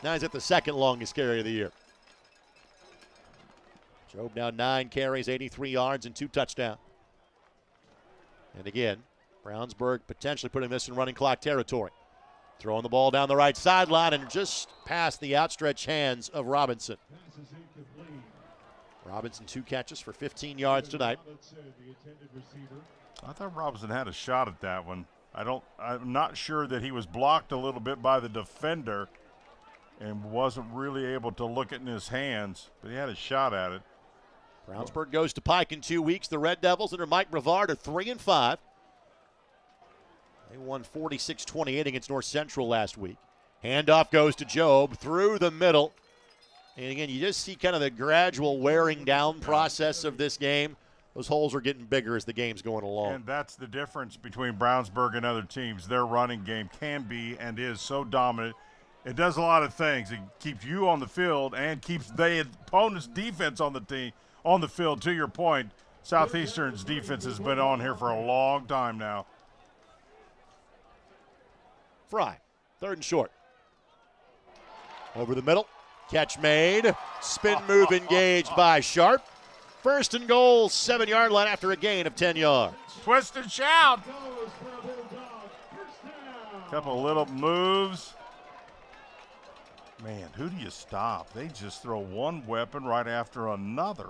Speaker 1: Now he's at the 2nd longest carry of the year. Job now 9 carries, 83 yards, and 2 touchdowns. And again, Brownsburg potentially putting this in running clock territory. Throwing the ball down the right sideline and just past the outstretched hands of Robinson. Robinson 2 catches for 15 yards tonight.
Speaker 24: I thought Robinson had a shot at that one. I'm not sure that he was blocked a little bit by the defender and wasn't really able to look it in his hands, but he had a shot at it.
Speaker 1: Brownsburg goes to Pike in 2 weeks. The Red Devils under Mike Brevard are 3-5. They won 46-28 against North Central last week. Handoff goes to Job through the middle. And again, you just see kind of the gradual wearing down process of this game. Those holes are getting bigger as the game's going along.
Speaker 24: And that's the difference between Brownsburg and other teams. Their running game can be and is so dominant. It does a lot of things. It keeps you on the field and keeps the opponent's defense on the field. To your point, Southeastern's defense has been on here for a long time now.
Speaker 1: Fry, 3rd and short. Over the middle. Catch made. Spin move engaged by Sharp. 1st and goal, 7-yard line after a gain of 10 yards.
Speaker 24: Twist and shout. Couple of little moves. Man, who do you stop? They just throw one weapon right after another.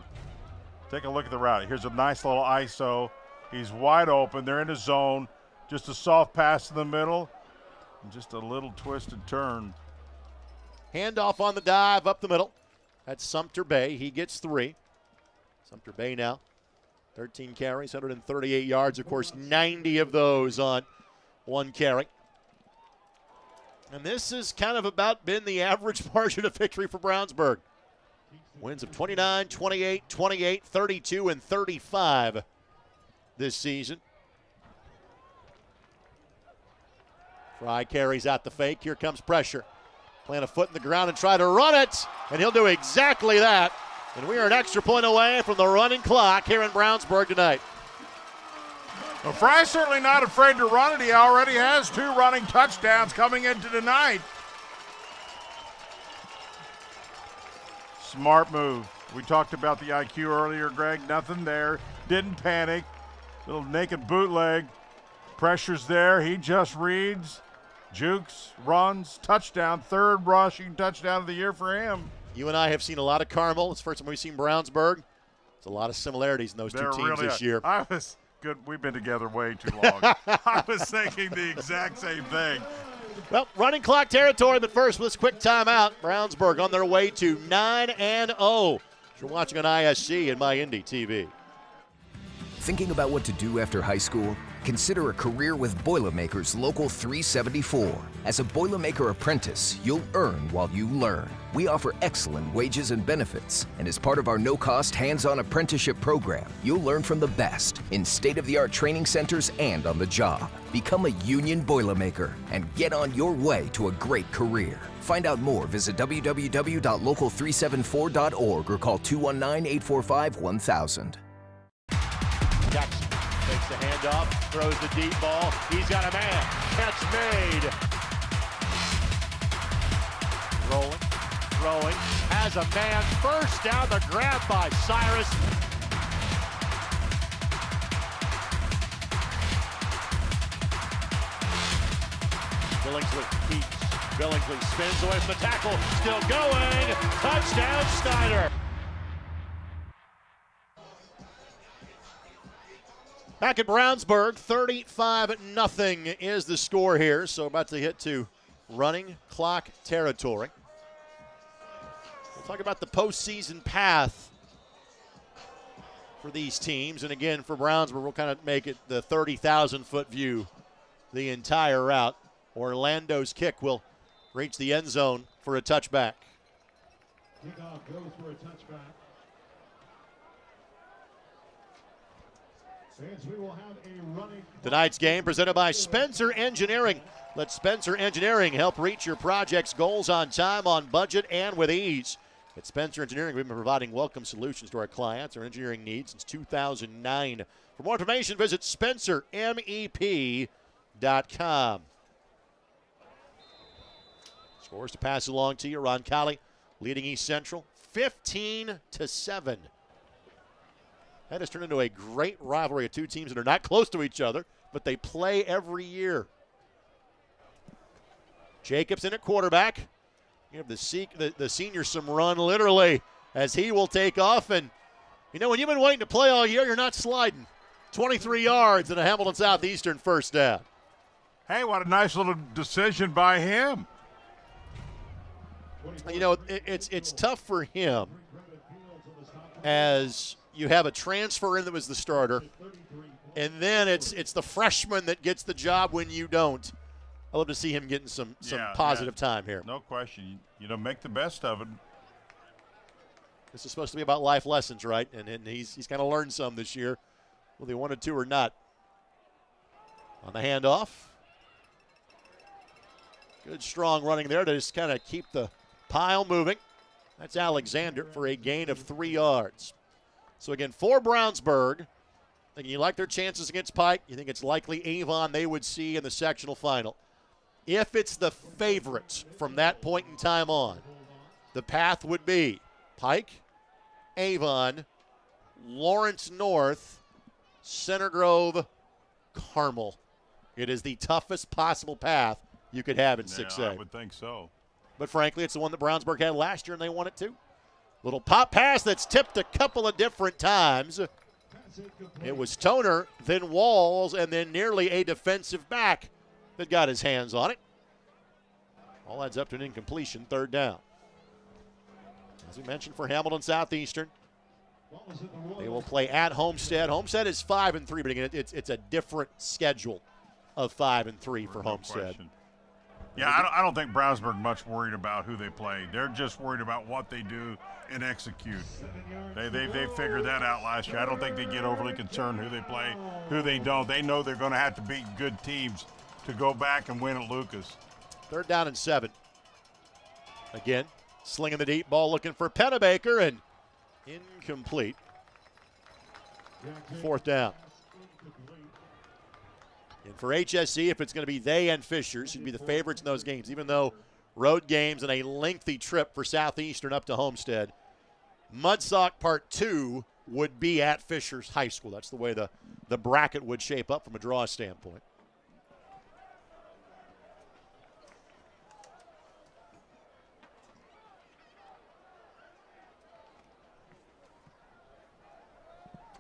Speaker 24: Take a look at the route. Here's a nice little ISO. He's wide open. They're in his zone. Just a soft pass in the middle. And just a little twisted turn.
Speaker 1: Handoff on the dive up the middle. That's Sumter Bay. He gets 3. Sumter Bay now 13 carries, 138 yards. Of course, 90 of those on 1 carry. And this has kind of about been the average margin of victory for Brownsburg. Wins of 29, 28, 28, 32, and 35 this season. Fry carries out the fake. Here comes pressure. Plant a foot in the ground and try to run it, and he'll do exactly that. And we are an extra point away from the running clock here in Brownsburg tonight.
Speaker 24: Well, Fry's certainly not afraid to run it. He already has 2 running touchdowns coming into tonight. Smart move. We talked about the IQ earlier, Greg. Nothing there. Didn't panic. Little naked bootleg. Pressure's there. He just reads. Jukes, runs, touchdown. 3rd rushing touchdown of the year for him.
Speaker 1: You and I have seen a lot of Carmel. It's the first time we've seen Brownsburg. There's a lot of similarities in those two teams
Speaker 24: really
Speaker 1: this year.
Speaker 24: I was good. We've been together way too long. I was thinking the exact same thing.
Speaker 1: Well, running clock territory, but first with this quick timeout, Brownsburg on their way to 9-0. You're watching on ISC and MyIndy TV.
Speaker 17: Thinking about what to do after high school? Consider a career with Boilermakers Local 374. As a Boilermaker apprentice, you'll earn while you learn. We offer excellent wages and benefits, and as part of our no-cost hands-on apprenticeship program, you'll learn from the best in state-of-the-art training centers and on the job. Become a union Boilermaker and get on your way to a great career. Find out more, visit www.local374.org or call 219-845-1000.
Speaker 1: Jackson takes the handoff, throws the deep ball. He's got a man. Catch made. Rolling, throwing, has a man. First down, the grab by Cyrus. Billingsley keeps. Billingsley spins away from the tackle. Still going. Touchdown, Snyder. Back at Brownsburg, 35-0 is the score here. So about to hit to running clock territory. We'll talk about the postseason path for these teams. And again, for Brownsburg, we'll kind of make it the 30,000-foot view the entire route. Orlando's kick will reach the end zone for a touchback.
Speaker 5: Kickoff goes for a touchback.
Speaker 1: Tonight's game presented by Spencer Engineering. Let Spencer Engineering help reach your project's goals on time, on budget, and with ease. At Spencer Engineering, we've been providing welcome solutions to our clients, our engineering needs since 2009. For more information, visit spencermep.com. Scores to pass along to you. Roncalli leading East Central 15-7. That has turned into a great rivalry of two teams that are not close to each other, but they play every year. Jacobson at quarterback. You have the senior some run, literally, as he will take off. And, you know, when you've been waiting to play all year, you're not sliding. 23 yards and a Hamilton Southeastern first down.
Speaker 24: Hey, what a nice little decision by him.
Speaker 1: You know, it's tough for him as you have a transfer in that was the starter, and then it's the freshman that gets the job when you don't. I love to see him getting some positive time here.
Speaker 24: No question. You know, make the best of it.
Speaker 1: This is supposed to be about life lessons, right? And he's kind of learned some this year, whether he wanted to or not. On the handoff. Good strong running there to just kind of keep the pile moving. That's Alexander for a gain of 3 yards. So again, for Brownsburg, and you like their chances against Pike, you think it's likely Avon they would see in the sectional final. If it's the favorites from that point in time on, the path would be Pike, Avon, Lawrence North, Center Grove, Carmel. It is the toughest possible path you could have in 6A.
Speaker 24: I would think so.
Speaker 1: But frankly, it's the one that Brownsburg had last year, and they won it too. Little pop pass that's tipped a couple of different times. It was Toner, then Walls, and then nearly a defensive back that got his hands on it. All adds up to an incompletion, 3rd down. As we mentioned, for Hamilton Southeastern, they will play at Homestead. Homestead is 5-3, but again, it's a different schedule of 5-3 for Homestead.
Speaker 24: Yeah, I don't think Brownsburg much worried about who they play. They're just worried about what they do and execute. They figured that out last year. I don't think they get overly concerned who they play, who they don't. They know they're going to have to beat good teams to go back and win at Lucas.
Speaker 1: 3rd down and 7. Again, slinging the deep ball, looking for Pennebaker, and incomplete. 4th down. And for HSC, if it's going to be they and Fishers, who'd be the favorites in those games, even though road games and a lengthy trip for Southeastern up to Homestead, Mudsock Part 2 would be at Fishers High School. That's the way the bracket would shape up from a draw standpoint.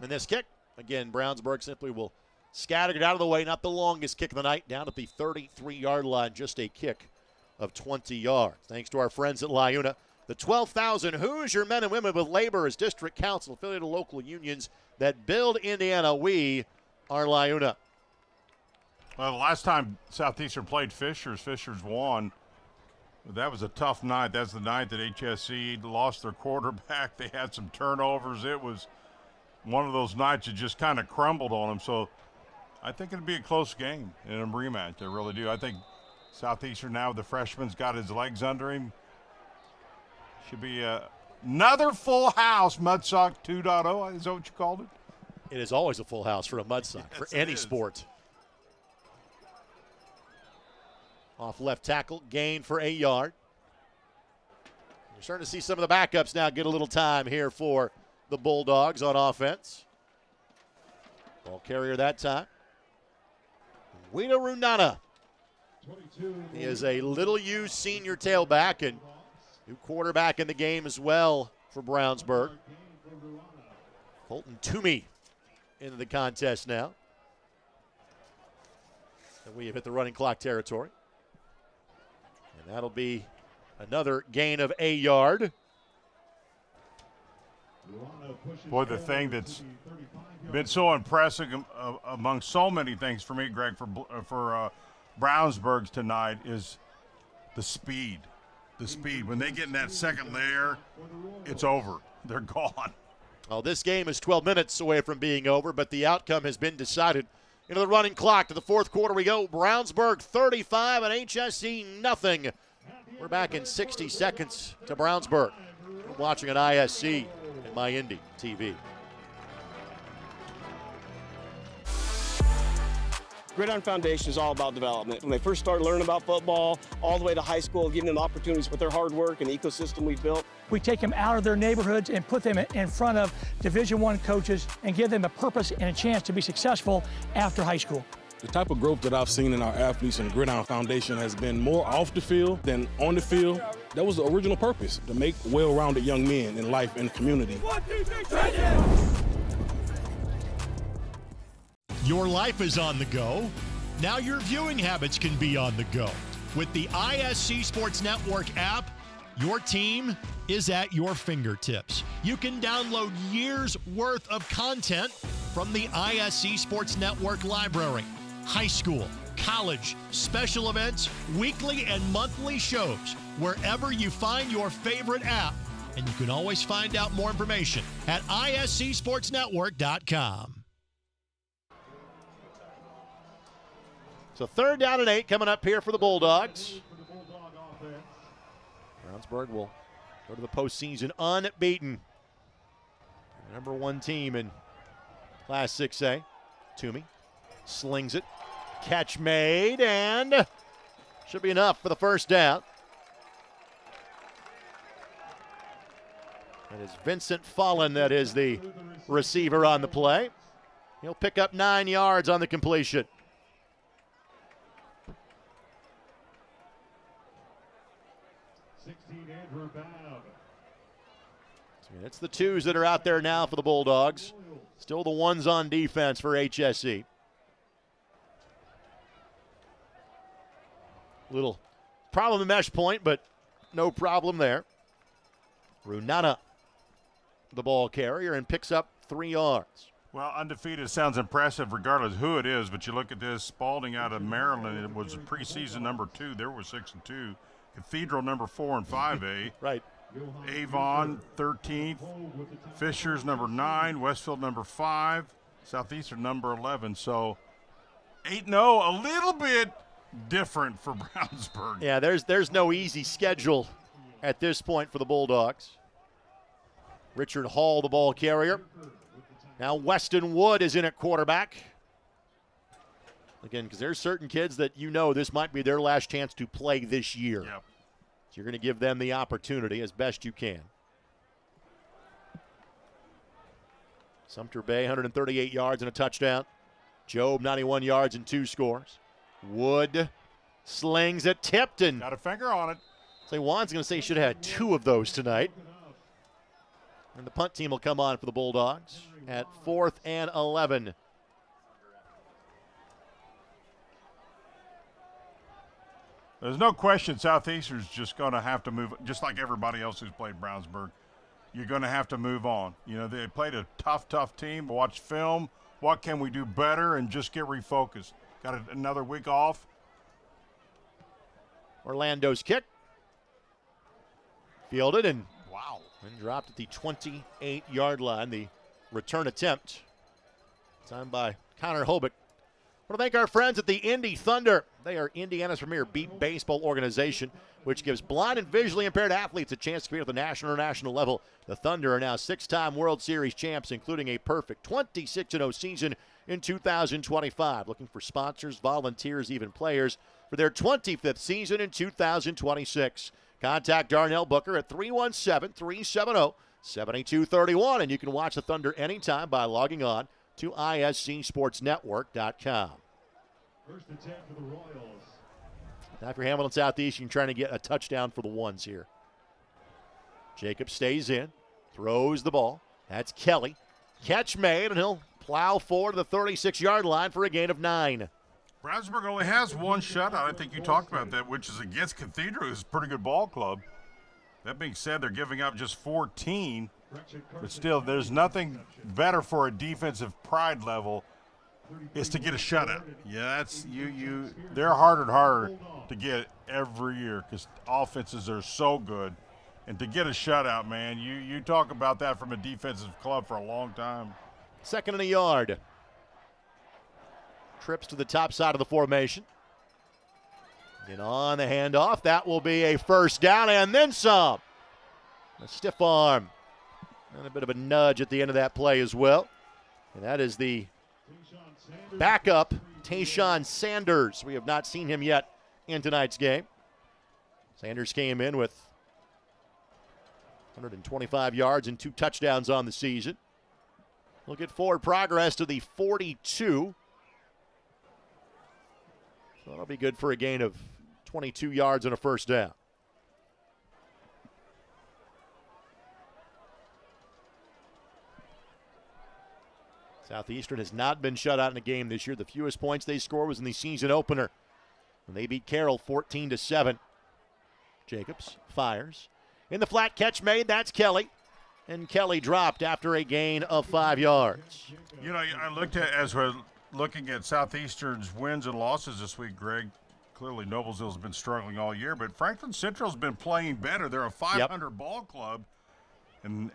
Speaker 1: And this kick, again, Brownsburg simply will scatter it out of the way. Not the longest kick of the night, down at the 33-yard line, just a kick of 20 yards. Thanks to our friends at Liuna. The 12,000 Hoosier men and women with labor as district council affiliated local unions that build Indiana. We are Liuna.
Speaker 24: Well, the last time Southeastern played Fishers won. That was a tough night. That's the night that HSC lost their quarterback. They had some turnovers. It was one of those nights that just kind of crumbled on them. So I think it'll be a close game in a rematch. I really do. I think Southeastern now, the freshman's got his legs under him. Should be another full house, Mudsock 2.0. Is that what you called it?
Speaker 1: It is always a full house for a Mudsock, yes, for any sport. Off left tackle, gain for a yard. You're starting to see some of the backups now get a little time here for the Bulldogs on offense. Ball carrier that time. Wina Runana. He is a Little U senior tailback and new quarterback in the game as well for Brownsburg. Colton Toomey into the contest now. And we have hit the running clock territory. And that'll be another gain of a yard.
Speaker 24: Boy, the thing that's been so impressive among so many things for me, Greg, for Brownsburg tonight is the speed. The speed. When they get in that second layer, it's over. They're gone.
Speaker 1: Well, this game is 12 minutes away from being over, but the outcome has been decided. Into the running clock to the 4th quarter we go. Brownsburg 35 and HSC nothing. We're back in 60 seconds to Brownsburg. We're watching on ISC and MyIndy TV.
Speaker 18: Gridiron Foundation is all about development. When they first started learning about football, all the way to high school, giving them opportunities with their hard work and the ecosystem we've built.
Speaker 19: We take them out of their neighborhoods and put them in front of Division I coaches and give them a purpose and a chance to be successful after high school.
Speaker 20: The type of growth that I've seen in our athletes and the Gridiron Foundation has been more off the field than on the field. That was the original purpose, to make well-rounded young men in life and community.
Speaker 5: 1, 2, 3,
Speaker 16: Your life is on the go. Now your viewing habits can be on the go. With the ISC Sports Network app, your team is at your fingertips. You can download years' worth of content from the ISC Sports Network library. High school, college, special events, weekly and monthly shows, wherever you find your favorite app. And you can always find out more information at iscsportsnetwork.com.
Speaker 1: So 3rd down and 8 coming up here for the Bulldogs. Brownsburg will go to the postseason unbeaten. Number 1 team in Class 6A. Toomey slings it. Catch made, and should be enough for the 1st down. That is Vincent Fallen, that is the receiver on the play. He'll pick up 9 yards on the completion. It's the 2s that are out there now for the Bulldogs. Still the 1s on defense for HSC. Little problem in mesh point, but no problem there. Runana, the ball carrier, and picks up 3 yards.
Speaker 24: Well, undefeated sounds impressive regardless who it is, but you look at this, Spalding out of Maryland, it was preseason number 2. There was 6-2. Cathedral number 4 and 5A.
Speaker 1: Right.
Speaker 24: Avon 13th. Fishers number 9. Westfield number 5. Southeastern number 11. So 8-0, a little bit different for Brownsburg.
Speaker 1: Yeah, there's no easy schedule at this point for the Bulldogs. Richard Hall, the ball carrier. Now Weston Wood is in at quarterback. Again, because there's certain kids that this might be their last chance to play this year.
Speaker 24: Yep.
Speaker 1: So you're going to give them the opportunity as best you can. Sumter Bay, 138 yards and a touchdown. Job, 91 yards and 2 scores. Wood slings it, tipped, and
Speaker 24: got a finger on it.
Speaker 1: Say Juan's going to say he should have had 2 of those tonight. And the punt team will come on for the Bulldogs at 4th and 11.
Speaker 24: There's no question Southeastern's just going to have to move, just like everybody else who's played Brownsburg. You're going to have to move on. They played a tough team. Watch film. What can we do better? And just get refocused. Got another week off.
Speaker 1: Orlando's kick. Fielded and
Speaker 24: wow.
Speaker 1: And dropped at the 28-yard line. The return attempt. Timed by Connor Hobick. I want to thank our friends at the Indy Thunder. They are Indiana's premier beat baseball organization, which gives blind and visually impaired athletes a chance to compete at the national or international level. The Thunder are now 6-time World Series champs, including a perfect 26-0 season in 2025. Looking for sponsors, volunteers, even players for their 25th season in 2026. Contact Darnell Booker at 317-370-7231, and you can watch the Thunder anytime by logging on to ISCSportsNetwork.com.
Speaker 5: First attempt for the Royals.
Speaker 1: Now for Hamilton Southeastern, trying to get a touchdown for the ones here. Jacob stays in, throws the ball. That's Kelly. Catch made, and he'll plow forward to the 36-yard line for a gain of 9.
Speaker 24: Brownsburg only has 1 shutout. I think you talked about that, which is against Cathedral, who's a pretty good ball club. That being said, they're giving up just 14. But still, there's nothing better for a defensive pride level is to get a shutout. Yeah, that's you. They're harder and harder to get every year because offenses are so good. And to get a shutout, man, you talk about that from a defensive club for a long time.
Speaker 1: 2nd and a yard. Trips to the top side of the formation. And on the handoff, that will be a first down and then some. A stiff arm. And a bit of a nudge at the end of that play as well. And that is the backup, Tayshawn Sanders. We have not seen him yet in tonight's game. Sanders came in with 125 yards and 2 touchdowns on the season. Look at forward progress to the 42. So that'll be good for a gain of 22 yards and a first down. Southeastern has not been shut out in a game this year. The fewest points they scored was in the season opener when they beat Carroll 14-7. Jacobs fires. In the flat, catch made. That's Kelly. And Kelly dropped after a gain of 5 yards.
Speaker 24: I looked at, as we're looking at Southeastern's wins and losses this week, Greg, clearly Noblesville's been struggling all year, but Franklin Central's been playing better. They're a 500 ball club. And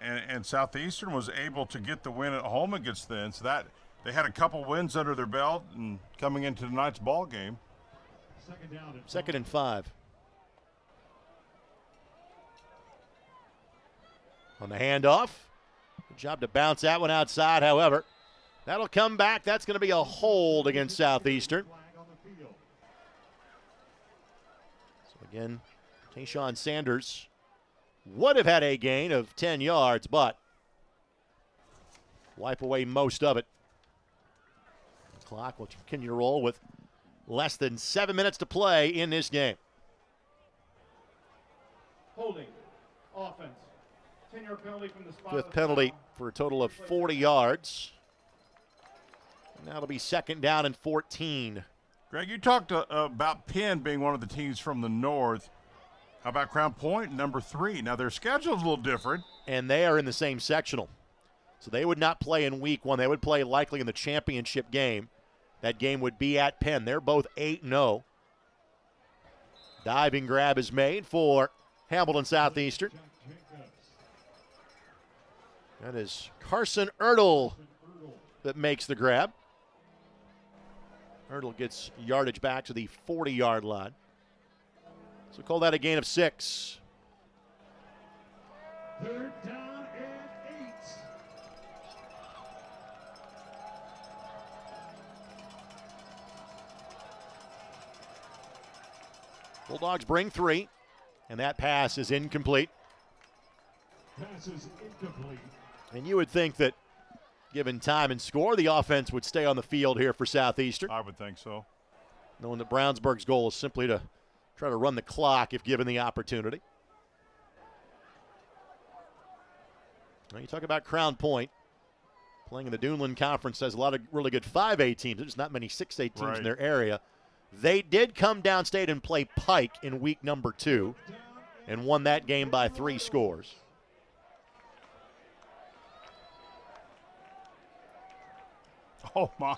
Speaker 24: Southeastern was able to get the win at home against them. So that they had a couple wins under their belt and coming into tonight's ball game.
Speaker 1: 2nd and 5. On the handoff. Good job to bounce that one outside, however. That'll come back. That's going to be a hold against Southeastern. So again, Tayshawn Sanders would have had a gain of 10 yards, but wipe away most of it. The clock will continue to roll with less than 7 minutes to play in this game.
Speaker 5: Holding. Offense. 10-yard penalty from the spot.
Speaker 1: 5th penalty for a total of 40 yards. And that'll be 2nd down and 14.
Speaker 24: Greg, you talked about Penn being one of the teams from the north. How about Crown Point, number 3? Now, their schedule's a little different.
Speaker 1: And they are in the same sectional. So they would not play in week 1. They would play likely in the championship game. That game would be at Penn. They're both 8-0. Diving grab is made for Hamilton Southeastern. That is Carson Ertl that makes the grab. Ertl gets yardage back to the 40-yard line. So call that a gain of 6.
Speaker 5: Third down and 8.
Speaker 1: Bulldogs bring 3, and that pass is incomplete.
Speaker 5: Pass is incomplete.
Speaker 1: And you would think that, given time and score, the offense would stay on the field here for Southeastern.
Speaker 24: I would think so.
Speaker 1: Knowing that Brownsburg's goal is simply to try to run the clock if given the opportunity. Now you talk about Crown Point. Playing in the Duneland Conference has a lot of really good 5A teams. There's not many 6A teams in their area. They did come downstate and play Pike in week number 2 and won that game by 3 scores.
Speaker 24: Oh, my.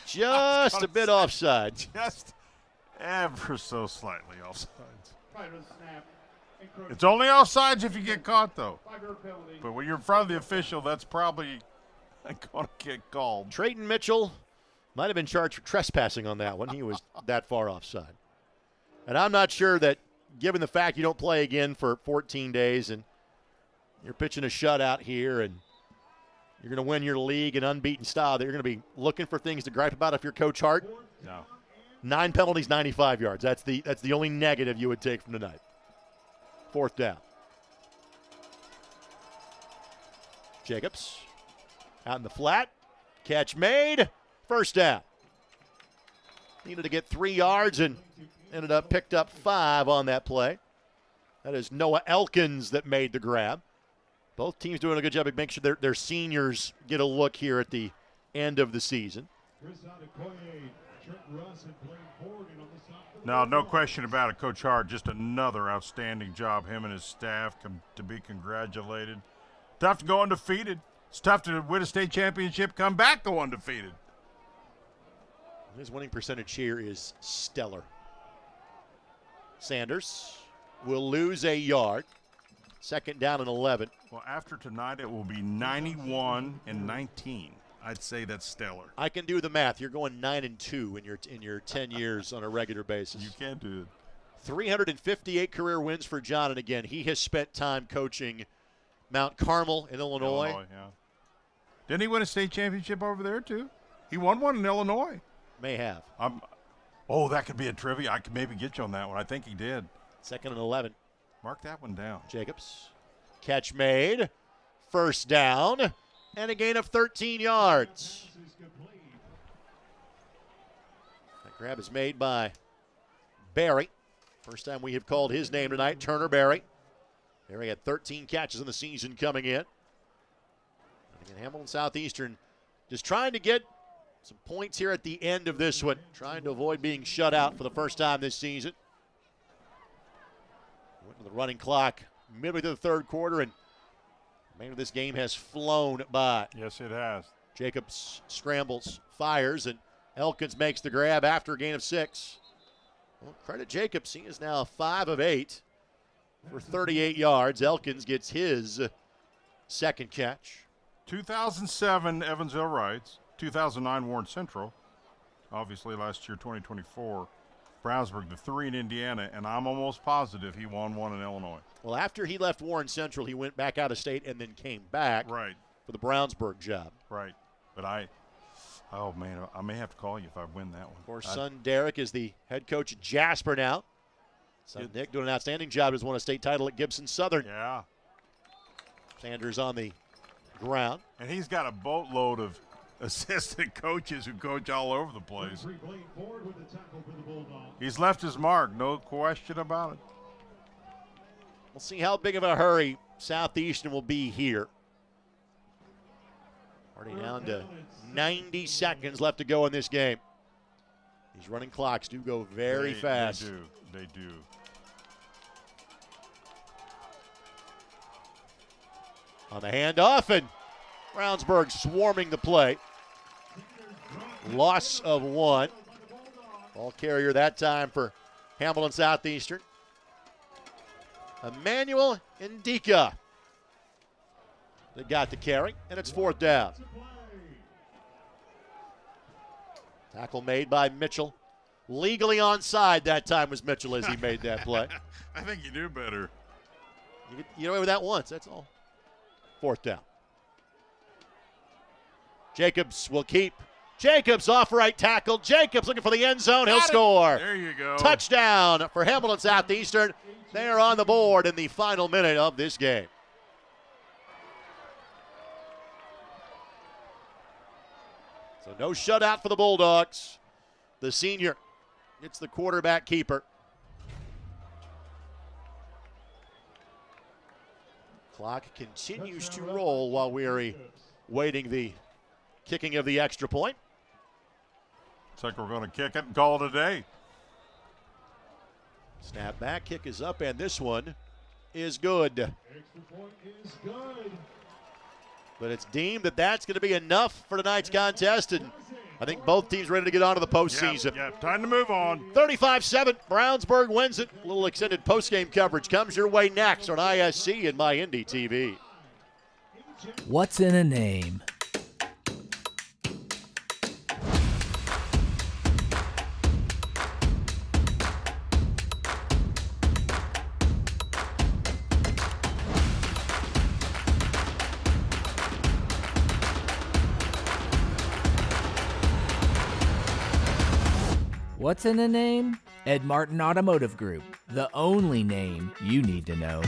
Speaker 1: Just a bit offside.
Speaker 24: Just ever so slightly offsides. It's only offsides if you get caught, though. But when you're in front of the official, that's probably going to get called.
Speaker 1: Trayton Mitchell might have been charged for trespassing on that one. He was that far offside. And I'm not sure that, given the fact you don't play again for 14 days and you're pitching a shutout here and you're going to win your league in unbeaten style, that you're going to be looking for things to gripe about if you're Coach Hart.
Speaker 24: No.
Speaker 1: 9 penalties, 95 yards. That's the only negative you would take from tonight. 4th down. Jacobs out in the flat. Catch made. 1st down. Needed to get 3 yards and ended up picked up 5 on that play. That is Noah Elkins that made the grab. Both teams doing a good job of making sure their seniors get a look here at the end of the season.
Speaker 24: No, no question about it, Coach Hart. Just another outstanding job. Him and his staff to be congratulated. Tough to go undefeated. It's tough to win a state championship, come back, go undefeated.
Speaker 1: His winning percentage here is stellar. Sanders will lose a yard. 2nd down and 11.
Speaker 24: Well, after tonight, it will be 91-19. I'd say that's stellar.
Speaker 1: I can do the math. You're going 9-2 in your 10 years on a regular basis.
Speaker 24: You can do it.
Speaker 1: 358 career wins for John, and again, he has spent time coaching Mount Carmel in Illinois.
Speaker 24: Yeah. Didn't he win a state championship over there too? He won one in Illinois.
Speaker 1: May have.
Speaker 24: Oh, that could be a trivia. I could maybe get you on that one. I think he did.
Speaker 1: 2nd and 11.
Speaker 24: Mark that one down.
Speaker 1: Jacobs. Catch made. 1st down. And a gain of 13 yards. That grab is made by Barry. First time we have called his name tonight, Turner Barry. Barry had 13 catches in the season coming in. And again, Hamilton Southeastern just trying to get some points here at the end of this one. Trying to avoid being shut out for the first time this season. Went to the running clock midway through the 3rd quarter, and the remainder of this game has flown by.
Speaker 24: Yes, it has.
Speaker 1: Jacobs scrambles, fires, and Elkins makes the grab after a gain of 6. Well, credit Jacobs. He is now 5 of 8 for 38 yards. Elkins gets his 2nd catch.
Speaker 24: 2007 Evansville Rights, 2009 Warren Central, obviously last year 2024 Brownsburg, the 3 in Indiana, and I'm almost positive he won 1 in Illinois.
Speaker 1: Well, after he left Warren Central, he went back out of state and then came back for the Brownsburg job.
Speaker 24: Right. But oh, man, I may have to call you if I win that one.
Speaker 1: Of course, son Derek is the head coach at Jasper now. Son Nick doing an outstanding job, has won a state title at Gibson Southern.
Speaker 24: Yeah.
Speaker 1: Sanders on the ground.
Speaker 24: And he's got a boatload of assistant coaches who coach all over the place. He's left his mark, no question about it.
Speaker 1: We'll see how big of a hurry Southeastern will be here. Already down to 90 seconds left to go in this game. These running clocks do go very fast.
Speaker 24: They do.
Speaker 1: On the handoff, and Brownsburg swarming the play. Loss of 1. Ball carrier that time for Hamilton Southeastern. Emmanuel Ndika that got the carry, and it's 4th down. Tackle made by Mitchell. Legally onside that time was Mitchell as he made that play.
Speaker 24: I think you do better.
Speaker 1: You get away with that once, that's all. 4th down. Jacobs will keep. Jacobs off right tackle. Jacobs looking for the end zone. He'll score.
Speaker 24: There you go.
Speaker 1: Touchdown for Hamilton Southeastern. They are on the board in the final minute of this game. So no shutout for the Bulldogs. The senior gets the quarterback keeper. Clock continues to roll while we're waiting the kicking of the extra point.
Speaker 24: Looks like we're going to kick it and call it a day.
Speaker 1: Snap back, kick is up, and this one is good.
Speaker 5: Extra point is good.
Speaker 1: But it's deemed that that's going to be enough for tonight's contest, and I think both teams ready to get on to the postseason.
Speaker 24: Yeah, time to move on.
Speaker 1: 35-7, Brownsburg wins it. A little extended postgame coverage comes your way next on ISC and My Indy TV.
Speaker 25: What's in a name? What's in a name? Ed Martin Automotive Group, the only name you need to know.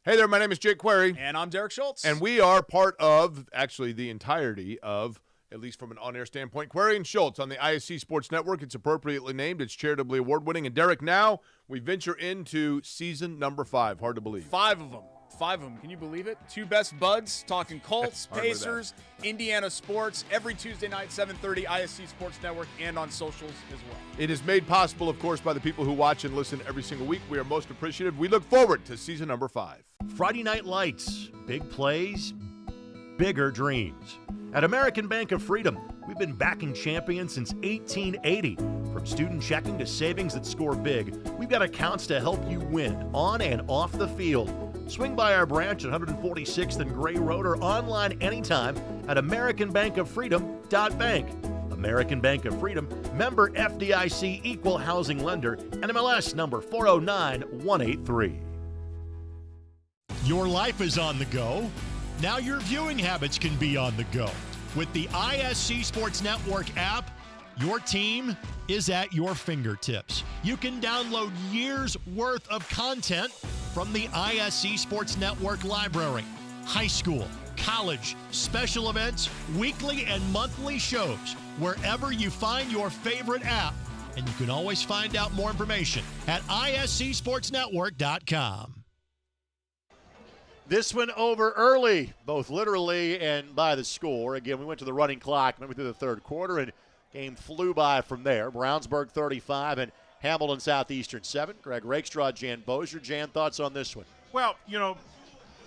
Speaker 10: Hey there, my name is Jake Query.
Speaker 11: And I'm Derek Schultz.
Speaker 10: And we are part of, actually the entirety of, at least from an on-air standpoint, Query and Schultz on the ISC Sports Network. It's appropriately named. It's charitably award-winning. And Derek, now we venture into season number 5. Hard to believe.
Speaker 11: 5 of them. 5 of them. Can you believe it? 2 best buds, talking Colts,
Speaker 10: Hardly
Speaker 11: Pacers, Indiana sports, every Tuesday night, 7:30, ISC Sports Network, and on socials as well.
Speaker 10: It is made possible, of course, by the people who watch and listen every single week. We are most appreciative. We look forward to season number 5.
Speaker 16: Friday Night Lights, big plays, bigger dreams. At American Bank of Freedom, we've been backing champions since 1880. From student checking to savings that score big, we've got accounts to help you win on and off the field. Swing by our branch at 146th and Gray Road or online anytime at AmericanBankOfFreedom.bank. American Bank of Freedom, member FDIC, equal housing lender, NMLS number 409183. Your life is on the go. Now your viewing habits can be on the go. With the ISC Sports Network app, your team is at your fingertips. You can download years' worth of content from the ISC Sports Network library. High school, college, special events, weekly and monthly shows, wherever you find your favorite app. And you can always find out more information at iscsportsnetwork.com.
Speaker 1: This one over early, both literally and by the score. Again, we went to the running clock, went through the third quarter, and game flew by from there. Brownsburg 35 and Hamilton Southeastern 7. Greg Rakestraw, Jan Bozier. Jan, thoughts on this one?
Speaker 24: Well,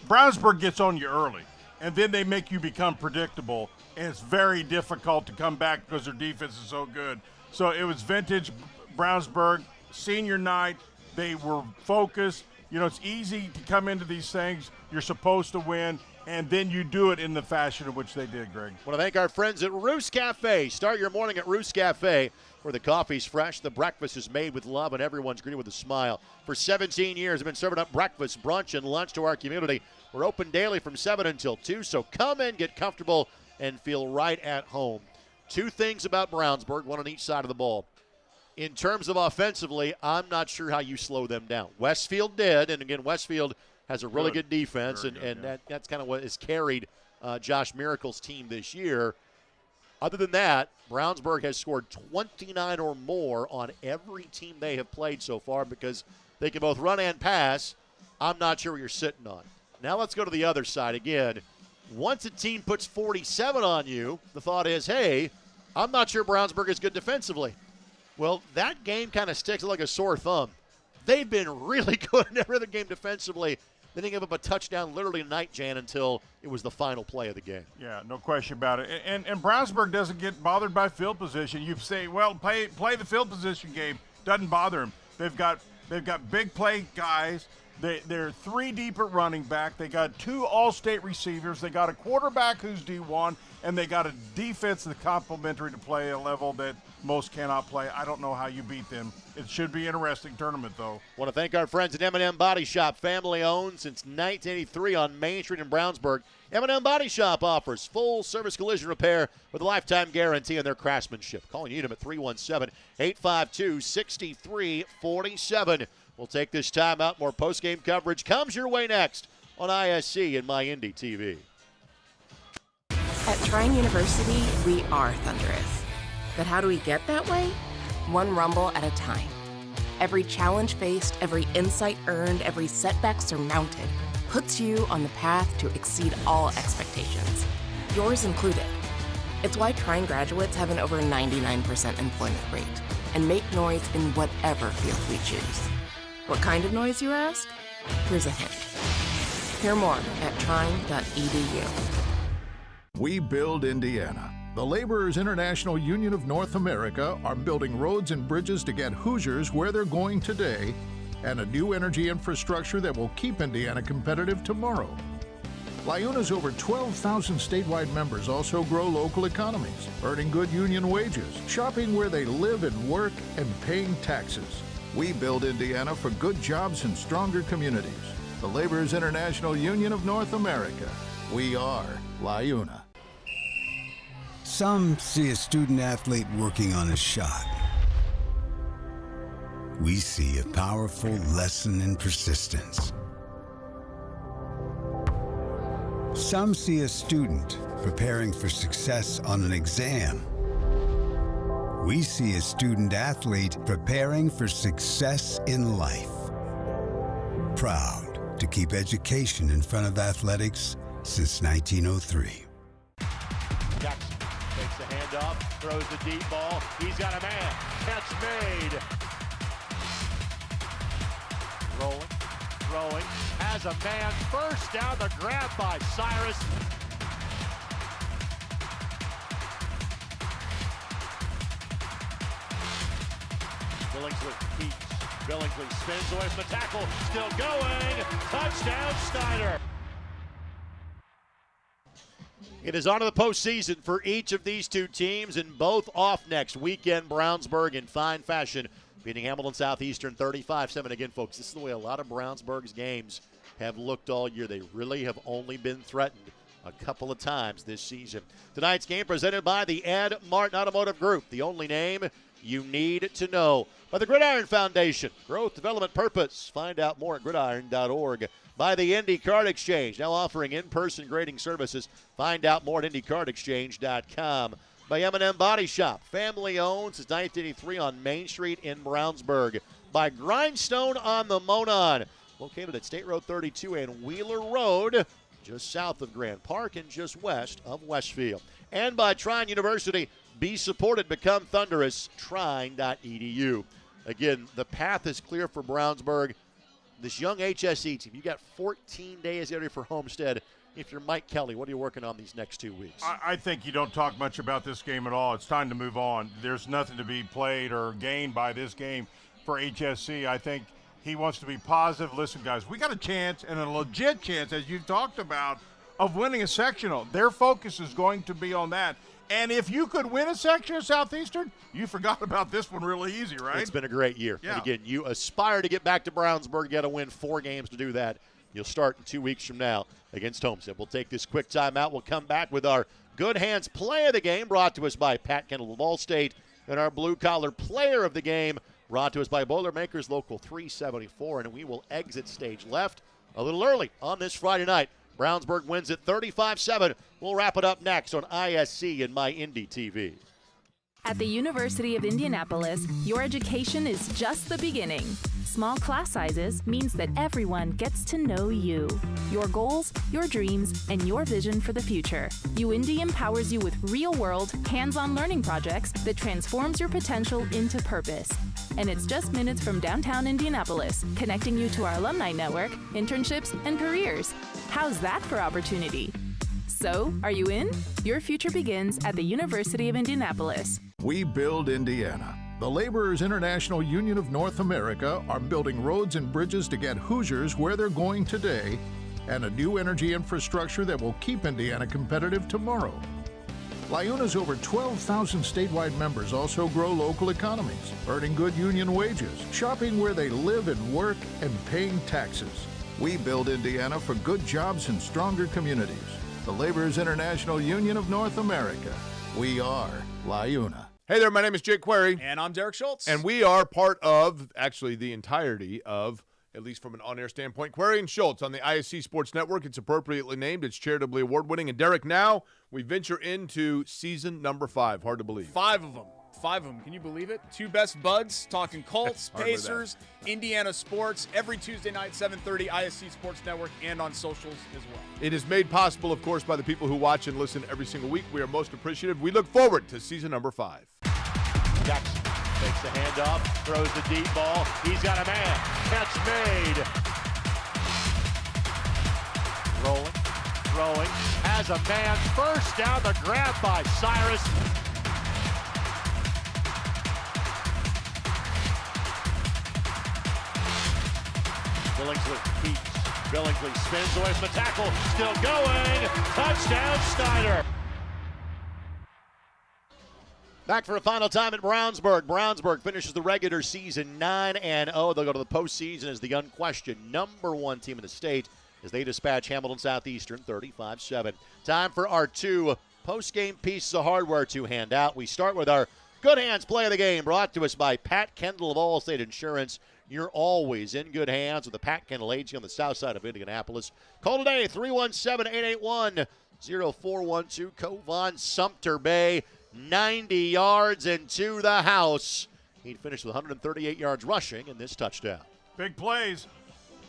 Speaker 24: Brownsburg gets on you early, and then they make you become predictable, and it's very difficult to come back because their defense is so good. So it was vintage Brownsburg, senior night. They were focused. It's easy to come into these things. You're supposed to win, and then you do it in the fashion in which they did, Greg.
Speaker 1: I want to thank our friends at Roost Cafe. Start your morning at Roost Cafe, where the coffee's fresh, the breakfast is made with love, and everyone's greeted with a smile. For 17 years, we've been serving up breakfast, brunch, and lunch to our community. We're open daily from 7 until 2, so come in, get comfortable, and feel right at home. 2 things about Brownsburg, one on each side of the ball. In terms of offensively, I'm not sure how you slow them down. Westfield did, and again, Westfield has a really good defense, that's kind of what has carried Josh Miracle's team this year. Other than that, Brownsburg has scored 29 or more on every team they have played so far because they can both run and pass. I'm not sure what you're sitting on. Now let's go to the other side again. Once a team puts 47 on you, the thought is, hey, I'm not sure Brownsburg is good defensively. Well, that game kind of sticks like a sore thumb. They've been really good in every other game defensively, They didn't give up a touchdown literally tonight, Jan, until it was the final play of the game.
Speaker 24: Yeah, no question about it. And Brownsburg doesn't get bothered by field position. You say, well, play the field position game. Doesn't bother them. They've got big play guys. They're 3 deep at running back. They got 2 all-state receivers. They got a quarterback who's D1, and they got a defense that's complementary to play a level that most cannot play. I don't know how you beat them. It should be an interesting tournament, though.
Speaker 1: Want to thank our friends at M&M Body Shop, family-owned since 1983 on Main Street in Brownsburg. M&M Body Shop offers full-service collision repair with a lifetime guarantee on their craftsmanship. Calling you at 317-852-6347. We'll take this time out. More post-game coverage comes your way next on ISC and MyIndy TV.
Speaker 13: At Trine University, we are thunderous. But how do we get that way? One rumble at a time. Every challenge faced, every insight earned, every setback surmounted puts you on the path to exceed all expectations, yours included. It's why Trine graduates have an over 99% employment rate and make noise in whatever field we choose. What kind of noise, you ask? Here's a hint. Hear more at trine.edu.
Speaker 3: We build Indiana. The Laborers International Union of North America are building roads and bridges to get Hoosiers where they're going today, and a new energy infrastructure that will keep Indiana competitive tomorrow. LIUNA's over 12,000 statewide members also grow local economies, earning good union wages, shopping where they live and work, and paying taxes. We build Indiana for good jobs and stronger communities. The Laborers International Union of North America. We are LIUNA.
Speaker 8: Some see a student athlete working on a shot. We see a powerful lesson in persistence. Some see a student preparing for success on an exam. We see a student athlete preparing for success in life. Proud to keep education in front of athletics since 1903.
Speaker 1: Jackson takes the handoff, throws the deep ball. He's got a man. Catch made. Rolling, throwing, has a man. First down, the grab by Cyrus. Billingsley keeps. Billingsley spins away from the tackle. Still going. Touchdown, Snyder. It is on to the postseason for each of these two teams, and both off next weekend. Brownsburg in fine fashion, beating Hamilton Southeastern 35-7. Again, folks, this is the way a lot of Brownsburg's games have looked all year. They really have only been threatened a couple of times this season. Tonight's game presented by the Ed Martin Automotive Group, the only name you need to know. By the Gridiron Foundation, growth, development, purpose. Find out more at gridiron.org. By the Indy Card Exchange, now offering in-person grading services. Find out more at indycardexchange.com. By M&M Body Shop, family-owned since 1983 on Main Street in Brownsburg. By Grindstone on the Monon, located at State Road 32 and Wheeler Road, just south of Grand Park and just west of Westfield. And by Trine University, be supported, become thunderous, trine.edu. Again, the path is clear for Brownsburg. This young HSE team, you got 14 days to get ready for Homestead. If you're Mike Kelly, what are you working on these next 2 weeks?
Speaker 24: I think you don't talk much about this game at all. It's time to move on. There's nothing to be played or gained by this game for HSE. I think he wants to be positive. Listen, guys, we got a chance, and a legit chance, as you've talked about, of winning a sectional. Their focus is going to be on that. And if you could win a sectional Southeastern, you forgot about this one really easy, right?
Speaker 1: It's been a great year.
Speaker 24: Yeah.
Speaker 1: And again, you aspire to get back to Brownsburg. You got to win 4 games to do that. You'll start in 2 weeks from now against Homestead. We'll take this quick timeout. We'll come back with our Good Hands play of the game, brought to us by Pat Kendall of Allstate, and our Blue Collar player of the game, brought to us by Boilermakers Local 374. And we will exit stage left a little early on this Friday night. Brownsburg wins it 35-7. We'll wrap it up next on ISC and MyIndy TV.
Speaker 4: At the University of Indianapolis, your education is just the beginning. Small class sizes means that everyone gets to know you, your goals, your dreams, and your vision for the future. UIndy empowers you with real-world, hands-on learning projects that transforms your potential into purpose. and it's just minutes from downtown Indianapolis, connecting you to our alumni network, internships, and careers. How's that for opportunity? So, are you in? Your future begins at the University of Indianapolis.
Speaker 3: We build Indiana. The Laborers International Union of North America are building roads and bridges to get Hoosiers where they're going today and a new energy infrastructure that will keep Indiana competitive tomorrow. LIUNA's over 12,000 statewide members also grow local economies, earning good union wages, shopping where they live and work, and paying taxes. We build Indiana for good jobs and stronger communities. The Laborers International Union of North America. We are LIUNA.
Speaker 10: Hey there, my name is Jake Query.
Speaker 11: And I'm Derek Schultz.
Speaker 10: And we are part of, actually, the entirety of, at least from an on-air standpoint, Query and Schultz on the IHSAA Sports Network. It's appropriately named. It's charitably award-winning. And Derek, now we venture into season number 5. Hard to believe.
Speaker 11: 5 of them. 5 of them. Can you believe it? 2 best buds, talking Colts,
Speaker 10: Hardly
Speaker 11: Pacers, Indiana sports, every Tuesday night, 7:30, IHSAA Sports Network, and on socials as well.
Speaker 10: It is made possible, of course, by the people who watch and listen every single week. We are most appreciative. We look forward to season number 5.
Speaker 1: Jackson takes the handoff, throws the deep ball. He's got a man. Catch made. Rolling, throwing, has a man. First down, the grab by Cyrus. Billingsley keeps. Billingsley spins away from the tackle. Still going. Touchdown, Snyder. Back for a final time at Brownsburg. Brownsburg finishes the regular season 9-0. They'll go to the postseason as the unquestioned number 1 team in the state as they dispatch Hamilton Southeastern 35-7. Time for our 2 post-game pieces of hardware to hand out. We start with our Good Hands play of the game, brought to us by Pat Kendall of Allstate Insurance. You're always in good hands with the Pat Kendall Agency on the south side of Indianapolis. Call today, 317-881-0412. Covon Sumter Bay, 90 yards into the house. He finished with 138 yards rushing in this touchdown.
Speaker 24: Big plays.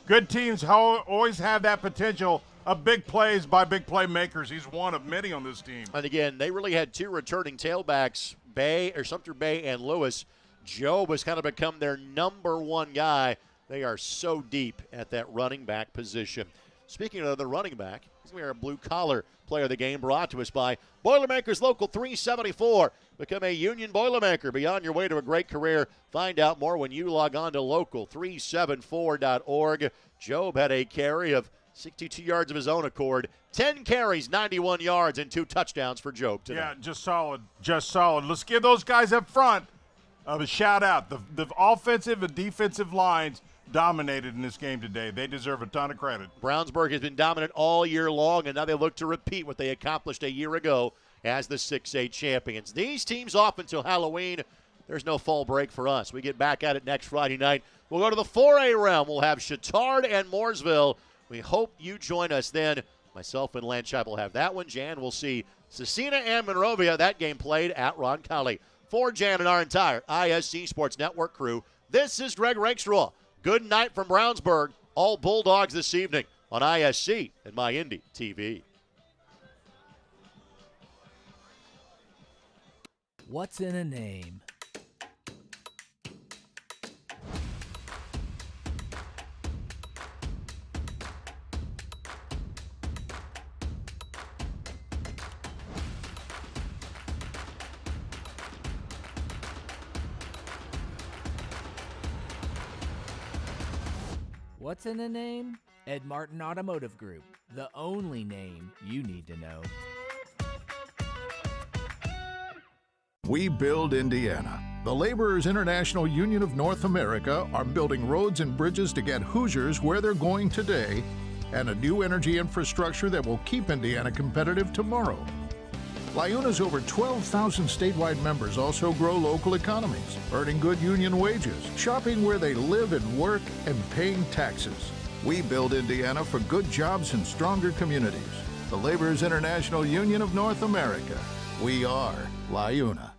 Speaker 24: Good teams always have that potential of big plays by big playmakers. He's one of many on this team.
Speaker 1: And again, they really had 2 returning tailbacks, Sumter Bay and Lewis. Job has kind of become their number 1 guy. They are so deep at that running back position. Speaking of the running back, we are a blue-collar player of the game, brought to us by Boilermakers Local 374. Become a union Boilermaker. Be on your way to a great career. Find out more when you log on to local374.org. Job had a carry of 62 yards of his own accord. 10 carries, 91 yards, and 2 touchdowns for Job today.
Speaker 24: Yeah, just solid. Just solid. Let's give those guys up front a shout-out. The offensive and defensive lines dominated in this game today. They deserve a ton of credit.
Speaker 1: Brownsburg has been dominant all year long, and now they look to repeat what they accomplished a year ago as the 6A champions. These teams off until Halloween. There's no fall break for us. We get back at it next Friday night. We'll go to the 4A realm. We'll have Chittard and Mooresville. We hope you join us then. Myself and Lanchap will have that one. Jan will see Cecina and Monrovia. That game played at Roncalli. For Jan and our entire ISC Sports Network crew, this is Greg Rakestraw. Good night from Brownsburg. All Bulldogs this evening on ISC and MyIndy TV.
Speaker 25: What's in a name? What's in a name? Ed Martin Automotive Group, the only name you need to know.
Speaker 3: We build Indiana. The Laborers International Union of North America are building roads and bridges to get Hoosiers where they're going today and a new energy infrastructure that will keep Indiana competitive tomorrow. LIUNA's over 12,000 statewide members also grow local economies, earning good union wages, shopping where they live and work, and paying taxes. We build Indiana for good jobs and stronger communities. The Laborers International Union of North America. We are LIUNA.